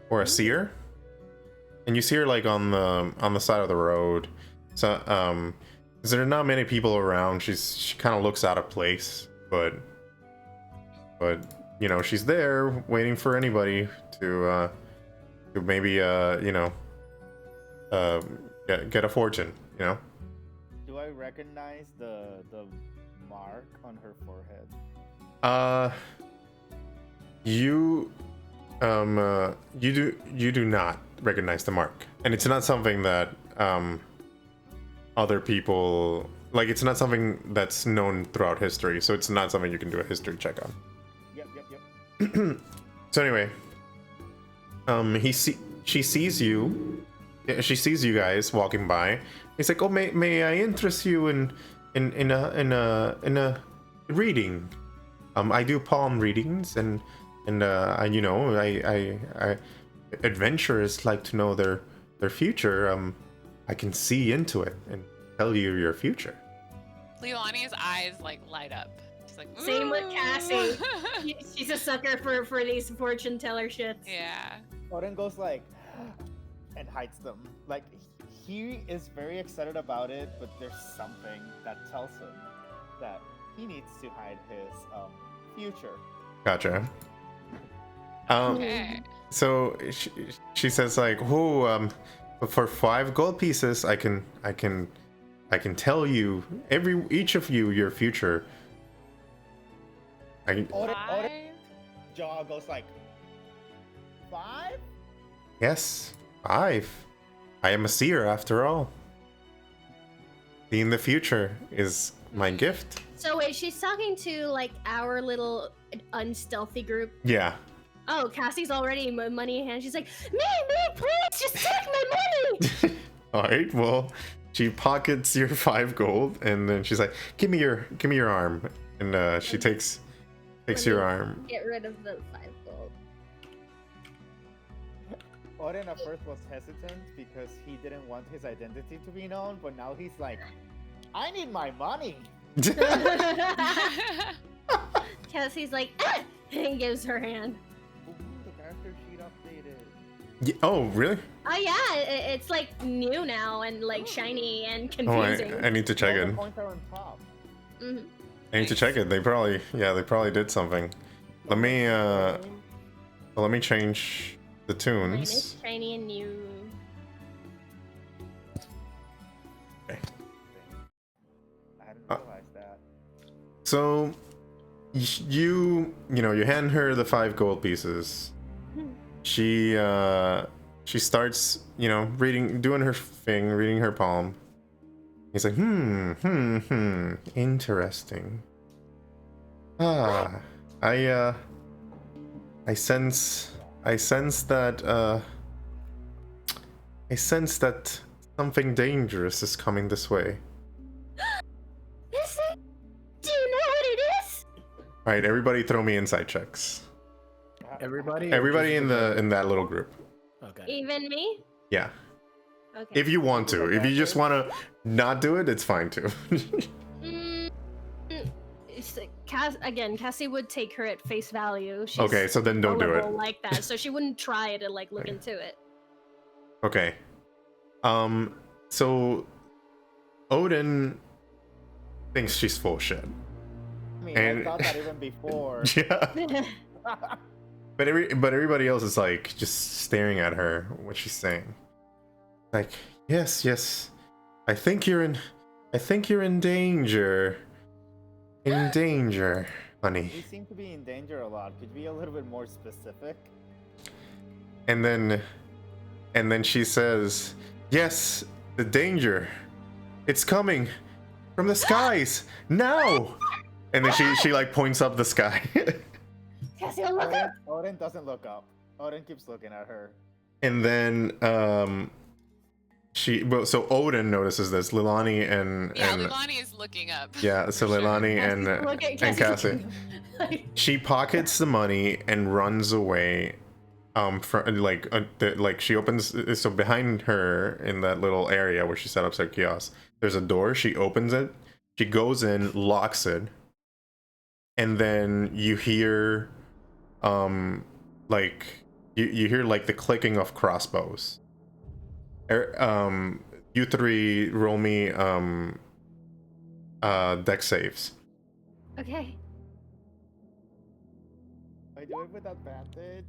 or a seer, and you see her like on the side of the road. So there are not many people around. She kind of looks out of place, but you know, she's there waiting for anybody to maybe get a fortune, you know. Do I recognize the mark on her forehead? You do not recognize the mark, and it's not something that other people like. It's not something that's known throughout history, so it's not something you can do a history check on. Yep. So anyway, she sees you. She sees you guys walking by. He's like, "Oh, may I interest you in a reading? I do palm readings, and I adventurers like to know their future. I can see into it and tell you your future." Leilani's eyes like light up. She's like, Same with "Ooh." Cassie. She's a sucker for these fortune teller shits. Yeah. Odin goes like, and hides them. Like, he is very excited about it, but there's something that tells him that he needs to hide his future. Gotcha. Okay. So she says like, "Oh, for 5 gold pieces, I can tell you each of you your future." Odin Five? jaw goes like, 5? Yes, 5. I am a seer after all. Seeing the future is my gift. So wait, she's talking to like our little unstealthy group. Yeah. Oh, Cassie's already money in hand. She's like, me, please, just take my money. All right. Well, she pockets your 5 gold, and then she's like, "Give me your arm," and she takes your arm. Get rid of the 5 gold. Odin at first was hesitant because he didn't want his identity to be known, but now he's like, I need my money. Cassie's like, ah! And gives her hand. Ooh, the character sheet updated. Yeah, oh, really? Oh yeah, it's like new now and like shiny and Oh, confusing. I need to check All it. the points are on top. Mhm. I need to check it. They probably did something. Let me change the Mine tunes. is shiny and new. Okay. I hadn't realized that. So you hand her the 5 gold pieces. She starts, doing her thing, reading her palm. He's like, interesting. I sense that something dangerous is coming this way. Is it? Do you know what it is? All right, everybody, throw me insight checks. Everybody? Everybody in that little group. Okay. Even me? Yeah. Okay. If you want to. If you just want to not do it, it's fine too. It's like Cassie would take her at face value. She's Okay, so then don't do it. gullible like that, so she wouldn't try to like look Okay. into it. Okay. So Odin thinks she's full shit. I mean, And- I thought that even before. Yeah. But everybody else is like just staring at her, what she's saying. Like, yes. I think you're in danger. In danger, honey. We seem to be in danger a lot. Could you be a little bit more specific? And then she says, "Yes, the danger. It's coming from the skies now." And then she like points up the sky. Cassie, I'll look up. Odin doesn't look up. Odin keeps looking at her. And then so Odin notices this. Leilani and Leilani is looking up. yeah, so for sure. Leilani Look at and Cassie. She pockets the money and runs away. She opens, so behind her in that little area where she set up her kiosk, there's a door. She opens it. She goes in, locks it, and then you hear, you hear like the clicking of crossbows. You 3 roll me deck saves. Okay. I do it with advantage.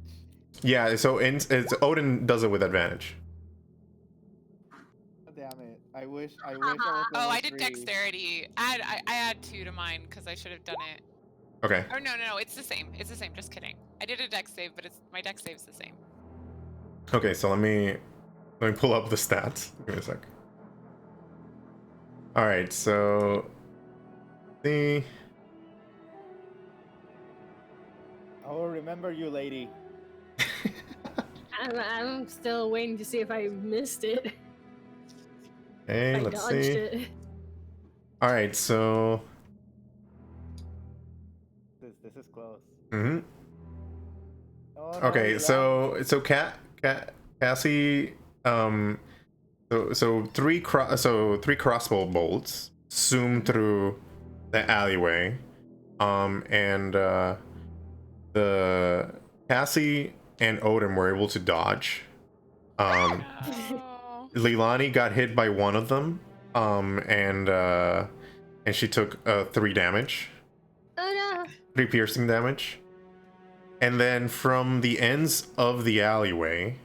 Yeah, so it's Odin does it with advantage. Damn it! I wish I was. Oh, level I did 3. dexterity. I add 2 to mine because I should have done it. Okay. Oh no, it's the same. It's the same. Just kidding. I did a dex save, but my dex save's the same. Okay, so let me pull up the stats. Give me a sec. All right, so the I will remember you, lady. I'm still waiting to see if I missed it. hey, I let's dodged see. it. All right, so This is close. mm-hmm. Oh, no, Okay, you so Cassie, so three crossbow bolts zoom through the alleyway, and the Cassie and Odin were able to dodge. No. Leilani got hit by one of them, and she took 3 damage, Oh 3 piercing damage. And then from the ends of the alleyway,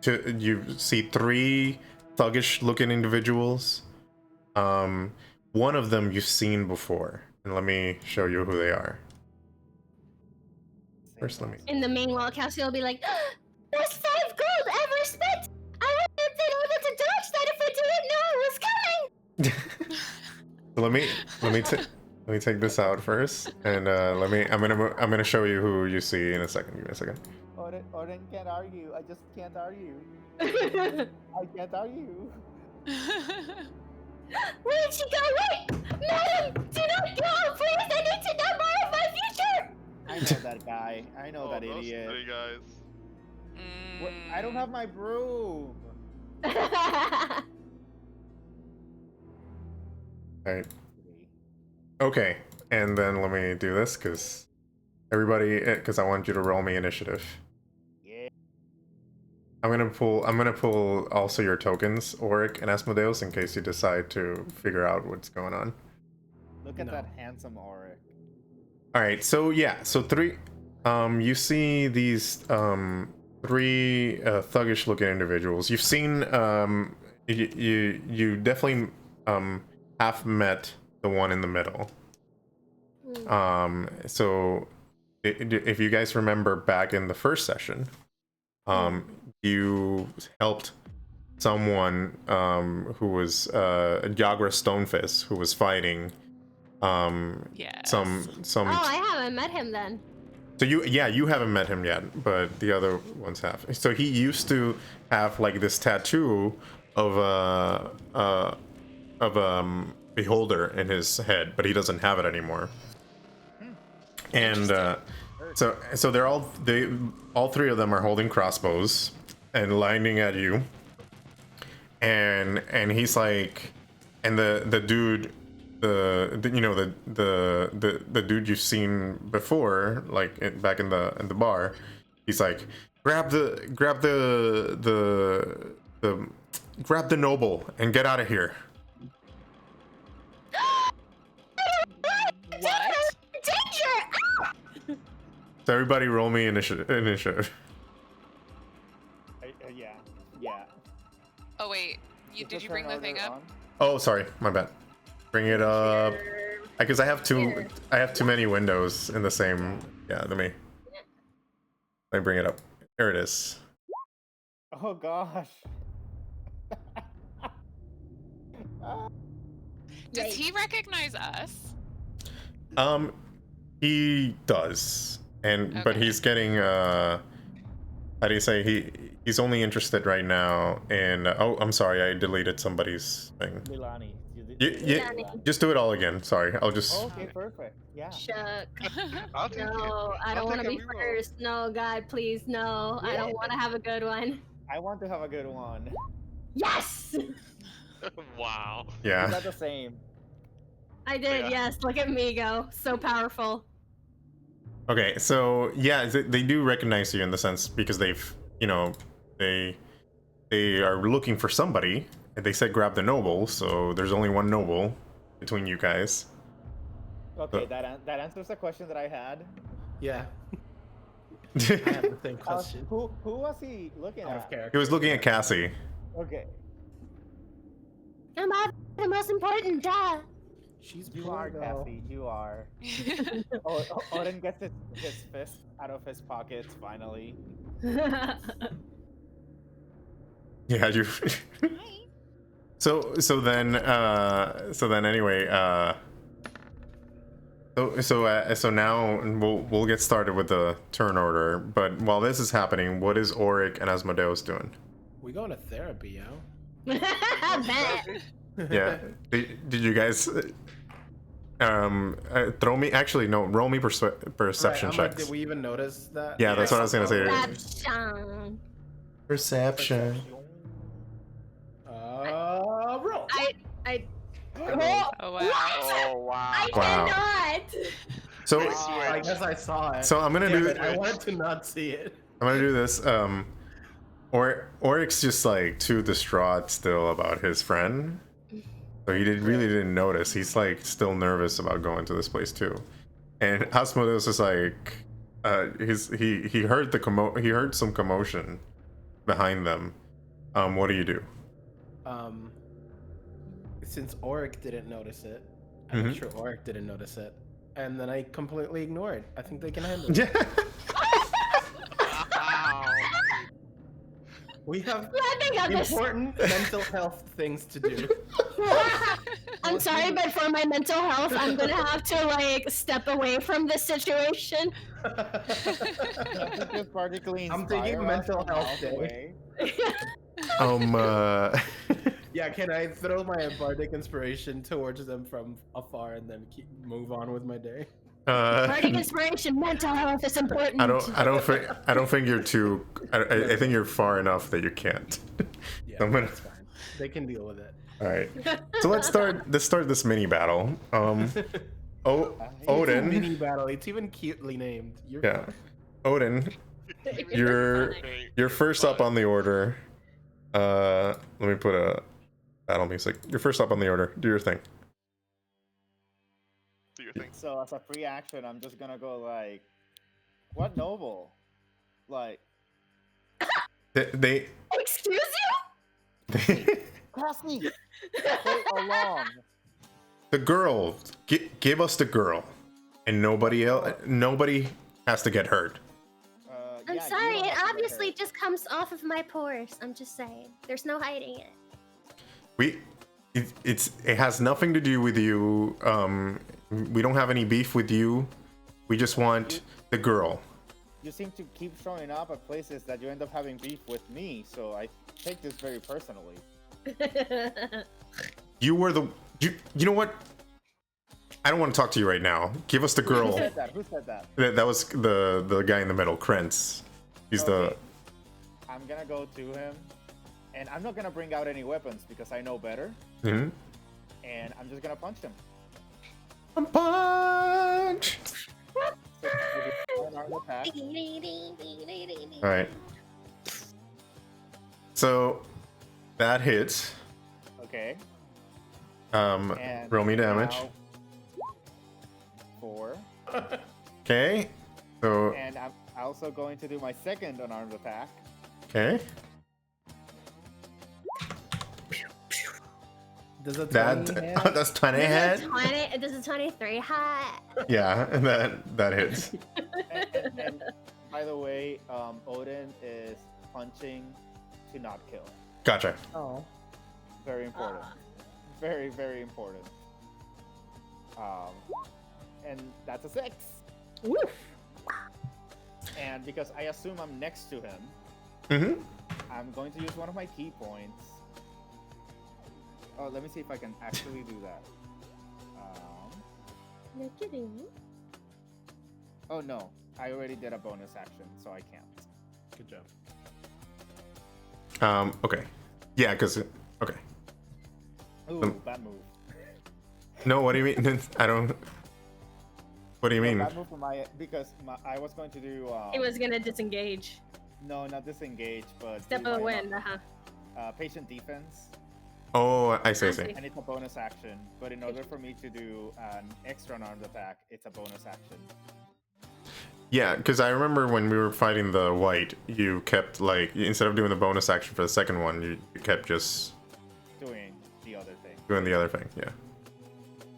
you see 3 thuggish-looking individuals. One of them you've seen before, and let me show you who they are. First, let me. no! In the meanwhile, Cassie will be like, "There's 5 gold ever spent. I wouldn't have been able to dodge that if I didn't know it was coming." Let me take this out first, and I'm gonna show you who you see in a second. Give me a second. Odin can't argue. I just can't argue. I can't argue. Where did she go? Wait! Madam! Do not go! Please! I need to know more of my future! I know that guy. I know that those idiot. 3 guys. What? I don't have my broom. Alright. Okay, and then let me do this because because I want you to roll me initiative. Yeah. I'm gonna pull also your tokens, Auric and Asmodeus, in case you decide to figure out what's going on. Look at that handsome Auric. All right, so yeah, so 3. You see these 3 thuggish looking individuals. You've seen you definitely have met the one in the middle. So if you guys remember back in the first session, you helped someone who was Yagra Stonefist, who was fighting Yes. some Oh, I haven't met him then. So you haven't met him yet, but the other ones have. So he used to have like this tattoo of a beholder in his head, but he doesn't have it anymore. And so they're all 3 of them are holding crossbows and lining at you. And he's like, and the dude, the dude you've seen before, like back in the bar, he's like, grab the noble and get out of here. What? Danger! So everybody roll me initiative. Yeah. Oh wait, did you bring the thing up? Oh, sorry, my bad. Bring it up. Because I have too many windows in the same. Yeah, let me bring it up. There it is. Oh gosh. Does he recognize us? He does, but he's getting how do you say he's only interested right now in. Oh, I'm sorry, I deleted somebody's thing. Milani. Yeah, just do it all again. Sorry, I'll just. Oh, okay, perfect. Yeah. Shuck. I'll take it. No, I don't I'll want to take be a reroll. first. No, God, please, no. I don't want to have a good one. I want to have a good one. Yes! Wow. Yeah. Is that the same? I did, Yeah. yes. Look at me go. So powerful. Okay, so yeah, they do recognize you in the sense because they've, they are looking for somebody. And they said grab the noble, so there's only one noble between you guys. Okay, that answers the question that I had. Yeah. I have the same Uh, question. who was he looking Out of at? character. He was looking at Cassie. Okay, I'm the most important, duh. She's you poor are though. Cassie. You are. Odin gets his fist out of his pockets finally. Yeah, you. So then anyway, so now we'll get started with the turn order. But while this is happening, what is Auric and Asmodeus doing? We going to therapy, yo. Bet. Yeah, did you guys throw me? Actually, no, roll me perception Right, I'm like, checks. did we even notice that? Yeah, that's what I was gonna say. Perception. Perception. Roll. I Oh wow. Oh wow. I Wow. cannot. So I guess I saw it. So I'm gonna Damn do. it, I wanted to not see it. I'm gonna do this. Auric's just like too distraught still about his friend, so he really didn't notice. He's like still nervous about going to this place too. And Asmodeus is like, he heard he heard some commotion behind them. What do you do? Since Auric didn't notice it, I'm not sure Auric didn't notice it, and then I completely ignored. I think they can handle it. Yeah. Wow. We have Laughing at this. important mental health things to do. I'm sorry, but for my mental health, I'm gonna have to like step away from this situation. Just particularly I'm taking inspire mental us from health miles day. away. Yeah, can I throw my bardic inspiration towards them from afar and then move on with my day? Bardic inspiration, mental health is important. I don't think you're too. I think you're far enough that you can't. Yeah, I'm gonna- that's fine. They can deal with it. All right. So let's start this mini battle. It's a Odin. mini battle. It's even cutely named. You're Yeah. fine. Odin, you're first up on the order. Let me put a battle music. You're first up on the order. Do your thing. Do you think? So as a free action, I'm just gonna go like, what noble? Like, They Excuse Cassie, play along. the girl. Give us the girl, and nobody else. Nobody has to get hurt. I'm Yeah, you sorry, don't it have to get obviously hurt. just comes off of my pores. I'm just saying. There's no hiding it. It has nothing to do with you. We don't have any beef with you. We just want the girl. You seem to keep showing up at places that you end up having beef with me, so I take this very personally. You were the. You know what? I don't want to talk to you right now. Give us the girl. Who said that? Who said that? That was the guy in the middle, Krentz. He's Okay. I'm gonna go to him, and I'm not gonna bring out any weapons because I know better, the. Mm-hmm. and I'm just gonna punch him. Punch. So, unarmed attack. All right. So that hits. Okay. And Roll me damage. now 4. Okay. So And I'm also going to do my second unarmed attack. okay. Does a 20 That hit? that's 20 hit. This is 23 hot. Yeah, that hits. And by the way, Odin is punching to not kill. Gotcha. Oh. Very important. Very, very important. And that's a 6. Woof. And because I assume I'm next to him, Mm-hmm. I'm going to use one of my key points. Oh, let me see if I can actually do that. Look at him. Oh no, I already did a bonus action, so I can't. Good job. Okay. Yeah, because okay. Ooh, bad move. No, what do you mean? I don't. What do you mean? Bad move for I was going to do. he was gonna disengage. No, not disengage, but Step do of the my, wind, patient defense. Oh, I see. And it's a bonus action. But in order for me to do an extra unarmed attack, it's a bonus action. Yeah, because I remember when we were fighting the white, you kept like instead of doing the bonus action for the second one, you kept just Doing the other thing. doing the other thing. Yeah.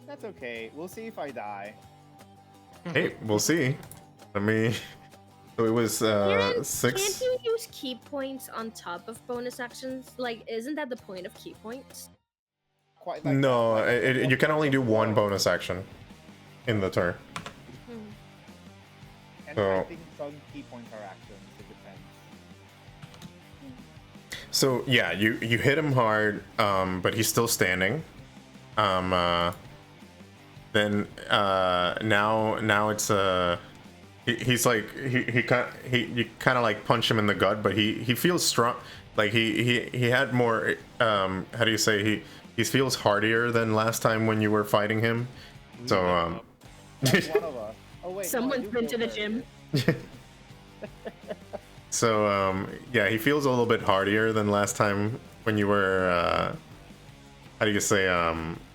That's okay. We'll see if I die. Hey, we'll see. Let me. So it was Kieran, 6. Can't you use key points on top of bonus actions? Like, isn't that the point of key points? Quite like No, that. Like, you can only do one bonus action in the turn. And So- I think some key points are actions. It depends. So yeah, you hit him hard, but he's still standing. Then now it's he's like you kind of like punch him in the gut, but he feels strong. Like he had more. How do you say he feels hardier than last time when you were fighting him. So That's one of us. Oh wait, Someone's been to the gym. So yeah, he feels a little bit hardier than last time when you were how do you say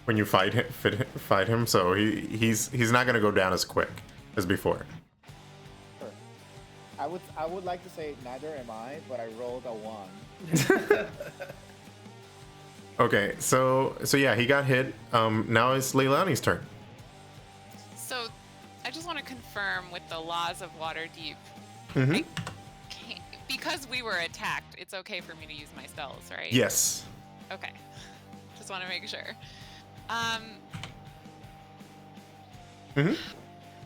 when you fight him. So he's not gonna go down as quick as before. Sure. I would like to say neither am I, but I rolled a 1. Okay, so yeah, he got hit. Now it's Leilani's turn. So, I just want to confirm with the laws of Waterdeep. Mhm. I can't, because we were attacked, it's okay for me to use my spells, right? Yes. Okay. Just want to make sure. Mhm.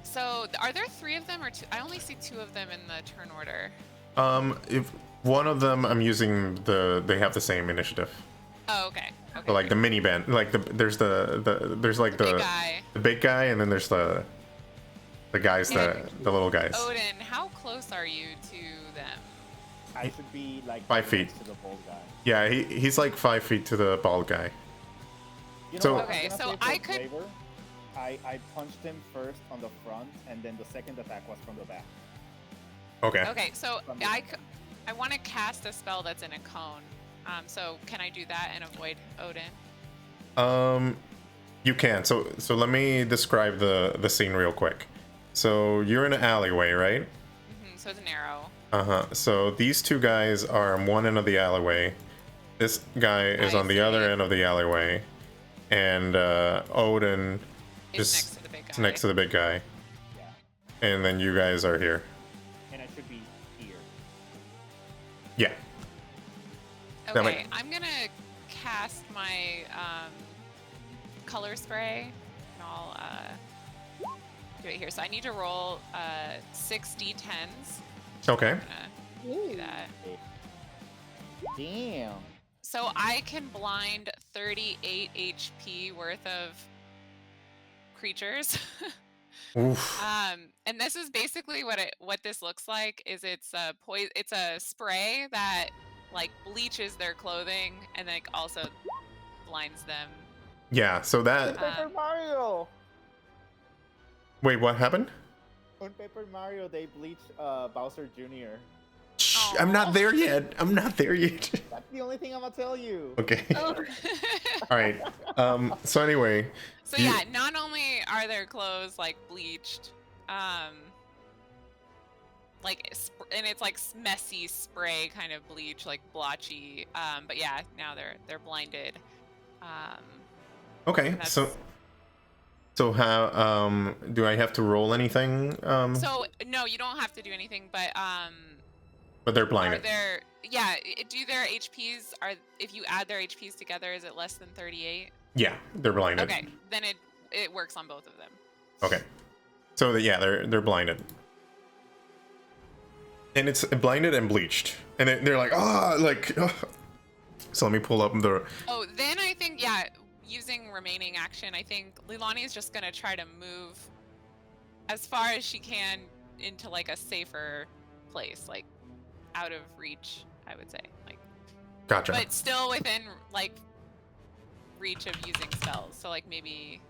So, are there 3 of them or 2? I only see 2 of them in the turn order. If one of them I'm using they have the same initiative. Oh, okay. Okay. So like the mini band, like there's like The big guy. the big guy, and then there's the guys And the little guys. Odin, how close are you to them? I should be like 5 feet. next to the bald guy. Yeah, he's like 5 feet to the bald guy. You know So- what? I'm Okay, gonna so say for I could- flavor, I punched him first on the front, and then the second attack was from the back. Okay. Okay, so From the I want to cast a spell that's in a cone. So can I do that and avoid Odin? You can. So let me describe the scene real quick. So you're in an alleyway, right? So it's an arrow. So these two guys are on one end of the alleyway. This guy is I on the see. other end of the alleyway, and Odin It's is next to the big is guy. next to the big guy, Yeah, and then you guys are here. and I should be here. Yeah. that Okay, might- I'm gonna cast my color spray, and I'll do it here. So I need to roll 6 d10s. Okay. I'm gonna do that. Damn. So I can blind 38 HP worth of creatures. Oof. And this is basically what this looks like. Is it's a spray that like bleaches their clothing and then also blinds them. Yeah. So that. Paper Mario. Wait, what happened? On Paper Mario, they bleached Bowser Jr. Shh, I'm not there yet. I'm not there yet. That's the only thing I'm gonna tell you. Okay. Oh, All right. So anyway. So you- yeah, not only are their clothes like bleached, and it's like messy spray kind of bleach, like blotchy. But yeah, now they're blinded. Okay. That's- So how do I have to roll anything? So no, you don't have to do anything, but But they're are blinded. do their HPs if you add their HPs together, is it less than 38? Yeah, they're blinded. Okay, then it works on both of them. Okay. So yeah, they're blinded. And it's blinded and bleached. And they're like, So let me pull up the. Oh, then I think, yeah, using remaining action, I think Leilani is just gonna try to move as far as she can into like a safer place, like out of reach, I would say, like, Gotcha. but still within like reach of using spells. So like maybe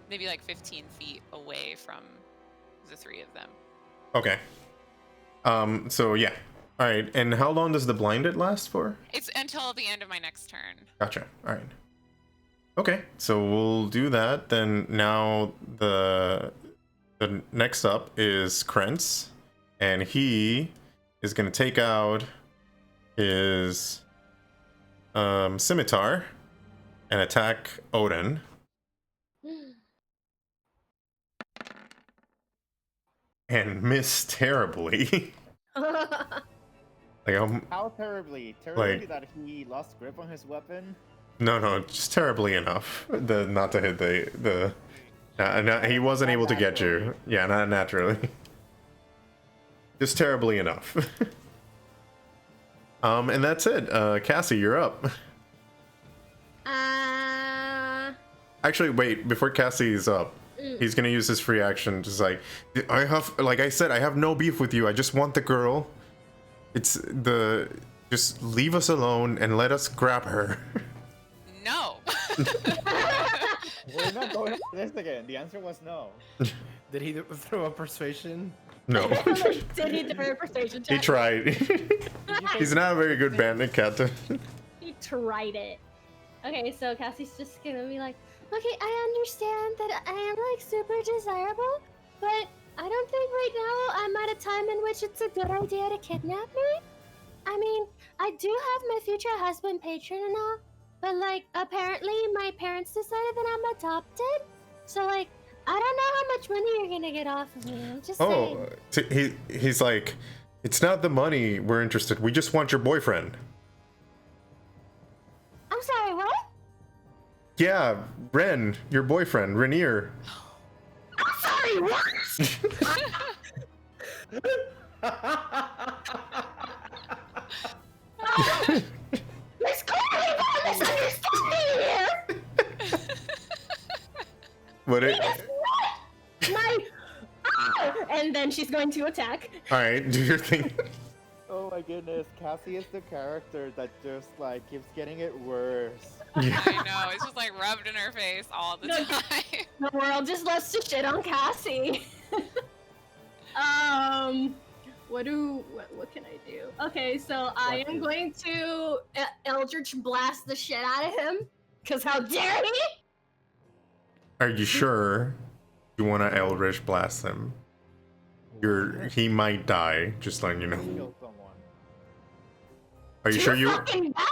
like 15 feet away from the 3 of them. Okay. So yeah, All right, and how long does the blinded last for? It's until the end of my next turn. Gotcha. All right. Okay, so we'll do that. Then now the next up is Krentz, and he is gonna take out his scimitar and attack Odin. And miss terribly. Like How terribly? Like- That he lost grip on his weapon? no, just terribly enough. Not to hit the. He wasn't able to get you. Yeah, not naturally. Just terribly enough. And that's it. Cassie, you're up. Actually, wait. Before Cassie's up, he's gonna use his free action. Just like like I said, I have no beef with you. I just want the girl. Just leave us alone and let us grab her. No. We're not going for this again. The answer was no. Did he throw a persuasion? No. Did he do a persuasion He check? tried. He's not a very good bandit, Captain. He tried it. Okay, so Cassie's just gonna be like, okay, I understand that I am like super desirable, but I don't think right now I'm at a time in which it's a good idea to kidnap me. I mean, I do have my future husband patron and all, but like apparently my parents decided that I'm adopted. So like I don't know how much money you're gonna get off of me. I'm just saying. He's like, it's not the money we're interested. We just want your boyfriend. I'm sorry, what? Yeah, Ren, your boyfriend, Rainier. I'm sorry, what? There's clearly a misunderstanding here. What it? My and then she's going to attack. All right, do your thing. Oh my goodness, Cassie is the character that just like keeps getting it worse. I know. It's just like rubbed in her face all the No, time. The world just loves to shit on Cassie. What can I do? Okay, so I am going to Eldritch Blast the shit out of him. Cause how dare he? Are you sure you want to Eldritch blast him? He might die. Just letting you know. Kill someone. Are you sure you? Fucking bad.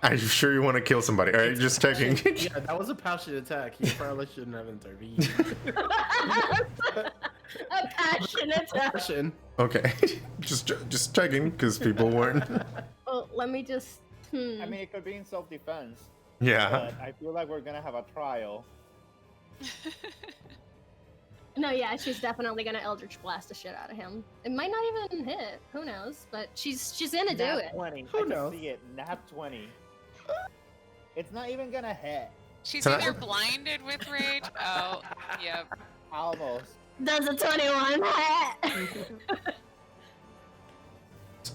Are you sure you want to kill somebody? All right, just checking. Yeah, that was a passionate attack. He probably shouldn't have intervened. A passionate attack. Passion. Okay, just checking because people weren't. Well, let me just. I mean, it could be in self-defense, Yeah. but I feel like we're gonna have a trial. No, yeah, she's definitely gonna Eldritch Blast the shit out of him. It might not even hit. Who knows? But she's gonna do it. 20. Who I knows? can see it. Nat 20. It's not even gonna hit. She's Can I- either blinded with rage. Oh, yep. Almost. Does a 21 hit?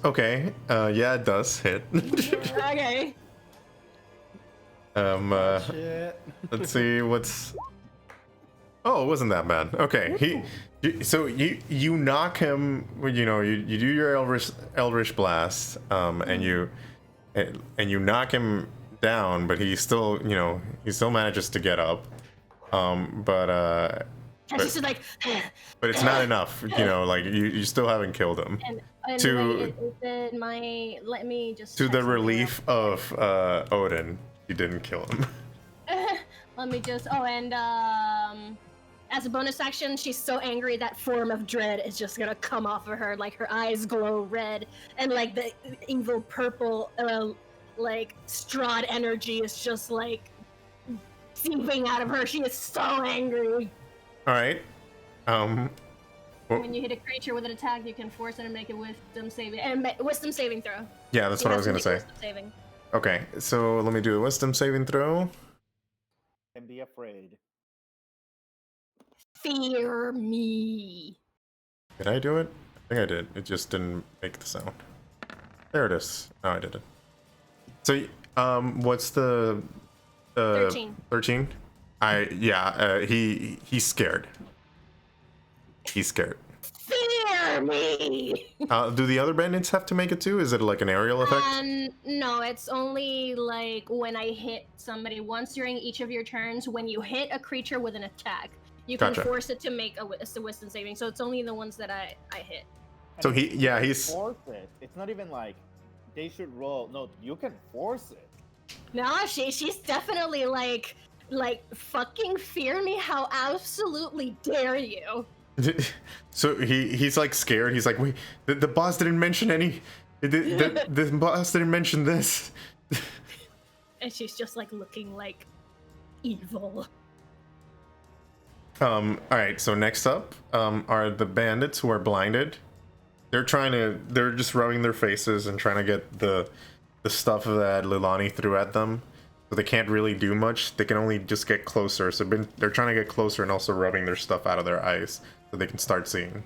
Okay. Yeah, it does hit. Okay. Shit. Let's see what's. Oh, it wasn't that bad. Okay, so you knock him. You know, you do your Eldritch blast, and you knock him down, but he still, he still manages to get up. But She's just like. but it's not enough. Like you still haven't killed him. And To- let me just. To check the something relief of Odin, you didn't kill him. Let me just. Oh, and as a bonus action, she's so angry that form of dread is just gonna come off of her. Like her eyes glow red, and like the evil purple, like Strahd energy is just like seeping out of her. She is so angry. All right. When you hit a creature with an attack, you can force it to make a wisdom saving throw. Yeah, that's what I was gonna say. Wisdom saving. Okay, so let me do a wisdom saving throw. And be afraid. Fear me. Did I do it? I think I did. It just didn't make the sound. There it is. No, I did it. So, what's the 13. 13? He's scared. He's scared. Fear fear me. Do the other bandits have to make it too? Is it like an aerial effect? No, it's only like when I hit somebody once during each of your turns. When you hit a creature with an attack, you can Gotcha. force it to make a wisdom saving. So it's only the ones that I hit. So And he's force it. It's not even like they should roll. No, you can force it. No, she's definitely like fucking fear me. How absolutely dare you? so he's like scared. He's like, wait, the boss didn't mention any. The boss didn't mention this. And she's just like looking like evil. All right. So next up, are the bandits who are blinded. They're just rubbing their faces and trying to get the stuff that Lilani threw at them. So they can't really do much. They can only just get closer. So they're trying to get closer and also rubbing their stuff out of their eyes so they can start seeing.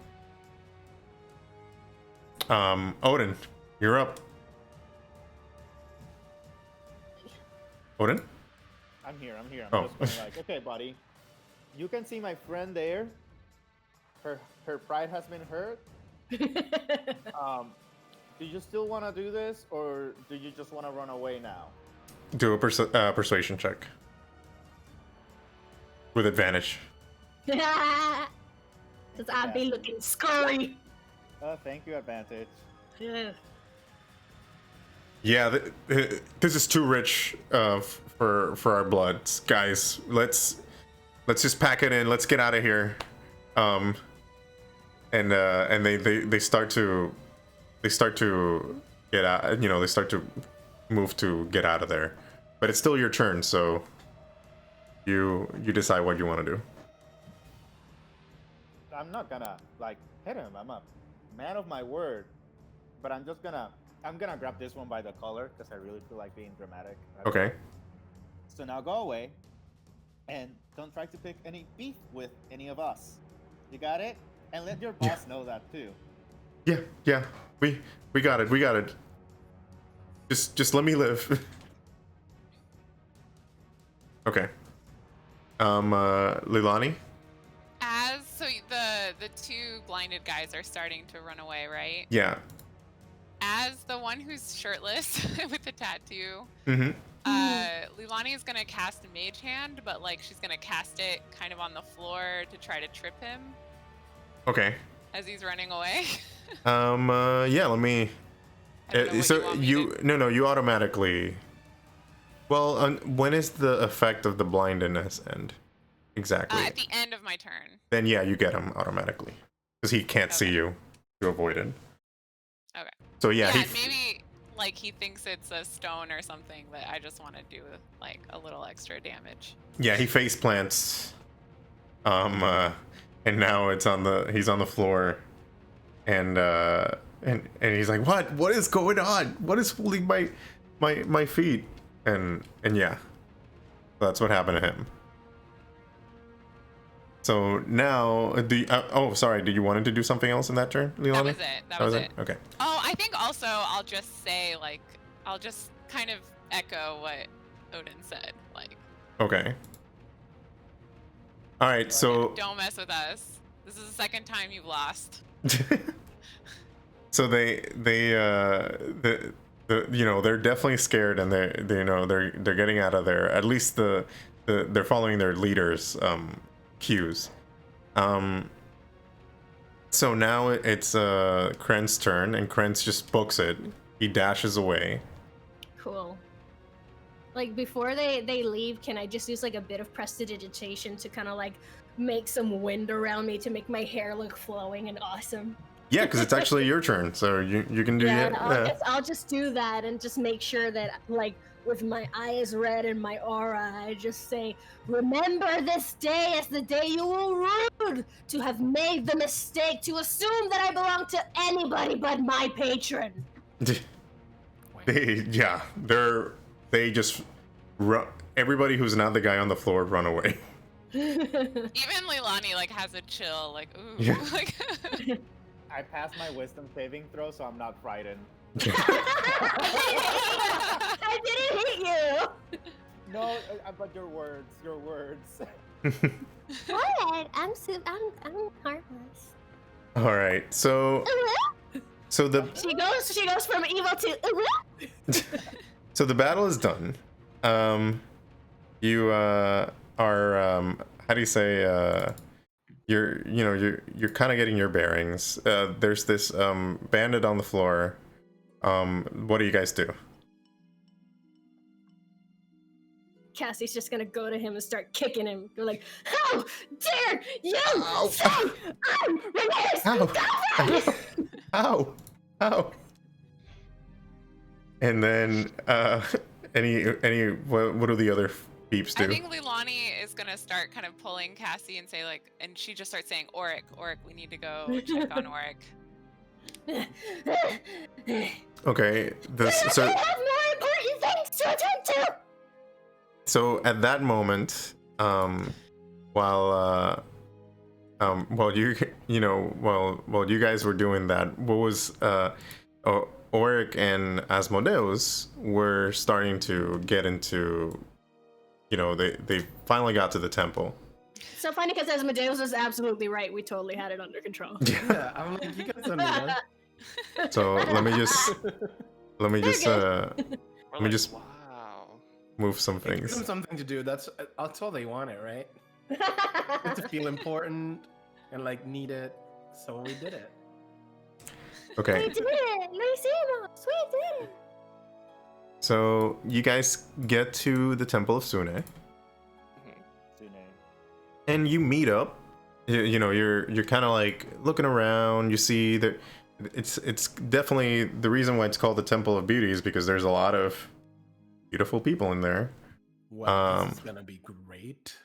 Odin, you're up. Odin? I'm here. I'm Oh. just going like, okay, buddy. You can see my friend there. Her pride has been hurt. Do you still want to do this, or do you just want to run away now? Do a persuasion check. With advantage. Because I'd be looking scurry. Thank you, advantage. Yeah, this is too rich for our bloods, guys. Let's just pack it in. Let's get out of here. And they start to get out. You know, they start to move to get out of there. But it's still your turn, so you decide what you want to do. I'm not gonna like hit him. I'm a man of my word. But I'm gonna grab this one by the collar because I really feel like being dramatic. Okay. So now go away, and don't try to pick any beef with any of us. You got it? And let your boss know that too. Yeah. We got it. Just let me live. Okay. Lilani? So the two blinded guys are starting to run away, right? Yeah. As the one who's shirtless with the tattoo, Mm-hmm. Lilani is gonna cast Mage Hand, but like she's gonna cast it kind of on the floor to try to trip him Okay. as he's running away. Yeah, let me. I don't know what So you want me you automatically. Well, when is the effect of the blindness end? Exactly. at the end of my turn. Then yeah, you get him automatically because he can't see Okay. you. You avoid it. Okay. So yeah, Yeah, maybe like he thinks it's a stone or something, but I just want to do like a little extra damage. he face plants. And now he's on the floor, and he's like, what is going on? What is holding my feet? And yeah, that's what happened to him. So now, sorry, did you wanted to do something else in that turn, Leilani? That was it. That was it. Okay. Oh, I think also I'll just say like I'll just kind of echo what Odin said. Like, Okay. All right. So don't mess with us. This is the second time you've lost. so they're definitely scared, and they're getting out of there. At least they're following their leaders' cues. So now it's Kren's turn, and Kren's just books it. He dashes away. Cool. Like before they leave, can I just use like a bit of prestidigitation to kind of like make some wind around me to make my hair look flowing and awesome? Yeah, because it's actually your turn, so you can do Yeah, that. I'll just do that and just make sure that like with my eyes red and my aura, I just say, remember this day as the day you were rude to have made the mistake to assume that I belong to anybody but my patron. Everybody who's not the guy on the floor run away. Even Leilani like has a chill. Like, ooh. Yeah. Like, I passed my wisdom saving throw, so I'm not frightened. I didn't hit you. No, but your words. What? I'm harmless. All right. So the She goes from evil to. so the battle is done. You are how do you say you're kind of getting your bearings. There's this bandit on the floor. What do you guys do? Cassie's just gonna go to him and start kicking him. Go like, how dare you say I'm Renee's girlfriend? Ow! Ow! And then what do the other beeps do? I think Leilani is gonna start kind of pulling Cassie and say like, and she just starts saying, Auric, we need to go check on Auric. Okay, I have more important things to attend to. So at that moment, while you guys were doing that, what was Auric and Asmodeus were starting to get into, they finally got to the temple. So funny because Asmodeus was absolutely right. We totally had it under control. Yeah, I'm like, you guys understand. So let me just Wow. move some Give them things. something to do. That's all they wanted, right? To feel important and like needed. So we did it. Okay. We did it, lo hicimos. We did it. So you guys get to the Temple of Sune, and you meet up. You're kind of like looking around. You see that it's definitely the reason why it's called the Temple of Beauty is because there's a lot of beautiful people in there. Well, this is gonna be great.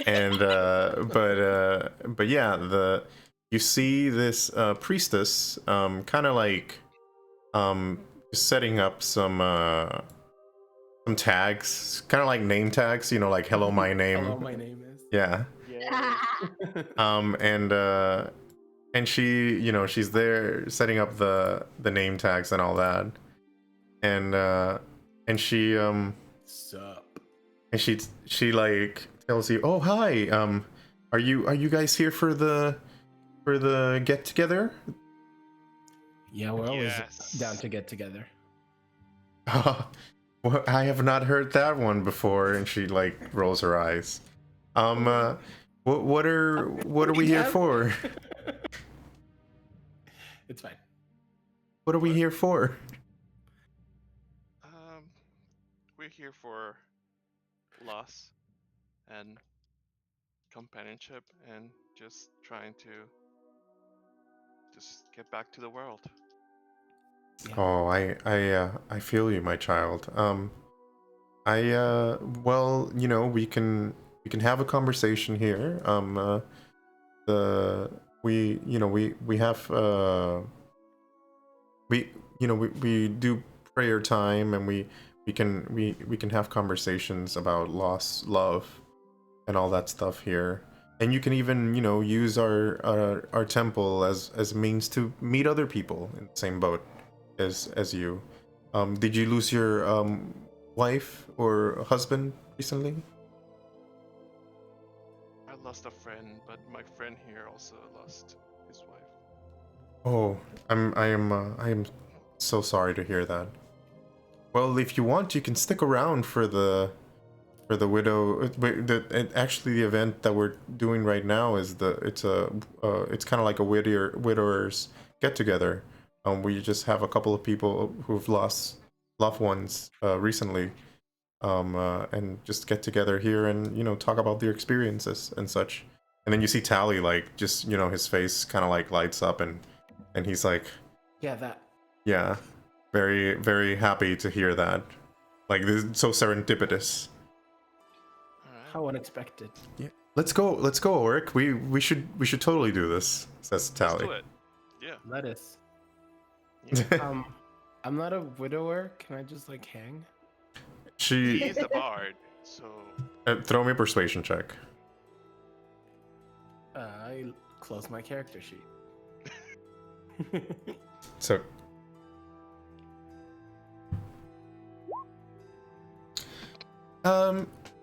And but yeah, you see this priestess kind of like setting up some tags, kind of like name tags, like hello my name. Hello, my name is. Yeah. And she, she's there setting up the name tags and all that. And she Sup? and she like tells you, "Oh, hi. Are you guys here for the get together?" Yeah, we're always Yes. down to get together. Well, I have not heard that one before. And she like rolls her eyes. What are we here for? It's fine. What are we here for? We're here for loss and companionship and just trying to just get back to the world. Oh, I feel you, my child. Well, we can have a conversation here. We do prayer time, and we can have conversations about loss, love, and all that stuff here. And you can even use our temple as a means to meet other people in the same boat as you. Did you lose your wife or husband recently? I lost a friend, but my friend here also lost his wife. Oh, I am so sorry to hear that. Well, if you want, you can stick around for the widow. Actually, the event that we're doing right now is it's kind of like a widowers get together. We just have a couple of people who've lost loved ones recently, and just get together here and talk about their experiences and such. And then you see Tally like just his face kind of like lights up and he's like, Yeah, that. yeah, very very happy to hear that. Like this is so serendipitous. Alright. How unexpected. Yeah, let's go, Auric. We should totally do this. Says Let's Tally. do it. Yeah. Lettuce. Yeah. I'm not a widower. Can I just like hang? She He's the bard, so throw me a persuasion check. I close my character sheet. So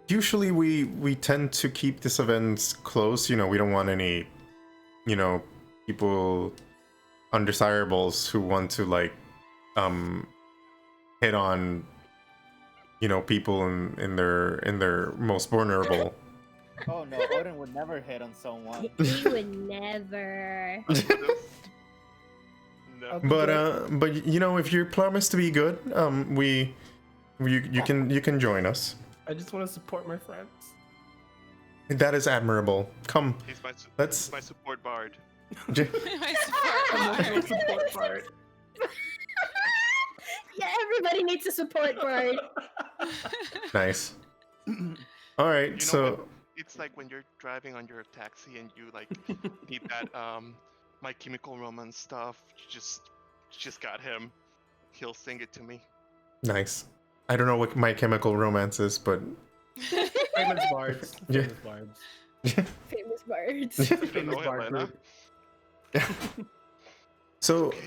usually we tend to keep this event close. We don't want any people, undesirables who want to like hit on, you know, people in their most vulnerable. Oh no, Odin would never hit on someone. He would never. No. But you know, if you promise to be good, you can join us. I just want to support my friends. That is admirable. Come, He's my, let's. he's my support bard. I'm also a support part. Yeah, everybody needs a support board. Nice. All right, You know so what? It's like when you're driving on your taxi and you like need that My Chemical Romance stuff. You just got him. He'll sing it to me. nice. I don't know what My Chemical Romance is, but Famous bards. Yeah. Famous bards. Famous birds. You don't Famous know him, bard Lena? group. so Okay.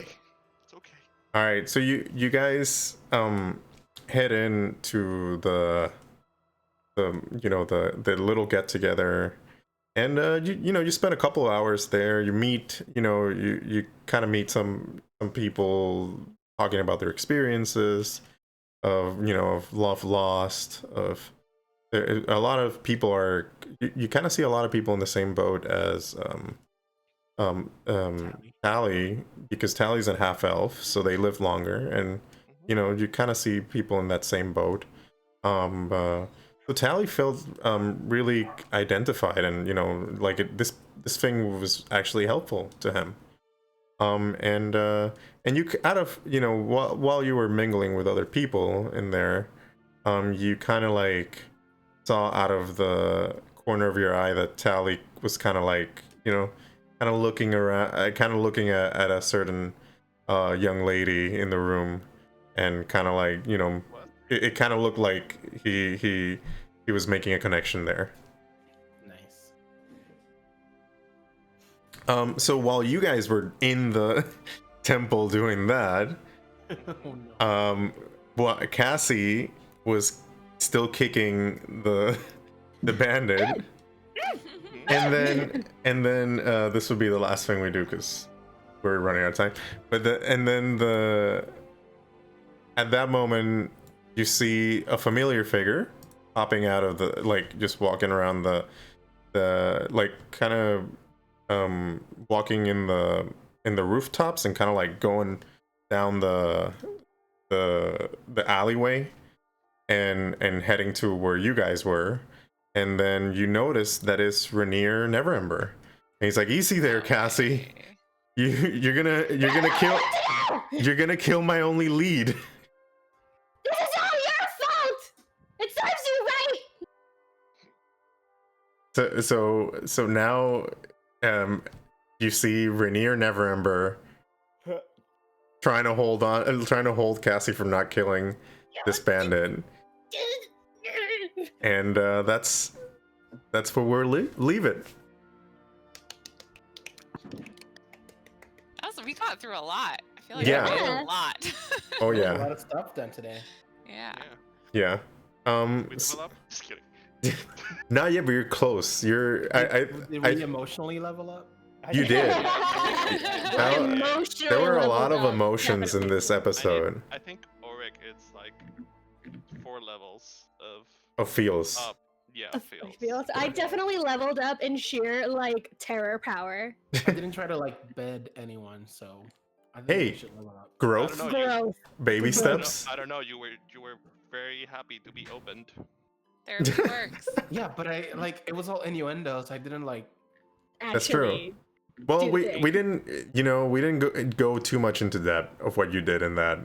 It's okay. all right. So you guys head into the you know the little get together, and you know you spend a couple of hours there. You meet, you know, you kind of meet some people talking about their experiences of, you know, of love lost, of a lot of people are, you kind of see a lot of people in the same boat as Tally, because Tally's a half elf, so they live longer, and you know you kind of see people in that same boat. So Tally felt really identified, and you know, like this thing was actually helpful to him. And you out of, you know, while you were mingling with other people in there, you kind of like saw out of the corner of your eye that Tally was kind of like, you know, kind of looking around, kind of looking at a certain young lady in the room, and kind of like, you know, What? it kind of looked like he was making a connection there. Nice. So while you guys were in the temple doing that, Oh no. well, Cassie was still kicking the bandit, and then this would be the last thing we do because we're running out of time. But at that moment, you see a familiar figure popping out of the, like, just walking around the like kind of walking in the rooftops and kind of like going down the alleyway and heading to where you guys were, and then you notice that it's Rainier Neverember, and he's like, "Easy there, Cassie. You're gonna kill my only lead." This is all your fault! It serves you right! So now you see Rainier Neverember trying to hold Cassie from not killing this bandit, and that's where we'll leave it. We got through a lot. I feel like Yeah. we did a lot. Oh A yeah, lot of stuff done today. Yeah. yeah. We level up? Just kidding. Not yet, but you're close. You're Did we emotionally level up? you did. Emotionally There were a lot leveled of up, emotions in this episode. I think Auric, it's like 4 levels Of feels. up. Yeah, Of feels. feels. I definitely leveled up in sheer like terror power. I didn't try to like bed anyone, so I think Hey, we should level up. Growth, I don't know, Growth. baby steps. I don't know. You were very happy to be opened. Therapy works. Yeah, but I like it was all innuendos. I didn't like. That's true. Actually, Well, do we things. didn't, you know, we didn't go too much into depth of what you did in that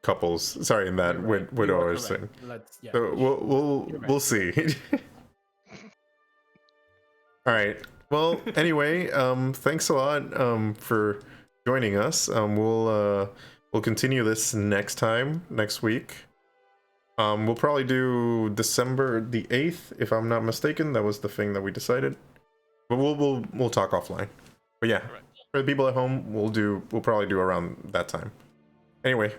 in that You're right. You widowers were thing. correct. Let's, yeah. So You're right. we'll see. All right. Well, anyway, thanks a lot for joining us. We'll continue this next week. We'll probably do December the 8th, if I'm not mistaken. That was the thing that we decided. But we'll talk offline. But yeah, Alright. for the people at home, we'll probably do around that time. Anyway,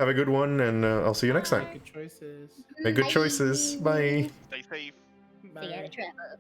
have a good one, and I'll see you next time. Good choices. Make good choices. Bye. Stay safe. See ya, Bye. Trevor.